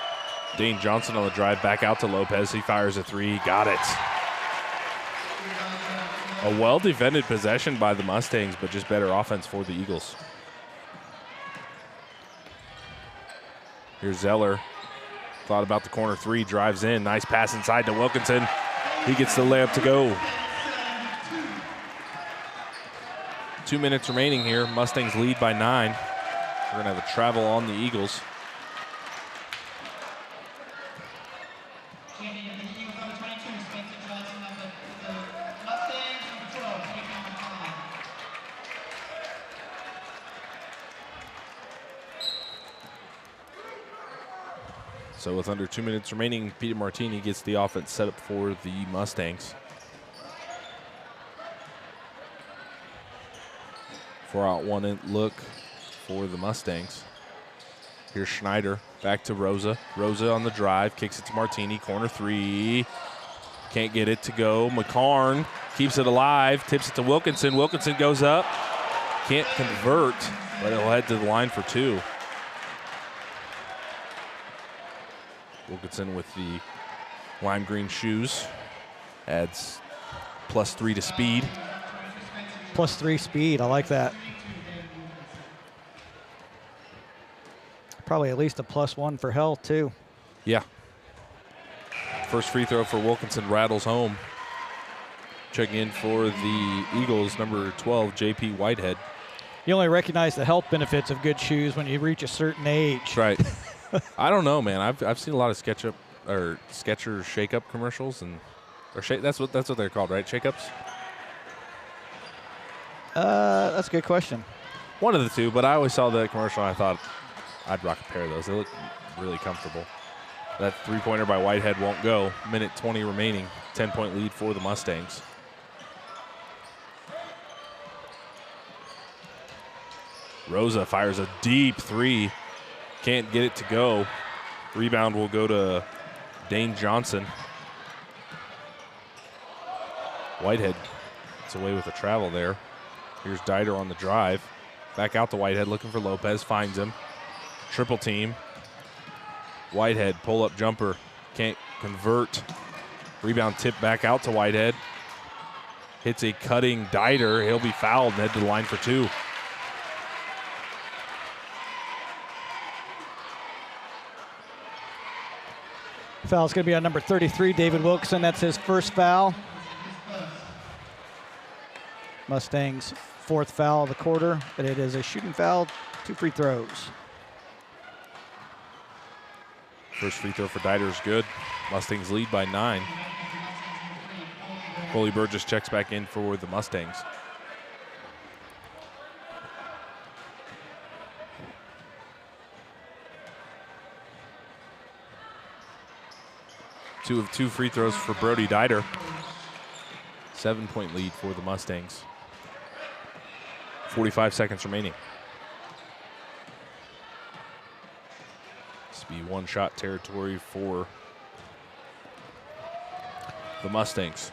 Dane Johnson on the drive, back out to Lopez. He fires a three, got it. A well-defended possession by the Mustangs, but just better offense for the Eagles. Here's Zeller. Thought about the corner three, drives in. Nice pass inside to Wilkinson. He gets the layup to go. 2 minutes remaining here. Mustangs lead by 9. We're going to have a travel on the Eagles. So with under 2 minutes remaining, Peter Martini gets the offense set up for the Mustangs. 4-out, 1-in look for the Mustangs. Here's Schneider, back to Rosa. Rosa on the drive, kicks it to Martini, corner three. Can't get it to go. McCarn keeps it alive, tips it to Wilkinson. Wilkinson goes up, can't convert, but it'll head to the line for 2. Wilkinson with the lime green shoes adds +3 to speed. +3 speed, I like that. Probably at least a +1 for health, too. Yeah. First free throw for Wilkinson rattles home. Checking in for the Eagles, number 12, J.P. Whitehead. You only recognize the health benefits of good shoes when you reach a certain age. Right. I don't know, man. I've seen a lot of Sketcher Shake Up commercials, and that's what they're called, right? Shake Ups. That's a good question. One of the two, but I always saw the commercial and I thought I'd rock a pair of those. They look really comfortable. That three-pointer by Whitehead won't go. Minute 20 remaining. 10-point lead for the Mustangs. Rosa fires a deep three. Can't get it to go. Rebound will go to Dane Johnson. Whitehead gets away with a travel there. Here's Dieter on the drive. Back out to Whitehead, looking for Lopez, finds him. Triple team. Whitehead, pull-up jumper, can't convert. Rebound tip back out to Whitehead. Hits a cutting Dieter. He'll be fouled and head to the line for 2. Foul's going to be on number 33, David Wilkinson. That's his first foul. Mustangs' 4th foul of the quarter, but it is a shooting foul, 2 free throws. First free throw for Dieter is good. Mustangs lead by 9. Coley Burgess checks back in for the Mustangs. Two of 2 free throws for Brody Dieter. 7-point lead for the Mustangs. 45 seconds remaining. This will be one-shot territory for the Mustangs.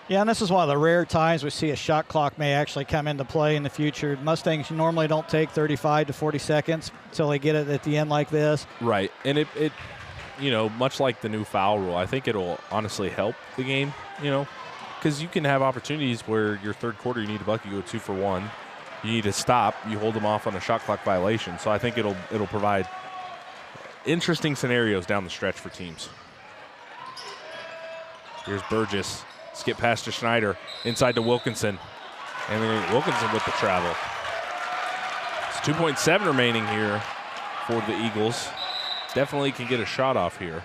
Yeah, and this is one of the rare times we see a shot clock may actually come into play in the future. Mustangs normally don't take 35 to 40 seconds until they get it at the end like this. Right, and it you know, much like the new foul rule, I think it'll honestly help the game, you know, because you can have opportunities where your third quarter you need a bucket, you go 2 for 1. You need to stop, you hold them off on a shot clock violation. So I think it'll provide interesting scenarios down the stretch for teams. Here's Burgess, skip pass to Schneider, inside to Wilkinson, and then Wilkinson with the travel. It's 2.7 remaining here for the Eagles. Definitely can get a shot off here.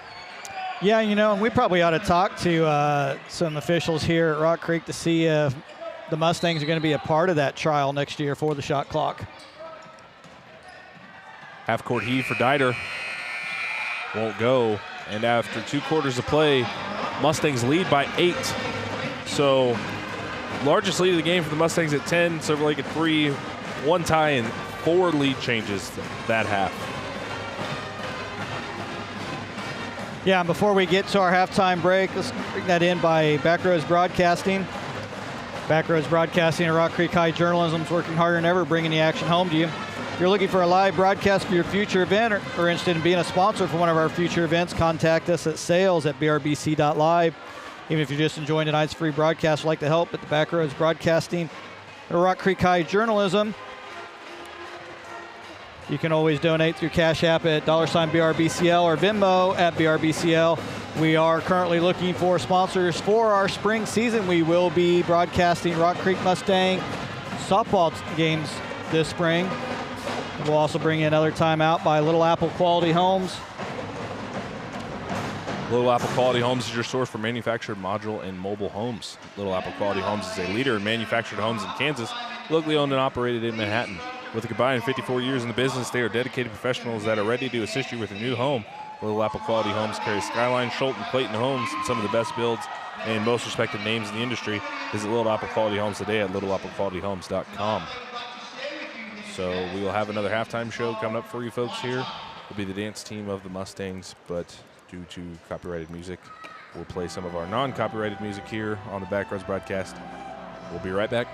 Yeah, you know, and we probably ought to talk to some officials here at Rock Creek to see if the Mustangs are going to be a part of that trial next year for the shot clock. Half-court heave for Dieter. Won't go. And after 2 quarters of play, Mustangs lead by 8. So largest lead of the game for the Mustangs at 10, Silver Lake at 3, 1 tie, and 4 lead changes that half. Yeah, and before we get to our halftime break, let's bring that in by Backroads Broadcasting. Backroads Broadcasting and Rock Creek High Journalism is working harder than ever, bringing the action home to you. If you're looking for a live broadcast for your future event or interested in being a sponsor for one of our future events, contact us at sales@brbc.live. Even if you're just enjoying tonight's free broadcast, we'd like to help at the Backroads Broadcasting or Rock Creek High Journalism. You can always donate through Cash App at $BRBCL or Venmo at BRBCL. We are currently looking for sponsors for our spring season. We will be broadcasting Rock Creek Mustang softball games this spring. We'll also bring in another timeout by Little Apple Quality Homes. Little Apple Quality Homes is your source for manufactured module and mobile homes. Little Apple Quality Homes is a leader in manufactured homes in Kansas, locally owned and operated in Manhattan. With a combined 54 years in the business, they are dedicated professionals that are ready to assist you with a new home. Little Apple Quality Homes carries Skyline, Schulten, Clayton Homes, and some of the best builds and most respected names in the industry. Visit Little Apple Quality Homes today at littleapplequalityhomes.com. So we will have another halftime show coming up for you folks here. It'll be the dance team of the Mustangs, but due to copyrighted music, we'll play some of our non-copyrighted music here on the Backroads broadcast. We'll be right back.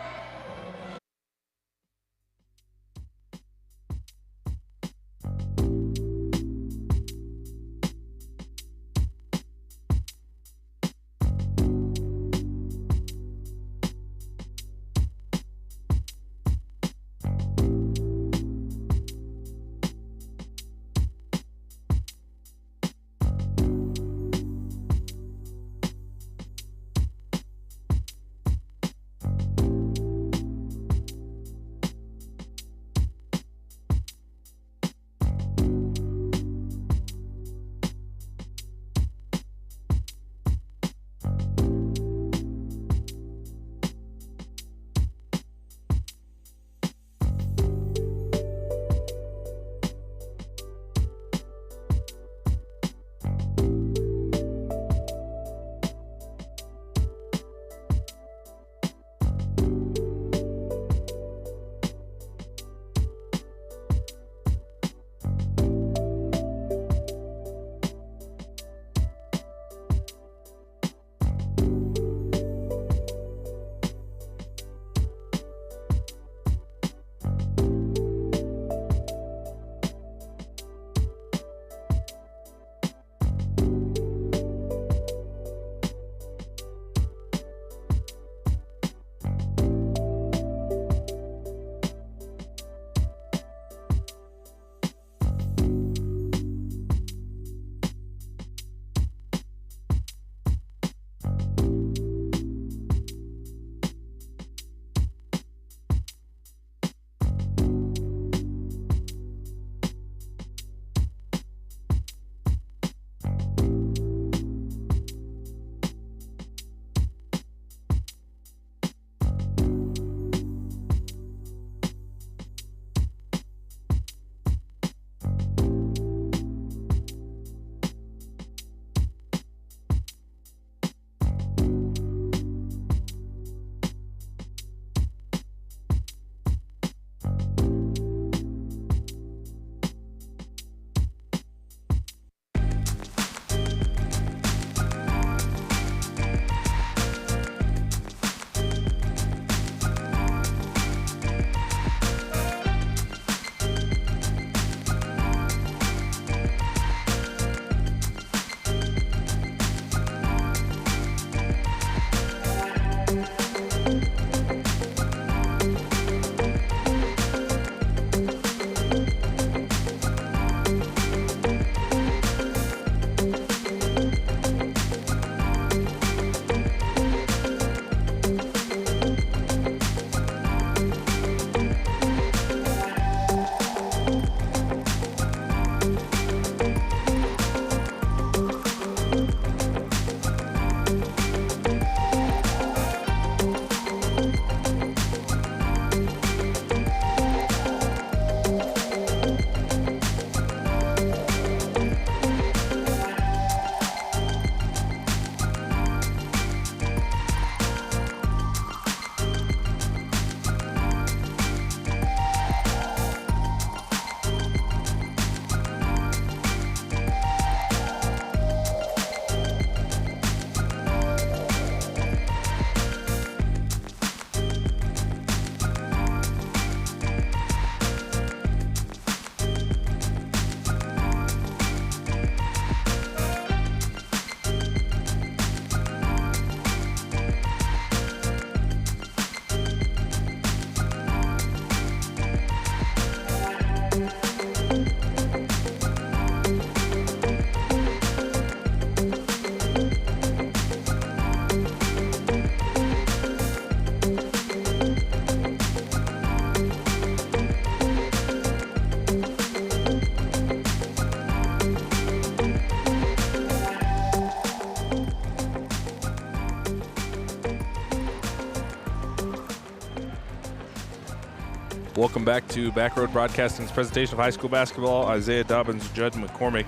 Welcome back to Backroad Broadcasting's presentation of high school basketball. Isaiah Dobbins, Judd McCormick.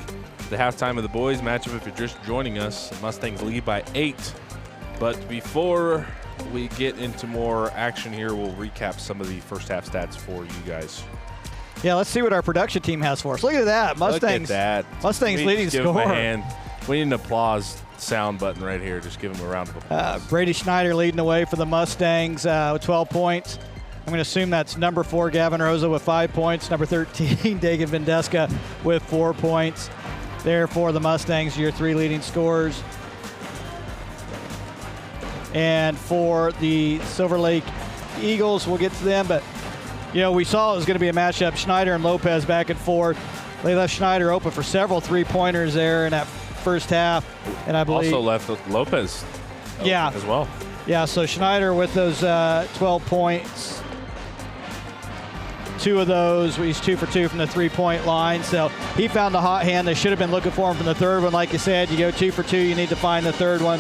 The halftime of the boys matchup, if you're just joining us, Mustangs lead by 8. But before we get into more action here, we'll recap some of the first half stats for you guys. Yeah, let's see what our production team has for us. Look at that. Mustangs. Look at that. Mustangs leading scorer. We need an applause sound button right here. Just give him a round of applause. Brady Schneider leading the way for the Mustangs with 12 points. I'm going to assume that's number 4, Gavin Rosa, with 5 points. Number 13, Dagan Vendeska with 4 points. There for the Mustangs, your 3 leading scorers. And for the Silver Lake Eagles, we'll get to them. But, you know, we saw it was going to be a matchup, Schneider and Lopez back and forth. They left Schneider open for several three-pointers there in that first half. And I believe also left Lopez as well. Yeah, so Schneider with those 12 points. 2 of those, he's 2 for 2 from the three-point line. So he found the hot hand. They should have been looking for him from the third one. Like you said, you go 2 for 2, you need to find the third one.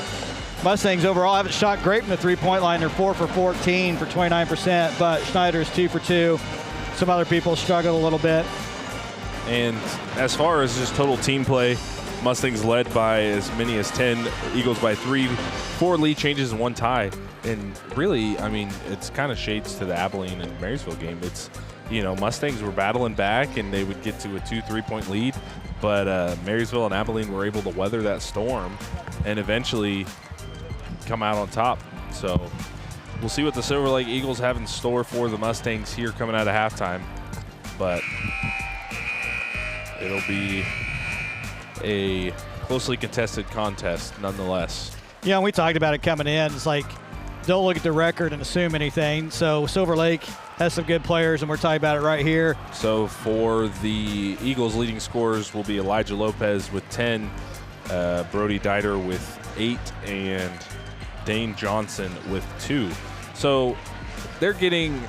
Mustangs overall haven't shot great from the three-point line. They're 4 for 14 for 29%, but Schneider's 2 for 2. Some other people struggled a little bit. And as far as just total team play, Mustangs led by as many as 10, Eagles by 3, 4 lead changes and 1 tie. And really, I mean, it's kind of shades to the Abilene and Marysville game. It's, you know, Mustangs were battling back and they would get to a 2-3-point lead, but Marysville and Abilene were able to weather that storm and eventually come out on top. So we'll see what the Silver Lake Eagles have in store for the Mustangs here coming out of halftime, but it'll be a closely contested contest nonetheless. Yeah, and we talked about it coming in. It's like, don't look at the record and assume anything. So Silver Lake has some good players, and we're talking about it right here. So for the Eagles, leading scorers will be Elijah Lopez with 10, Brody Dieter with 8, and Dane Johnson with 2. So they're getting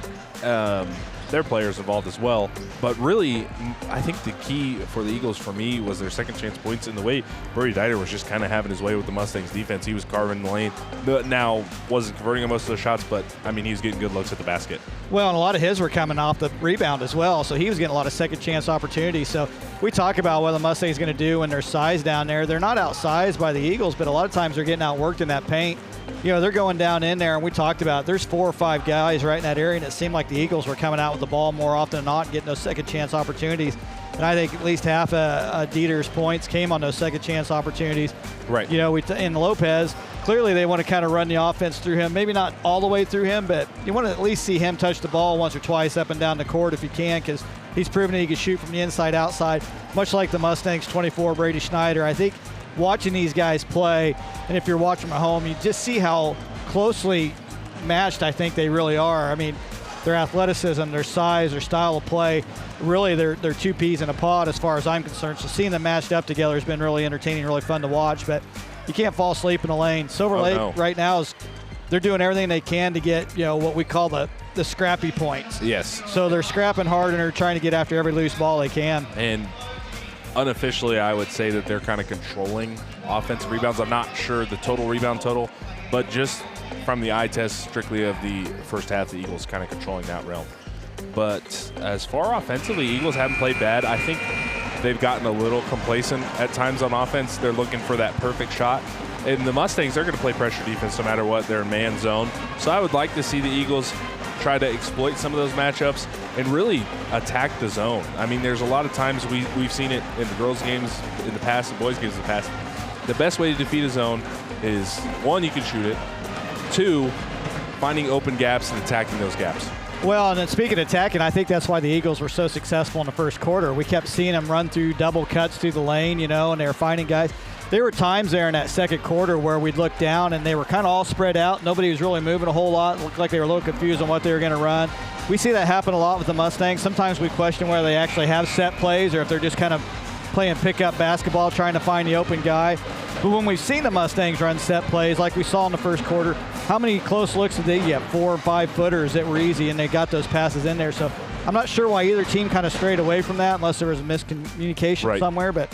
their players involved as well. But really, I think the key for the Eagles for me was their second chance points, in the way Brody Dieter was just kind of having his way with the Mustangs defense. He was carving the lane. Now, wasn't converting on most of the shots, but, I mean, he was getting good looks at the basket. Well, and a lot of his were coming off the rebound as well, so he was getting a lot of second chance opportunities. So we talk about what the Mustangs going to do when their size down there. They're not outsized by the Eagles, but a lot of times they're getting outworked in that paint. You know, they're going down in there, and we talked about there's 4 or 5 guys right in that area, and it seemed like the Eagles were coming out with the ball more often than not and getting those second chance opportunities. And I think at least half of Dieter's points came on those second chance opportunities. Right. You know, in Lopez, clearly they want to kind of run the offense through him. Maybe not all the way through him, but you want to at least see him touch the ball once or twice up and down the court if you can, because he's proven that he can shoot from the inside outside, much like the Mustangs 24, Brady Schneider. I think watching these guys play, and if you're watching at home, you just see how closely matched I think they really are. I mean, their athleticism, their size, their style of play, really they're 2 peas in a pod as far as I'm concerned. So seeing them matched up together has been really entertaining, really fun to watch, but you can't fall asleep in the lane. Silver Lake right now they're doing everything they can to get, you know, what we call the scrappy points. Yes. So they're scrapping hard and they're trying to get after every loose ball they can. And unofficially, I would say that they're kind of controlling offensive rebounds. I'm not sure the total rebound total, but just from the eye test strictly of the first half, the Eagles kind of controlling that realm. But as far offensively, Eagles haven't played bad. I think they've gotten a little complacent at times on offense. They're looking for that perfect shot. And the Mustangs, they're going to play pressure defense no matter what. They're in man zone. So I would like to see the Eagles try to exploit some of those matchups and really attack the zone. I mean, there's a lot of times we've seen it in the girls' games in the past, the boys' games in the past. The best way to defeat a zone is, 1, you can shoot it. 2, finding open gaps and attacking those gaps. Well, and then speaking of attacking, I think that's why the Eagles were so successful in the first quarter. We kept seeing them run through double cuts through the lane, you know, and they were finding guys. There were times there in that second quarter where we'd look down and they were kind of all spread out. Nobody was really moving a whole lot. It looked like they were a little confused on what they were going to run. We see that happen a lot with the Mustangs. Sometimes we question whether they actually have set plays or if they're just kind of playing pickup basketball, trying to find the open guy. But when we've seen the Mustangs run set plays like we saw in the first quarter, how many close looks did they get? 4 or 5 footers that were easy, and they got those passes in there. So I'm not sure why either team kind of strayed away from that unless there was a miscommunication somewhere. But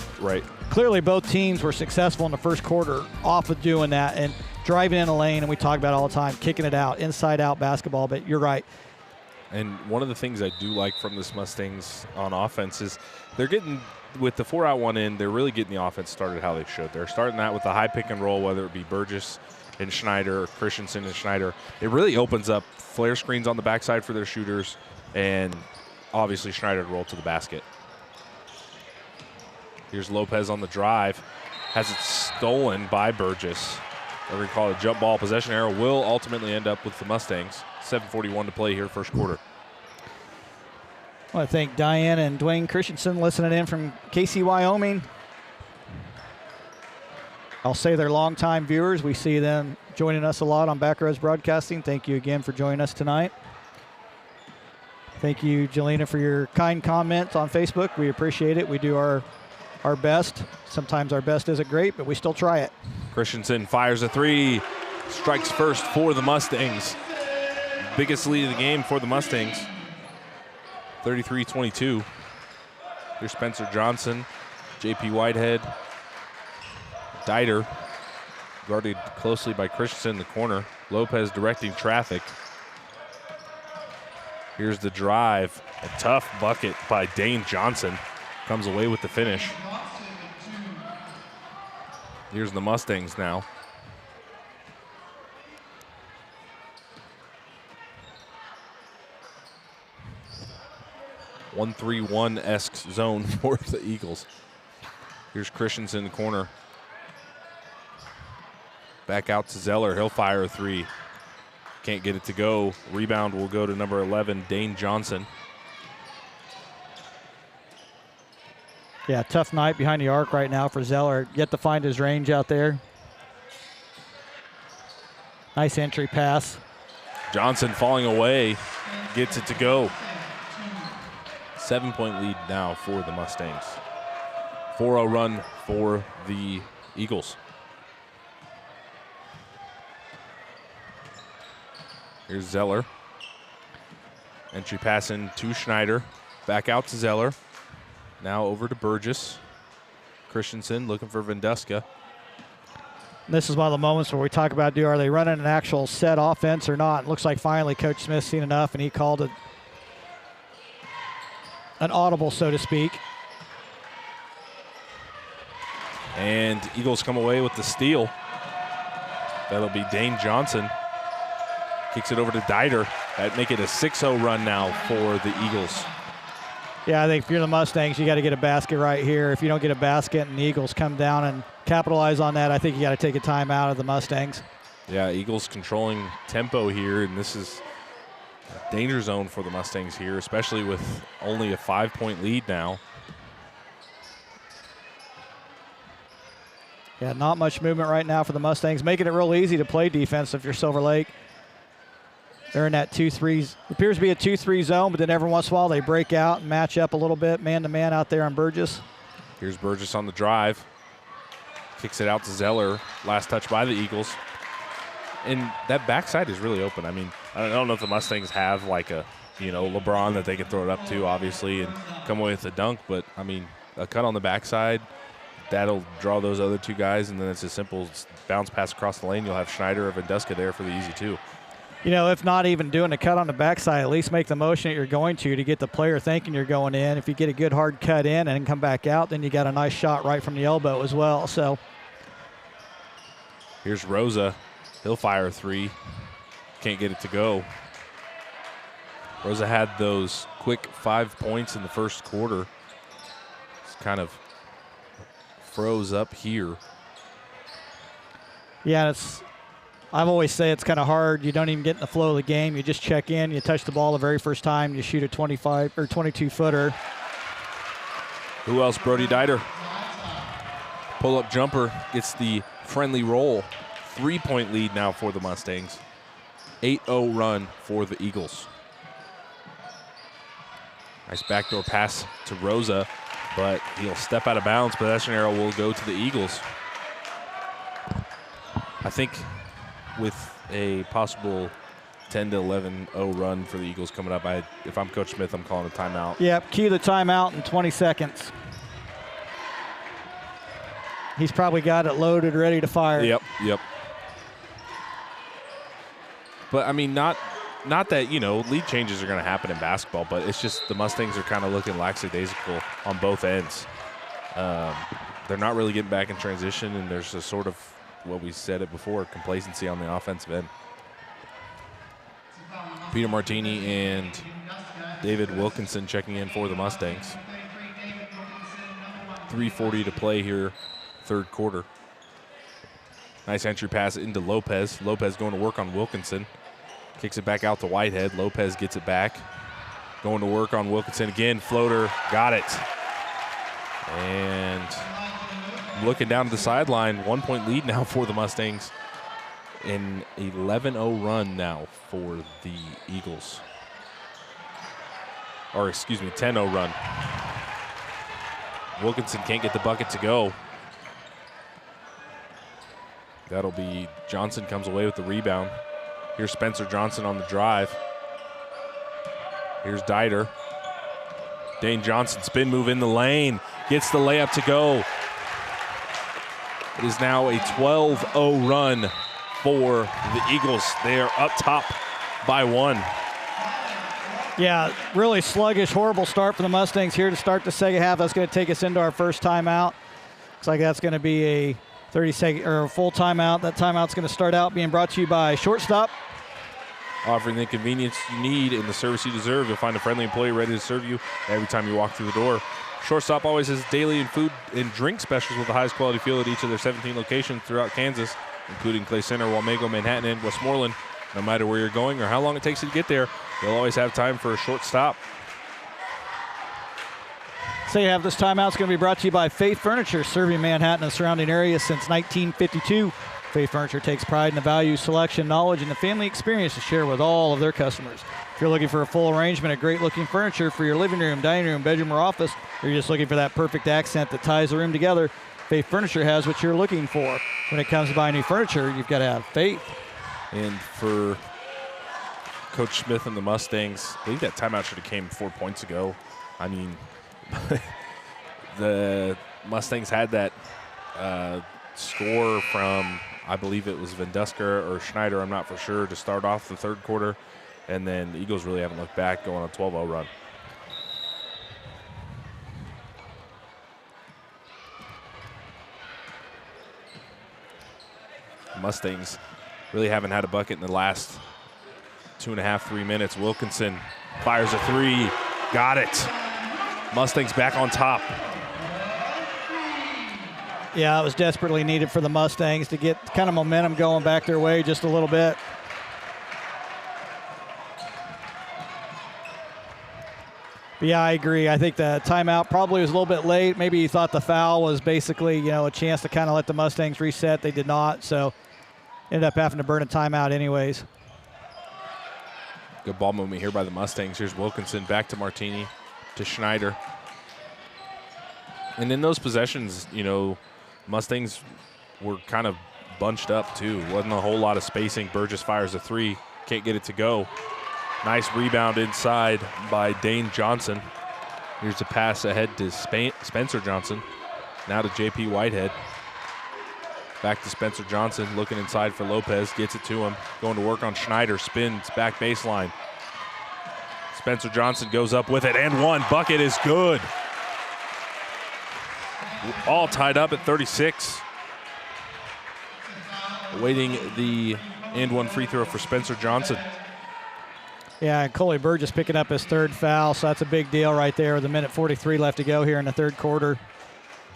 clearly both teams were successful in the first quarter off of doing that and driving in the lane, and we talk about it all the time, kicking it out, inside-out basketball. But you're right. And one of the things I do like from this Mustangs on offense is they're getting, with the 4-out-1 in, they're really getting the offense started how they should. They're starting that with a high pick and roll, whether it be Burgess and Schneider or Christensen and Schneider. It really opens up flare screens on the backside for their shooters, and obviously Schneider to roll to the basket. Here's Lopez on the drive. Has it stolen by Burgess. Whatever you call it, a jump ball. Possession arrow will ultimately end up with the Mustangs. 7:41 to play here, first quarter. I want to thank Diane and Dwayne Christensen listening in from Casey, Wyoming. I'll say they're longtime viewers. We see them joining us a lot on Back Rows Broadcasting. Thank you again for joining us tonight. Thank you, Jelena, for your kind comments on Facebook. We appreciate it. We do our best. Sometimes our best isn't great, but we still try it. Christensen fires a three. Strikes first for the Mustangs. Biggest lead of the game for the Mustangs. 33-22. Here's Spencer Johnson, J.P. Whitehead, Dieter, guarded closely by Christensen in the corner. Lopez directing traffic. Here's the drive. A tough bucket by Dane Johnson. Comes away with the finish. Here's the Mustangs now. One-3-1-esque zone for the Eagles. Here's Christensen in the corner. Back out to Zeller. He'll fire a three. Can't get it to go. Rebound will go to number 11, Dane Johnson. Yeah, tough night behind the arc right now for Zeller. Yet to find his range out there. Nice entry pass. Johnson falling away. Gets it to go. 7-point lead now for the Mustangs. 4-0 run for the Eagles. Here's Zeller. Entry pass in to Schneider. Back out to Zeller. Now over to Burgess. Christensen looking for Venduska. This is one of the moments where we talk about, are they running an actual set offense or not? It looks like finally Coach Smith's seen enough, and he called it an audible, so to speak. And Eagles come away with the steal. That'll be Dane Johnson. Kicks it over to Dieter. That'd make it a 6-0 run now for the Eagles. Yeah, I think if you're the Mustangs, you got to get a basket right here. If you don't get a basket and the Eagles come down and capitalize on that, I think you got to take a time out of the Mustangs. Yeah, Eagles controlling tempo here, and this is a danger zone for the Mustangs here, especially with only a 5-point lead now. Yeah, not much movement right now for the Mustangs, making it real easy to play defense if you're Silver Lake. They're in that 2-3, appears to be a 2-3 zone, but then every once in a while they break out and match up a little bit, man-to-man out there on Burgess. Here's Burgess on the drive. Kicks it out to Zeller. Last touch by the Eagles. And that backside is really open. I mean, I don't know if the Mustangs have like a, LeBron that they can throw it up to, obviously, and come away with a dunk. But, I mean, a cut on the backside, that'll draw those other two guys, and then it's as simple as bounce pass across the lane. You'll have Schneider or Venduska there for the easy two. If not even doing a cut on the backside, at least make the motion that you're going to get the player thinking you're going in. If you get a good hard cut in and come back out, then you got a nice shot right from the elbow as well. So here's Rosa. He'll fire a three. Can't get it to go. Rosa had those quick 5 points in the first quarter. It's kind of froze up here. Yeah, I've always say it's kind of hard. You don't even get in the flow of the game. You just check in, you touch the ball the very first time, you shoot a 25 or 22-footer. Who else? Brody Dieter. Pull-up jumper gets the friendly roll. 3-point lead now for the Mustangs. 8-0 run for the Eagles. Nice backdoor pass to Rosa, but he'll step out of bounds. Possession arrow will go to the Eagles. I think with a possible 10-11-0 run for the Eagles coming up, if I'm Coach Smith, I'm calling a timeout. Yep, cue the timeout in 20 seconds. He's probably got it loaded, ready to fire. Yep. But, I mean, not not that, lead changes are going to happen in basketball, but it's just the Mustangs are kind of looking lackadaisical on both ends. They're not really getting back in transition, and there's a sort of, what we said it before, complacency on the offensive end. Peter Martini and David Wilkinson checking in for the Mustangs. 3:40 to play here, third quarter. Nice entry pass into Lopez. Lopez going to work on Wilkinson. Kicks it back out to Whitehead. Lopez gets it back. Going to work on Wilkinson again. Floater, got it. And looking down to the sideline, 1-point lead now for the Mustangs. An 11-0 run now for the Eagles. Or excuse me, 10-0 run. Wilkinson can't get the bucket to go. That'll be Johnson comes away with the rebound. Here's Spencer Johnson on the drive. Here's Dieter. Dane Johnson spin move in the lane. Gets the layup to go. It is now a 12-0 run for the Eagles. They are up top by 1. Yeah, really sluggish, horrible start for the Mustangs here to start the second half. That's going to take us into our first timeout. Looks like that's going to be a 30-second or a full timeout. That timeout's going to start out being brought to you by Shortstop. Offering the convenience you need and the service you deserve. You'll find a friendly employee ready to serve you every time you walk through the door. Shortstop always has daily and food and drink specials with the highest quality fuel at each of their 17 locations throughout Kansas, including Clay Center, Wamego, Manhattan, and Westmoreland. No matter where you're going or how long it takes you to get there, you'll always have time for a short stop. Second half of this timeout is going to be brought to you by Faith Furniture, serving Manhattan and the surrounding area since 1952. Faith Furniture takes pride in the value, selection, knowledge, and the family experience to share with all of their customers. If you're looking for a full arrangement of great-looking furniture for your living room, dining room, bedroom, or office, or you're just looking for that perfect accent that ties the room together, Faith Furniture has what you're looking for. When it comes to buying new furniture, you've got to have faith. And for Coach Smith and the Mustangs, I believe that timeout should have came 4 points ago. I mean, the Mustangs had that score from, I believe it was Van Dusker or Schneider, I'm not for sure, to start off the third quarter. And then the Eagles really haven't looked back, going on a 12-0 run. Mustangs really haven't had a bucket in the last 2.5, 3 minutes. Wilkinson fires a three. Got it. Mustangs back on top. Yeah, it was desperately needed for the Mustangs to get kind of momentum going back their way just a little bit. But yeah, I agree. I think the timeout probably was a little bit late. Maybe he thought the foul was basically, a chance to kind of let the Mustangs reset. They did not, so ended up having to burn a timeout anyways. Good ball movement here by the Mustangs. Here's Wilkinson back to Martini, to Schneider. And in those possessions, Mustangs were kind of bunched up too. Wasn't a whole lot of spacing. Burgess fires a three. Can't get it to go. Nice rebound inside by Dane Johnson. Here's a pass ahead to Spencer Johnson. Now to J.P. Whitehead. Back to Spencer Johnson, looking inside for Lopez. Gets it to him. Going to work on Schneider. Spins back baseline. Spencer Johnson goes up with it and one. Bucket is good. All tied up at 36. Awaiting the and one free throw for Spencer Johnson. Yeah, and Coley Burgess picking up his third foul, so that's a big deal right there with a minute 43 left to go here in the third quarter.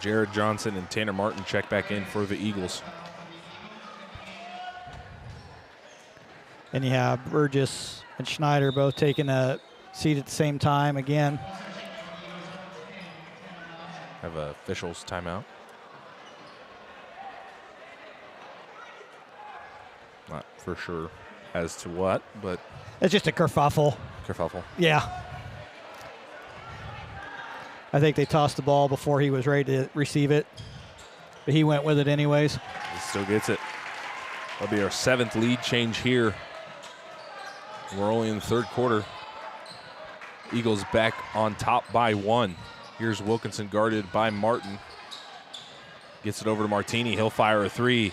Jared Johnson and Tanner Martin check back in for the Eagles. And you have Burgess and Schneider both taking a seat at the same time again. Have a officials timeout. Not for sure as to what, but it's just a kerfuffle. Kerfuffle. Yeah. I think they tossed the ball before he was ready to receive it, but he went with it anyways. He still gets it. That'll be our 7th lead change here. We're only in the third quarter. Eagles back on top by 1. Here's Wilkinson guarded by Martin. Gets it over to Martini. He'll fire a three.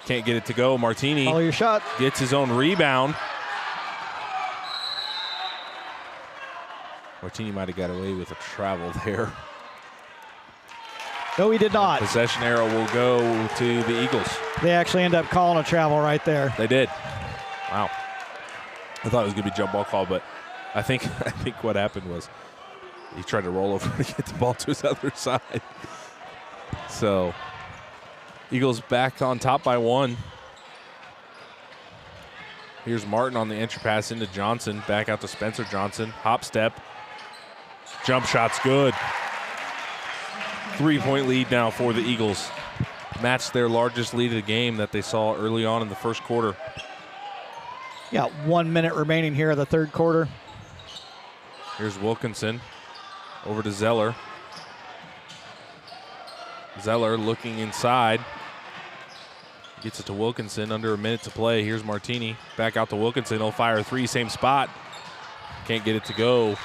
Can't get it to go. Martini follow your shot. Gets his own rebound. Martini might have got away with a travel there. No, he did not. Possession arrow will go to the Eagles. They actually end up calling a travel right there. They did. Wow. I thought it was going to be a jump ball call, but I think what happened was he tried to roll over to get the ball to his other side. So Eagles back on top by 1. Here's Martin on the entry pass into Johnson. Back out to Spencer Johnson. Hop step. Jump shot's good. 3-point lead now for the Eagles. Matched their largest lead of the game that they saw early on in the first quarter. Yeah, 1 minute remaining here of the third quarter. Here's Wilkinson over to Zeller. Zeller looking inside. Gets it to Wilkinson, under a minute to play. Here's Martini, back out to Wilkinson. He'll fire a 3, same spot. Can't get it to go.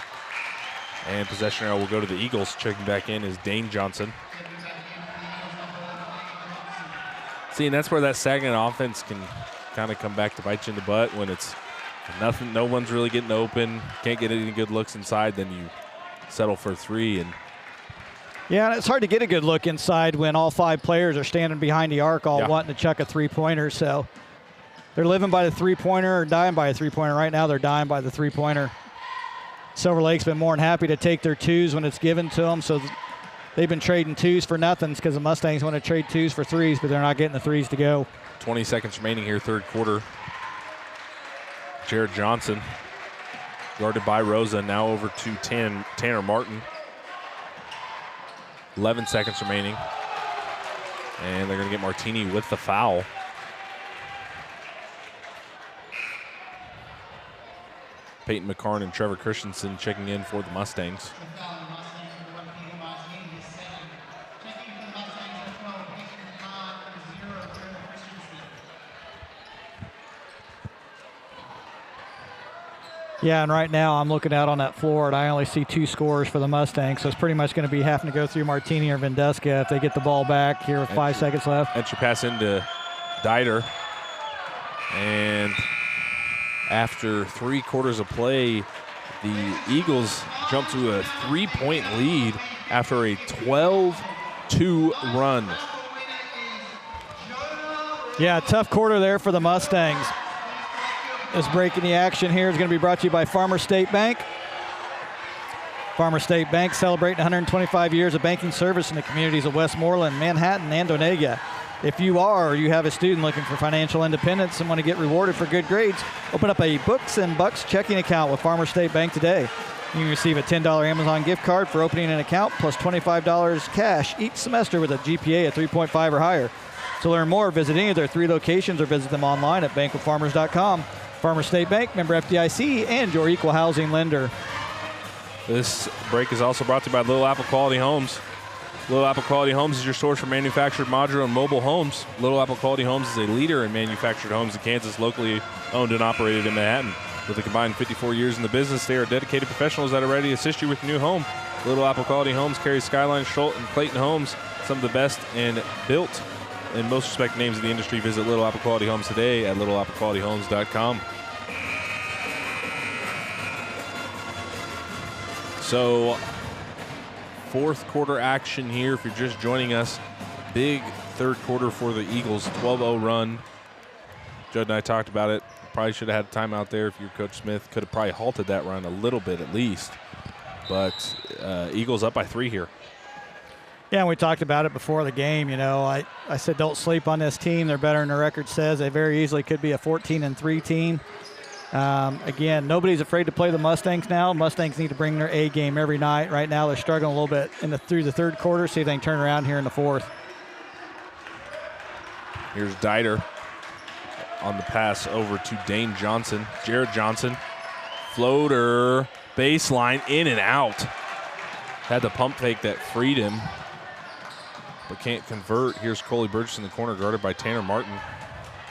And possession arrow will go to the Eagles. Checking back in is Dane Johnson. See, and that's where that stagnant offense can kind of come back to bite you in the butt when it's nothing, no one's really getting open, can't get any good looks inside, then you settle for 3. And yeah, and it's hard to get a good look inside when all 5 players are standing behind the arc all wanting to chuck a 3-pointer. So they're living by the 3-pointer or dying by a 3-pointer. Right now they're dying by the 3-pointer. Silver Lake's been more than happy to take their 2s when it's given to them. So they've been trading 2s for nothings because the Mustangs want to trade 2s for 3s, but they're not getting the 3s to go. 20 seconds remaining here, third quarter. Jared Johnson guarded by Rosa, now over to Tanner Martin. 11 seconds remaining. And they're going to get Martini with the foul. Peyton McCarn and Trevor Christensen checking in for the Mustangs. Yeah, and right now I'm looking out on that floor, and I only see 2 scorers for the Mustangs, so it's pretty much going to be having to go through Martini or Vendeska if they get the ball back here with 5 seconds left. Entry pass into Dieter. And after 3 quarters of play, the Eagles jump to a 3-point lead after a 12-2 run. Yeah, tough quarter there for the Mustangs. This break in the action here is going to be brought to you by Farmer State Bank. Farmer State Bank celebrating 125 years of banking service in the communities of Westmoreland, Manhattan, and Onega. If you are or you have a student looking for financial independence and want to get rewarded for good grades, open up a Books and Bucks checking account with Farmer State Bank today. You can receive a $10 Amazon gift card for opening an account plus $25 cash each semester with a GPA of 3.5 or higher. To learn more, visit any of their 3 locations or visit them online at bankwithfarmers.com. Farmer State Bank, member FDIC, and your equal housing lender. This break is also brought to you by Little Apple Quality Homes. Little Apple Quality Homes is your source for manufactured modular and mobile homes. Little Apple Quality Homes is a leader in manufactured homes in Kansas, locally owned and operated in Manhattan. With a combined 54 years in the business, they are dedicated professionals that are ready to assist you with your new home. Little Apple Quality Homes carries Skyline, Schultz, and Clayton Homes, some of the best and built and most respected names in the industry. Visit Little Apple Quality Homes today at littleapplequalityhomes.com. So, fourth quarter action here. If you're just joining us, big third quarter for the Eagles, 12-0 run. Judd and I talked about it. Probably should have had a timeout there if you're Coach Smith. Could have probably halted that run a little bit at least. But Eagles up by 3 here. Yeah, and we talked about it before the game. You know, I said don't sleep on this team. They're better than the record says. They very easily could be a 14-3 team. Again, nobody's afraid to play the Mustangs now. Mustangs need to bring their A game every night. Right now they're struggling a little bit through the third quarter. See if they can turn around here in the fourth. Here's Dieter on the pass over to Dane Johnson. Jared Johnson, floater, baseline, in and out. Had the pump fake that freed him, but can't convert. Here's Coley Burgess in the corner, guarded by Tanner Martin.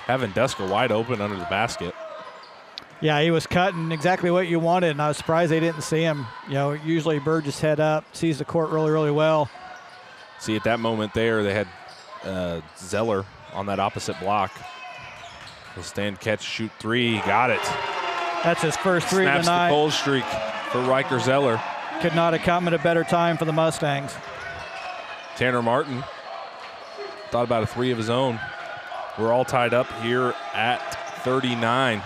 Having Duska wide open under the basket. Yeah, he was cutting exactly what you wanted, and I was surprised they didn't see him. You know, usually Burgess head up, sees the court really, really well. See, at that moment there, they had Zeller on that opposite block. He'll stand, catch, shoot 3. Got it. That's his first 3 Snaps tonight. the goal streak for Riker Zeller. could not have come at a better time for the Mustangs. Tanner Martin thought about a three of his own. We're all tied up here at 39.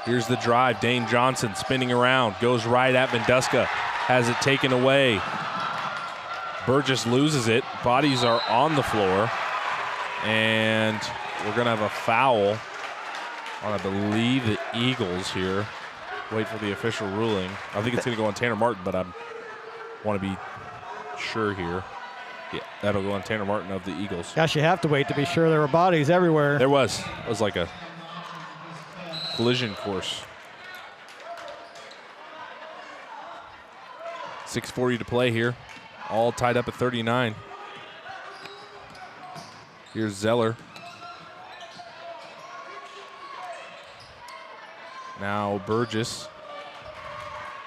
Here's the drive. Dane Johnson spinning around, goes right at Venduska, has it taken away. Burgess loses it. Bodies are on the floor. And we're going to have a foul on, I believe, the Eagles here. Wait for the official ruling. I think it's going to go on Tanner Martin, but I want to be sure here. Yeah, that'll go on Tanner Martin of the Eagles. Gosh, you have to wait to be sure. There were bodies everywhere. There was. It was like a collision course. 6:40 to play here. All tied up at 39. Here's Zeller. Now Burgess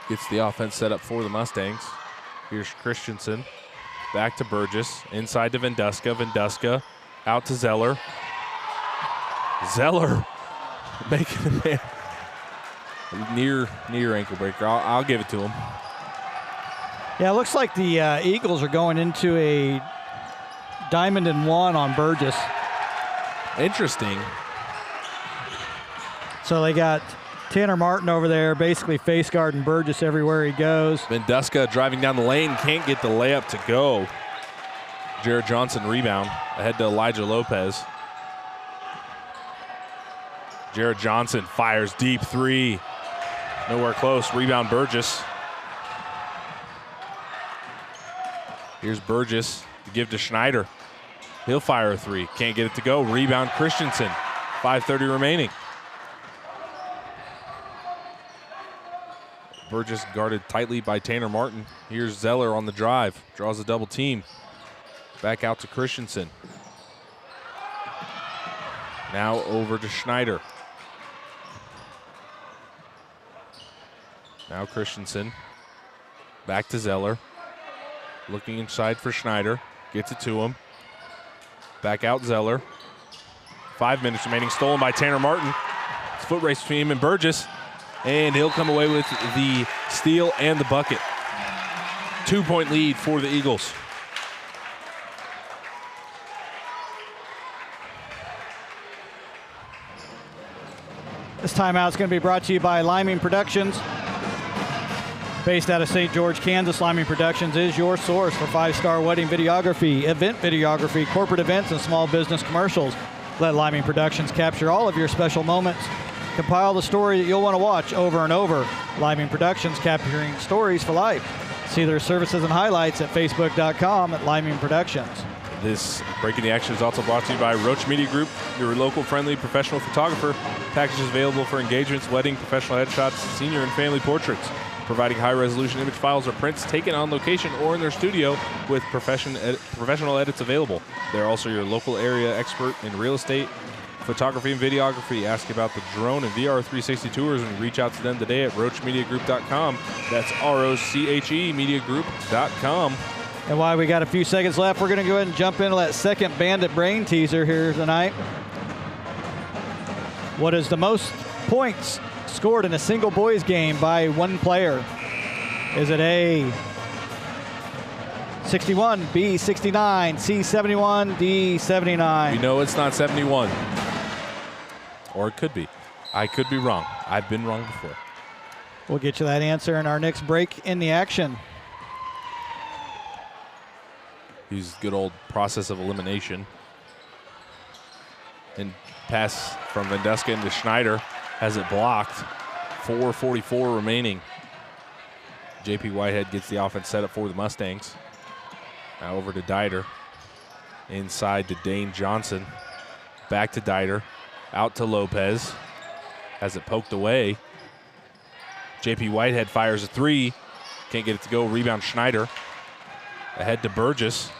gets the offense set up for the Mustangs. Here's Christensen. Back to Burgess. Inside to Venduska. Venduska out to Zeller. Zeller making the man near ankle breaker. I'll give it to him. Yeah, it looks like the Eagles are going into a diamond and one on Burgess. Interesting. So they got Tanner Martin over there basically face guarding Burgess everywhere he goes. Venduska driving down the lane, can't get the layup to go. Jared Johnson rebound ahead to Elijah Lopez. Jared Johnson fires deep three. Nowhere close. Rebound Burgess. Here's Burgess to give to Schneider. He'll fire a three. Can't get it to go. Rebound Christensen. 5:30 remaining. Burgess guarded tightly by Tanner Martin. Here's Zeller on the drive. Draws a double team. Back out to Christensen. Now over to Schneider. Now Christensen. Back to Zeller. Looking inside for Schneider. Gets it to him. Back out Zeller. 5 minutes remaining. Stolen by Tanner Martin. It's foot race between him and Burgess. And he'll come away with the steal and the bucket. 2-point lead for the Eagles. This timeout is going to be brought to you by Liming Productions. Based out of St. George, Kansas, Liming Productions is your source for 5-star wedding videography, event videography, corporate events, and small business commercials. Let Liming Productions capture all of your special moments. Compile the story that you'll want to watch over and over. Liming Productions, capturing stories for life. See their services and highlights at facebook.com at Liming Productions. This Breaking the Action is also brought to you by Roach Media Group, your local friendly professional photographer. Packages available for engagements, wedding, professional headshots, senior and family portraits. Providing high-resolution image files or prints taken on location or in their studio with professional edits available. They're also your local area expert in real estate, photography, and videography. Ask about the drone and VR 360 tours and reach out to them today at roachmediagroup.com. That's ROCHE mediagroup.com. And while we got a few seconds left, we're going to go ahead and jump into that second Bandit Brain teaser here tonight. What is the most points scored in a single boys game by one player? Is it A, 61, B, 69, C, 71, D, 79? We know it's not 71. Or it could be. I could be wrong. I've been wrong before. We'll get you that answer in our next break in the action. Use good old process of elimination. And pass from Venduska into Schneider. Has it blocked. 4:44 remaining. JP Whitehead gets the offense set up for the Mustangs. Now over to Dieter. Inside to Dane Johnson. Back to Dieter. Out to Lopez. Has it poked away. JP Whitehead fires a three. Can't get it to go. Rebound Schneider. Ahead to Burgess.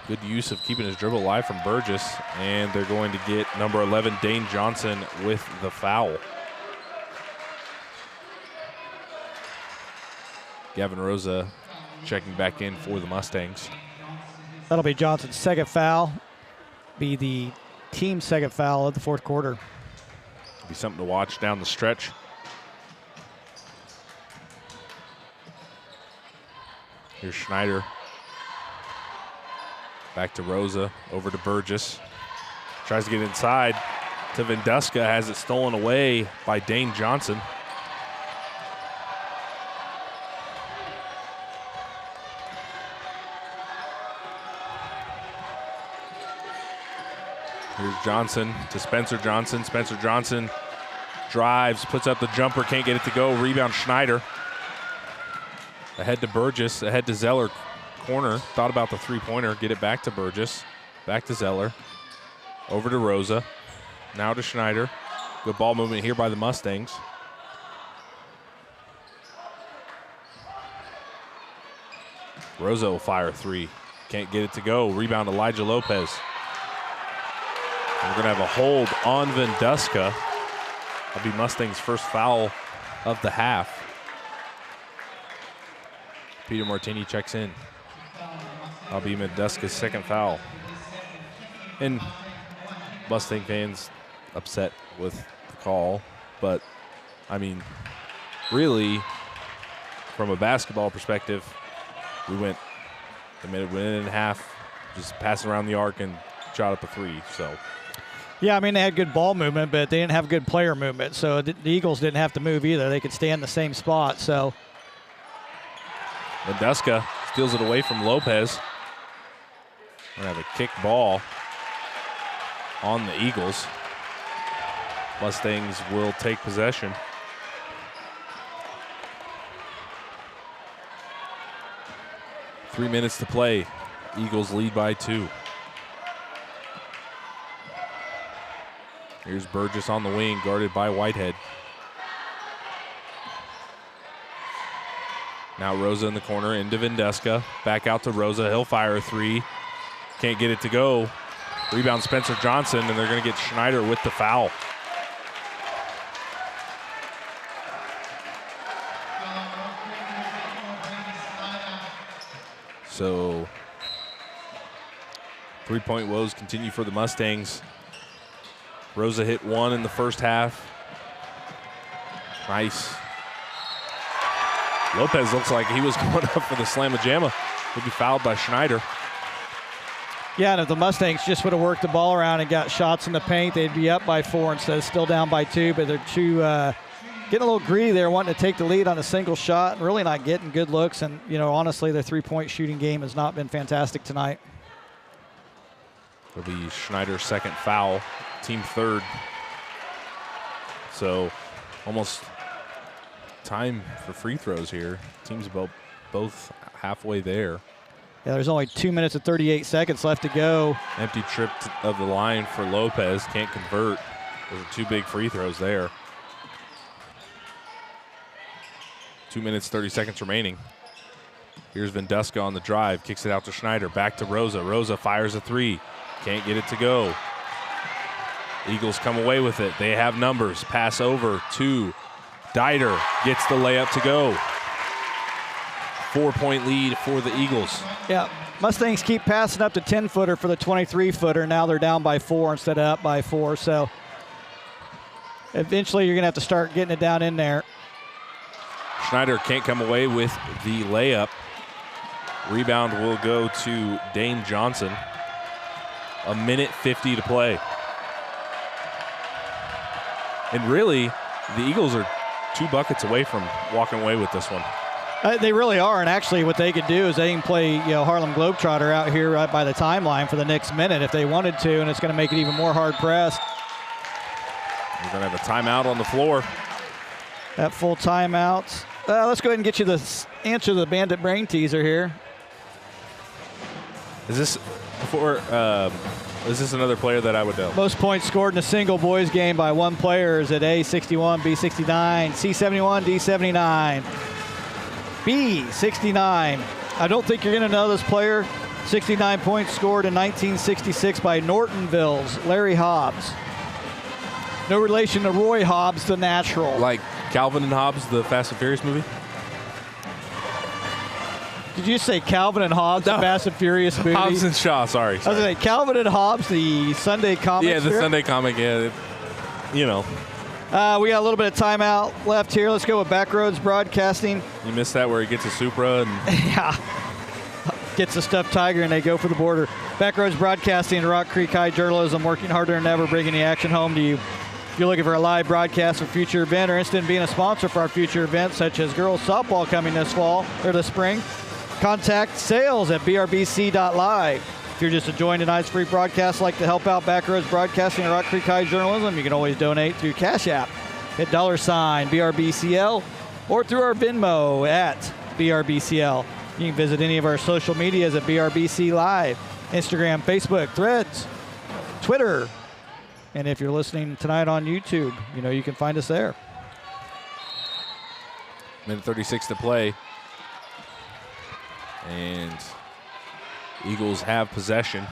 Good use of keeping his dribble alive from Burgess. And they're going to get number 11, Dane Johnson, with the foul. Gavin Rosa checking back in for the Mustangs. That'll be Johnson's second foul. Be the team's second foul of the fourth quarter. Be something to watch down the stretch. Here's Schneider. Back to Rosa, over to Burgess. Tries to get inside to Venduska, has it stolen away by Dane Johnson. Here's Johnson to Spencer Johnson. Spencer Johnson drives, puts up the jumper, can't get it to go. Rebound Schneider. Ahead to Burgess, ahead to Zeller. Corner, thought about the three-pointer, get it back to Burgess. Back to Zeller. Over to Rosa. Now to Schneider. Good ball movement here by the Mustangs. Rosa will fire a three. Can't get it to go. Rebound Elijah Lopez. And we're going to have a hold on Venduska. That'll be Mustangs' first foul of the half. Peter Martini checks in. That'll be Venduska's second foul. And Mustang fans upset with the call. But, I mean, really, from a basketball perspective, we went a minute and a half just passing around the arc and shot up a three. So, yeah, I mean, they had good ball movement, but they didn't have good player movement. So the Eagles didn't have to move either. They could stay in the same spot. So Venduska steals it away from Lopez. We're going to have a kick ball on the Eagles. Mustangs will take possession. Three minutes to play. Eagles lead by 2. Here's Burgess on the wing, guarded by Whitehead. Now Rosa in the corner, into Venduska. Back out to Rosa, he'll fire a three. Can't get it to go. Rebound Spencer Johnson, and they're gonna get Schneider with the foul. So, three-point woes continue for the Mustangs. Rosa hit one in the first half. Nice. Lopez looks like he was going up for the slamma-jamma. He'll be fouled by Schneider. yeah, and if the Mustangs just would have worked the ball around and got shots in the paint, they'd be up by 4 instead of still down by 2. But they're getting a little greedy there, wanting to take the lead on a single shot and really not getting good looks. And, you know, honestly, their three-point shooting game has not been fantastic tonight. It'll be Schneider's second foul, team third. So almost time for free throws here. Teams both halfway there. Yeah, there's only 2 minutes and 38 seconds left to go. Empty trip of the line for Lopez. Can't convert. Those are 2 big free throws there. 2 minutes, 30 seconds remaining. Here's Venduska on the drive. Kicks it out to Schneider. Back to Rosa. Rosa fires a three. Can't get it to go. Eagles come away with it. They have numbers. Pass over to Dieter. Gets the layup to go. 4-point lead for the Eagles. Yeah, Mustangs keep passing up the 10-footer for the 23-footer. Now they're down by 4 instead of up by 4. So eventually you're going to have to start getting it down in there. Schneider can't come away with the layup. Rebound will go to Dane Johnson. 1:50 to play. And really, the Eagles are 2 buckets away from walking away with this one. They really are, and actually what they could do is they can play, you know, Harlem Globetrotter out here right by the timeline for the next minute if they wanted to, and it's going to make it even more hard-pressed. We're going to have a timeout on the floor. That full timeout. Let's go ahead and get you the answer to the Bandit Brain Teaser here. Is this before? Is this another player that I would know? Most points scored in a single boys game by one player is at A61, B69, C71, D79, B69. I don't think you're going to know this player. 69 points scored in 1966 by Nortonville's Larry Hobbs. No relation to Roy Hobbs, the natural. Like Calvin and Hobbes, the Fast and Furious movie? Did you say Calvin and Hobbes, the Fast and Furious movie? Hobbs and Shaw, sorry. I was going to say Calvin and Hobbes, the Sunday comic Yeah, the strip? Sunday comic, yeah. You know. We got a little bit of timeout left here. Let's go with Backroads Broadcasting. You missed that where he gets a Supra and Yeah. Gets a stuffed tiger and they go for the border. Backroads Broadcasting and Rock Creek High Journalism, working harder than ever, bringing the action home to you. If you're looking for a live broadcast or future event or interested in being a sponsor for our future events, such as girls softball coming this fall or this spring, contact sales at brbc.live. If you're just enjoying tonight's free broadcast, like to help out Backroads Broadcasting and Rock Creek High Journalism, you can always donate through Cash App at $sign BRBCL or through our Venmo at BRBCL. You can visit any of our social medias at BRBC Live, Instagram, Facebook, Threads, Twitter. And if you're listening tonight on YouTube, you know you can find us there. minute 36 to play. And Eagles have possession.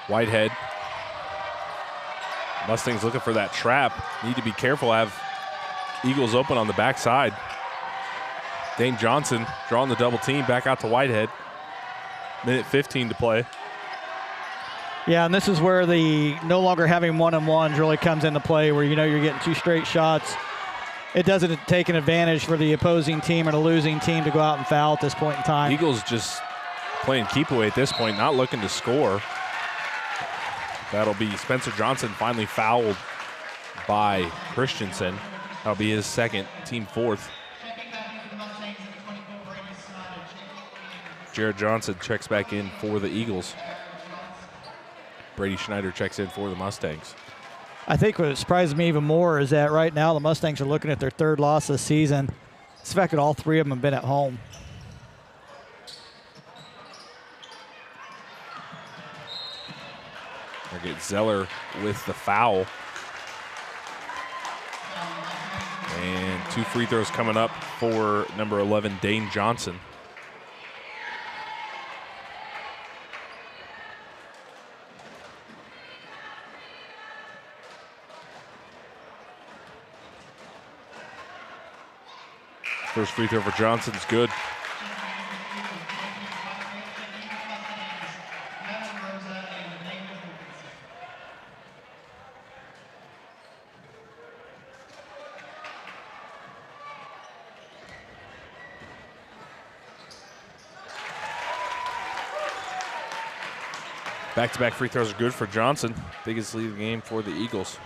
Whitehead. Mustangs looking for that trap. Need to be careful. Have Eagles open on the backside. Dane Johnson drawing the double team back out to Whitehead. Minute 15 to play. Yeah, and this is where the no longer having one-on-ones really comes into play, where you know you're getting two straight shots. It doesn't take an advantage for the opposing team or the losing team to go out and foul at this point in time. Eagles just playing keep away at this point, not looking to score. That'll be Spencer Johnson finally fouled by Christensen. That'll be his second, team fourth. Jared Johnson checks back in for the Eagles. Brady Schneider checks in for the Mustangs. I think what surprises me even more is that right now the Mustangs are looking at their third loss this season. It's the fact that all three of them have been at home. They get Zeller with the foul. And two free throws coming up for number 11, Dane Johnson. First free throw for Johnson's good. Back-to-back free throws are good for Johnson. Biggest lead of the game for the Eagles.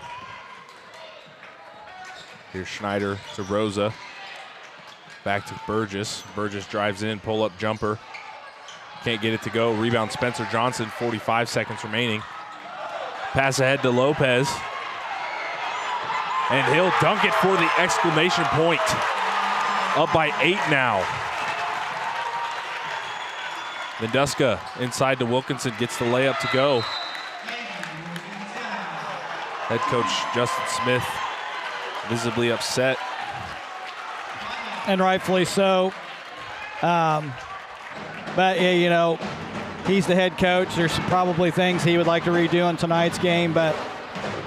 Here's Schneider to Rosa. Back to Burgess. Burgess drives in, pull-up jumper. Can't get it to go. Rebound Spencer Johnson, 45 seconds remaining. Pass ahead to Lopez. And he'll dunk it for the exclamation point. Up by 8 now. Menduska inside to Wilkinson, gets the layup to go. Head coach Justin Smith visibly upset. And rightfully so. But, yeah, you know, he's the head coach. There's probably things he would like to redo in tonight's game, but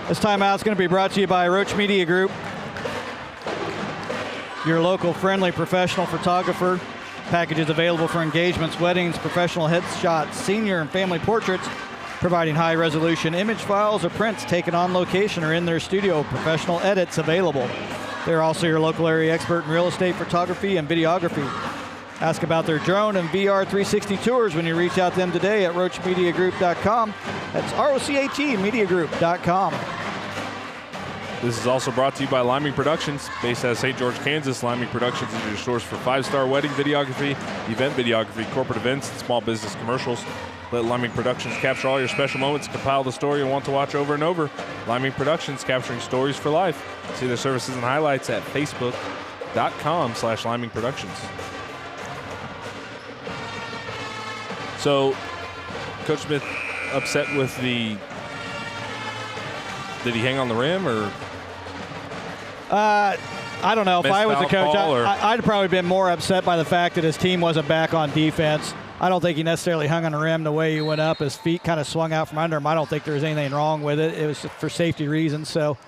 this timeout is going to be brought to you by Roach Media Group, your local friendly professional photographer. Packages available for engagements, weddings, professional headshots, senior and family portraits, providing high-resolution image files or prints taken on location or in their studio. Professional edits available. They're also your local area expert in real estate photography and videography. Ask about their drone and VR 360 tours when you reach out to them today at roachmediagroup.com. That's ROCAT mediagroup.com. This is also brought to you by Liming Productions. Based out of St. George, Kansas, Liming Productions is your source for 5-star wedding videography, event videography, corporate events, and small business commercials. Let Liming Productions capture all your special moments, compile the story you want to watch over and over. Liming Productions, capturing stories for life. See their services and highlights at facebook.com/Liming Productions. So, Coach Smith upset with the... Did he hang on the rim, or? I don't know. If I was the coach, I'd probably been more upset by the fact that his team wasn't back on defense. I don't think he necessarily hung on the rim the way he went up. His feet kind of swung out from under him. I don't think there was anything wrong with it. It was for safety reasons, so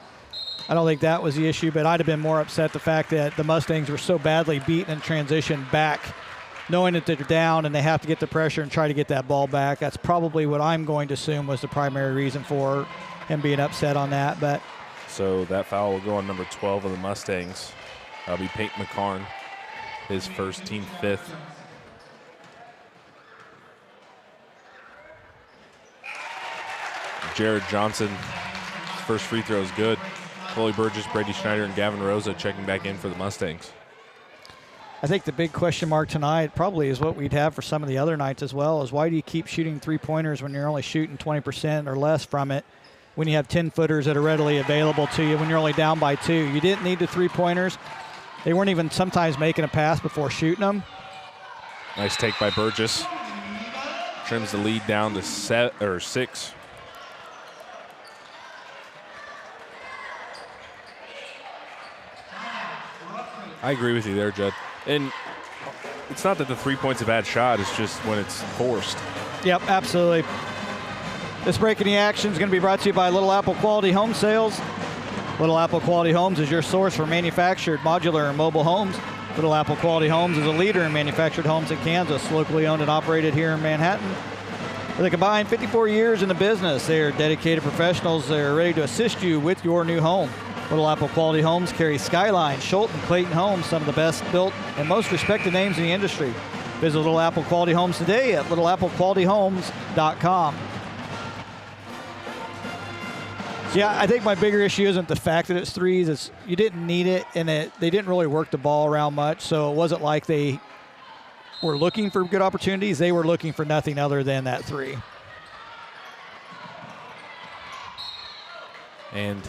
I don't think that was the issue. But I'd have been more upset the fact that the Mustangs were so badly beaten and transitioned back, knowing that they're down and they have to get the pressure and try to get that ball back. That's probably what I'm going to assume was the primary reason for him being upset on that. But so that foul will go on number 12 of the Mustangs. That'll be Peyton McCarn, his first, team 5th. Jared Johnson, first free throw is good. Chloe Burgess, Brady Schneider, and Gavin Rosa checking back in for the Mustangs. I think the big question mark tonight probably is what we'd have for some of the other nights as well, is why do you keep shooting three-pointers when you're only shooting 20% or less from it, when you have 10-footers that are readily available to you, when you're only down by 2. You didn't need the three-pointers. They weren't even sometimes making a pass before shooting them. Nice take by Burgess. Trims the lead down to 6. I agree with you there, Judd. And it's not that the 3 point's a bad shot, it's just when it's forced. Yep, absolutely. This break in the action is going to be brought to you by Little Apple Quality Home Sales. Little Apple Quality Homes is your source for manufactured, modular, and mobile homes. Little Apple Quality Homes is a leader in manufactured homes in Kansas, locally owned and operated here in Manhattan. With a combined 54 years in the business, they are dedicated professionals that are ready to assist you with your new home. Little Apple Quality Homes carries Skyline, Schultz, and Clayton Homes, some of the best built and most respected names in the industry. Visit Little Apple Quality Homes today at littleapplequalityhomes.com. Yeah, I think my bigger issue isn't the fact that it's threes. It's you didn't need it, and they didn't really work the ball around much, so it wasn't like they were looking for good opportunities. They were looking for nothing other than that three. And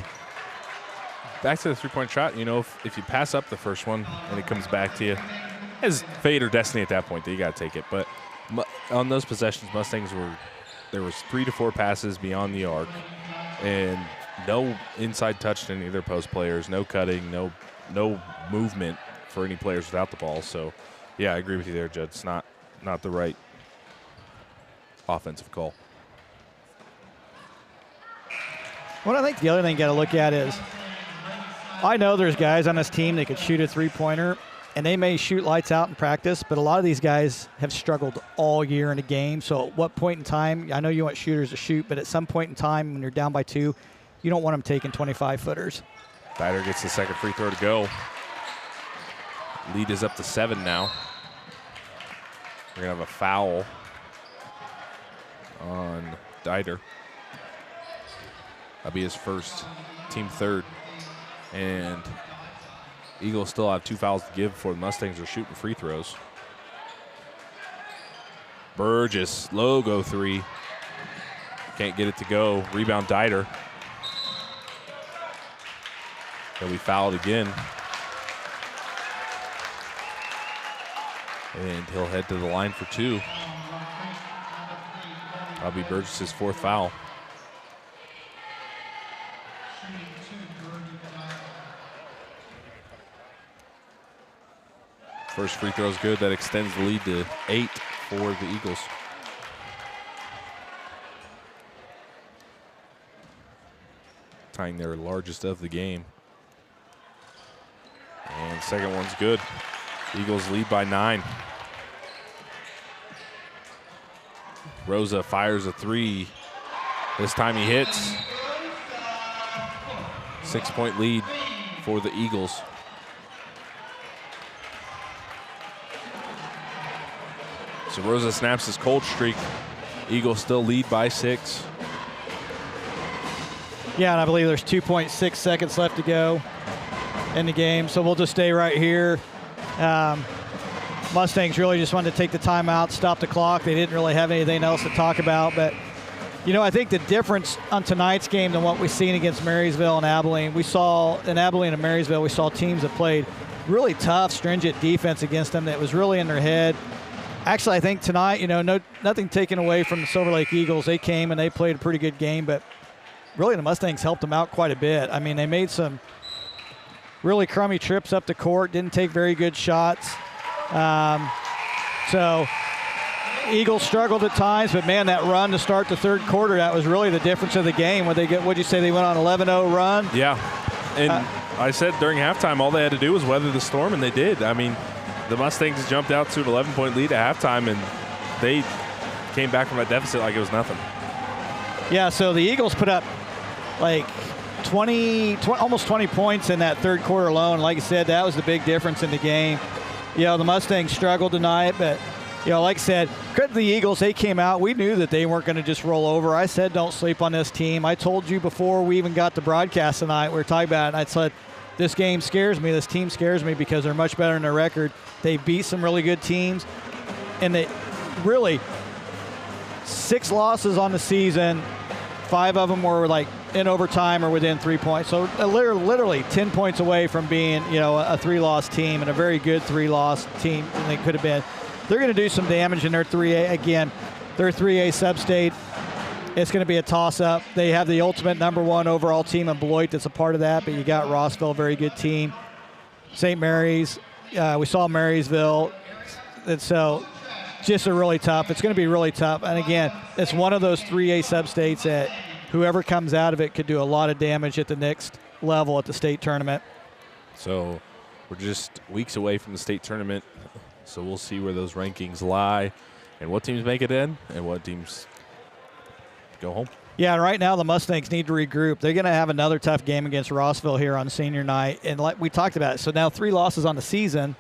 back to the three-point shot, you know, if you pass up the first one and it comes back to you, it's fate or destiny at that point that you got to take it. But on those possessions, Mustangs there was 3 to 4 passes beyond the arc and no inside touch to any of their post players, no cutting, no movement for any players without the ball. So, yeah, I agree with you there, Judd. It's not the right offensive call. What I think the other thing you got to look at is, I know there's guys on this team that could shoot a three-pointer, and they may shoot lights out in practice, but a lot of these guys have struggled all year in a game. So at what point in time, I know you want shooters to shoot, but at some point in time when you're down by 2, you don't want them taking 25-footers. Dieter gets the second free throw to go. Lead is up to 7 now. We're going to have a foul on Dieter. That'll be his first, team 3rd. And Eagles still have 2 fouls to give before the Mustangs are shooting free throws. Burgess, logo 3. Can't get it to go. Rebound Dieter. He'll be fouled again. And he'll head to the line for 2. That'll be Burgess' 4th foul. First free throw is good. That extends the lead to 8 for the Eagles. Tying their largest of the game. And second one's good. Eagles lead by 9. Rosa fires a 3. This time he hits. 6-point lead for the Eagles. So Rosa snaps his cold streak. Eagles still lead by 6. Yeah, and I believe there's 2.6 seconds left to go in the game, so we'll just stay right here. Mustangs really just wanted to take the timeout, stop the clock. They didn't really have anything else to talk about, but you know, I think the difference on tonight's game than what we've seen against Marysville and Abilene, we saw in Abilene and Marysville, we saw teams that played really tough, stringent defense against them that was really in their head. Actually, I think tonight, you know, nothing taken away from the Silver Lake Eagles. They came and they played a pretty good game, but really the Mustangs helped them out quite a bit. I mean, they made some really crummy trips up the court, didn't take very good shots. So Eagles struggled at times, but man, that run to start the third quarter, that was really the difference of the game. What'd you say, they went on an 11-0 run? Yeah, and I said during halftime all they had to do was weather the storm, and they did. I mean, the Mustangs jumped out to an 11-point lead at halftime, and they came back from that deficit like it was nothing. Yeah, so the Eagles put up like 20, almost 20 points in that third quarter alone. Like I said, that was the big difference in the game. You know, the Mustangs struggled tonight, but, you know, like I said, credit to the Eagles. They came out. We knew that they weren't going to just roll over. I said don't sleep on this team. I told you before we even got the broadcast tonight, we were talking about it, and I said this game scares me. This team scares me because they're much better in their record. They beat some really good teams, and they really 6 losses on the season. 5 of them were like in overtime or within 3 points. So literally 10 points away from being, you know, a 3-loss team and a very good 3-loss team than they could have been. They're going to do some damage in their 3A. Again, their 3A sub-state. It's going to be a toss-up. They have the ultimate #1 overall team in Beloit that's a part of that, but you got Rossville, very good team. St. Mary's, we saw Marysville. And so just a really tough. It's going to be really tough. And again, it's one of those 3A sub-states that whoever comes out of it could do a lot of damage at the next level at the state tournament. So we're just weeks away from the state tournament. So we'll see where those rankings lie and what teams make it in and what teams go home. Yeah, right now the Mustangs need to regroup. They're going to have another tough game against Rossville here on senior night. And like we talked about it, so now 3 losses on the season,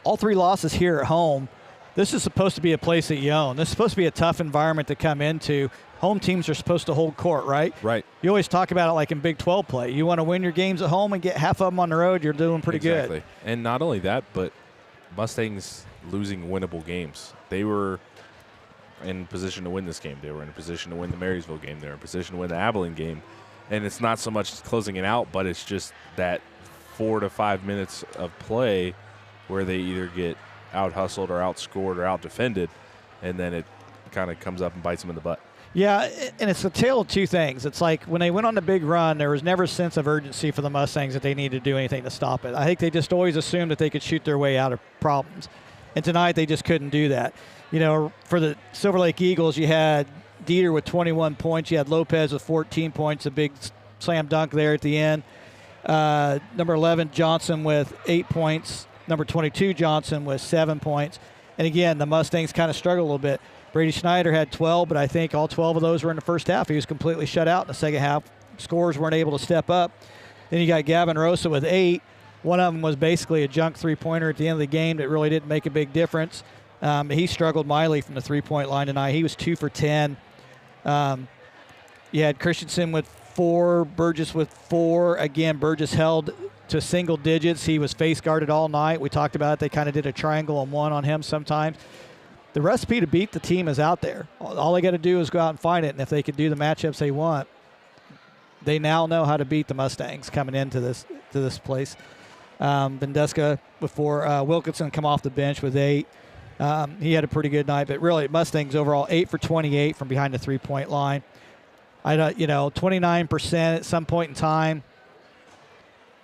all 3 losses here at home. This is supposed to be a place that you own. This is supposed to be a tough environment to come into. Home teams are supposed to hold court, right? Right. You always talk about it like in Big 12 play. You want to win your games at home and get half of them on the road, you're doing pretty good. And not only that, but Mustangs losing winnable games. They were in position to win this game. They were in a position to win the Marysville game. They were in a position to win the Abilene game. And it's not so much closing it out, but it's just that 4 to 5 minutes of play where they either get out-hustled or outscored or out-defended, and then it kind of comes up and bites them in the butt. Yeah, and it's a tale of two things. It's like when they went on the big run, there was never a sense of urgency for the Mustangs that they needed to do anything to stop it. I think they just always assumed that they could shoot their way out of problems. And tonight they just couldn't do that. You know, for the Silver Lake Eagles, you had Dieter with 21 points. You had Lopez with 14 points, a big slam dunk there at the end. Number 11, Johnson with 8 points. Number 22, Johnson, with 7 points. And again, the Mustangs kind of struggled a little bit. Brady Schneider had 12, but I think all 12 of those were in the first half. He was completely shut out in the second half. Scorers weren't able to step up. Then you got Gavin Rosa with 8. One of them was basically a junk three-pointer at the end of the game that really didn't make a big difference. He struggled mightily from the three-point line tonight. He was 2 for 10. You had Christensen with 4, Burgess with 4. Again, Burgess held to single digits. He was face guarded all night. We talked about it. They kind of did a triangle and 1 on him sometimes. The recipe to beat the team is out there. All they got to do is go out and find it, and if they could do the matchups they want, they now know how to beat the Mustangs coming into this place. Vendeska with 4. Wilkinson come off the bench with 8. He had a pretty good night, but really Mustangs overall 8 for 28 from behind the three-point line. 29% at some point in time.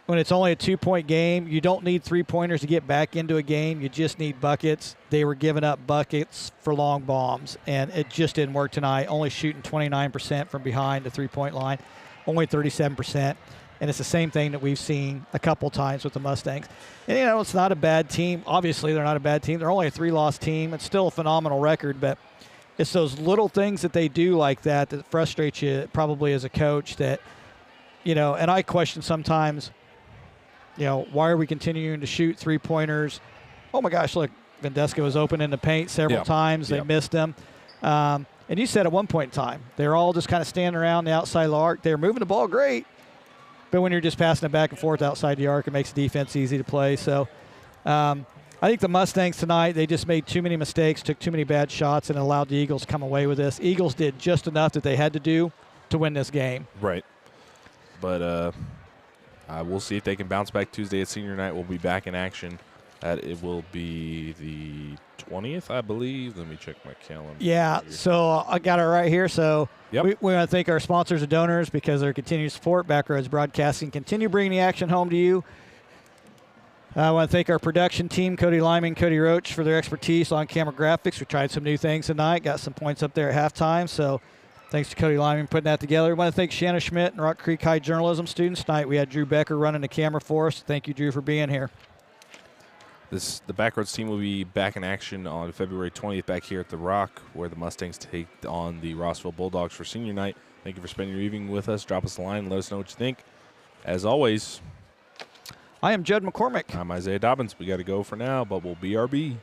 When it's only a 2-point game, you don't need 3-pointers to get back into a game. You just need buckets. They were giving up buckets for long bombs, and it just didn't work tonight. Only shooting 29% from behind the three-point line, only 37%. And it's the same thing that we've seen a couple times with the Mustangs. And, you know, it's not a bad team. Obviously, they're not a bad team. They're only a 3-loss team. It's still a phenomenal record, but it's those little things that they do like that that frustrate you probably as a coach that, you know, and I question sometimes, you know, why are we continuing to shoot 3-pointers? Oh, my gosh, look, Vendeska was open in the paint several times. They missed him. And you said at one point in time, they're all just kind of standing around the outside of the arc. They're moving the ball great. But when you're just passing it back and forth outside the arc, it makes the defense easy to play. So I think the Mustangs tonight, they just made too many mistakes, took too many bad shots, and allowed the Eagles to come away with this. Eagles did just enough that they had to do to win this game. Right. But we'll see if they can bounce back Tuesday at senior night. We'll be back in action. It will be the 20th, I believe. Let me check my calendar. Yeah, so I got it right here. So we want to thank our sponsors and donors because of their continued support. Backroads Broadcasting continue bringing the action home to you. I want to thank our production team, Cody Lyman, Cody Roach, for their expertise on camera graphics. We tried some new things tonight, got some points up there at halftime. So thanks to Cody Lyman putting that together. We want to thank Shanna Schmidt and Rock Creek High journalism students. Tonight we had Drew Becker running the camera for us. Thank you, Drew, for being here. The Backroads team will be back in action on February 20th back here at the Rock, where the Mustangs take on the Rossville Bulldogs for senior night. Thank you for spending your evening with us. Drop us a line and let us know what you think. As always, I am Judd McCormick. I'm Isaiah Dobbins. We got to go for now, but we'll BRB.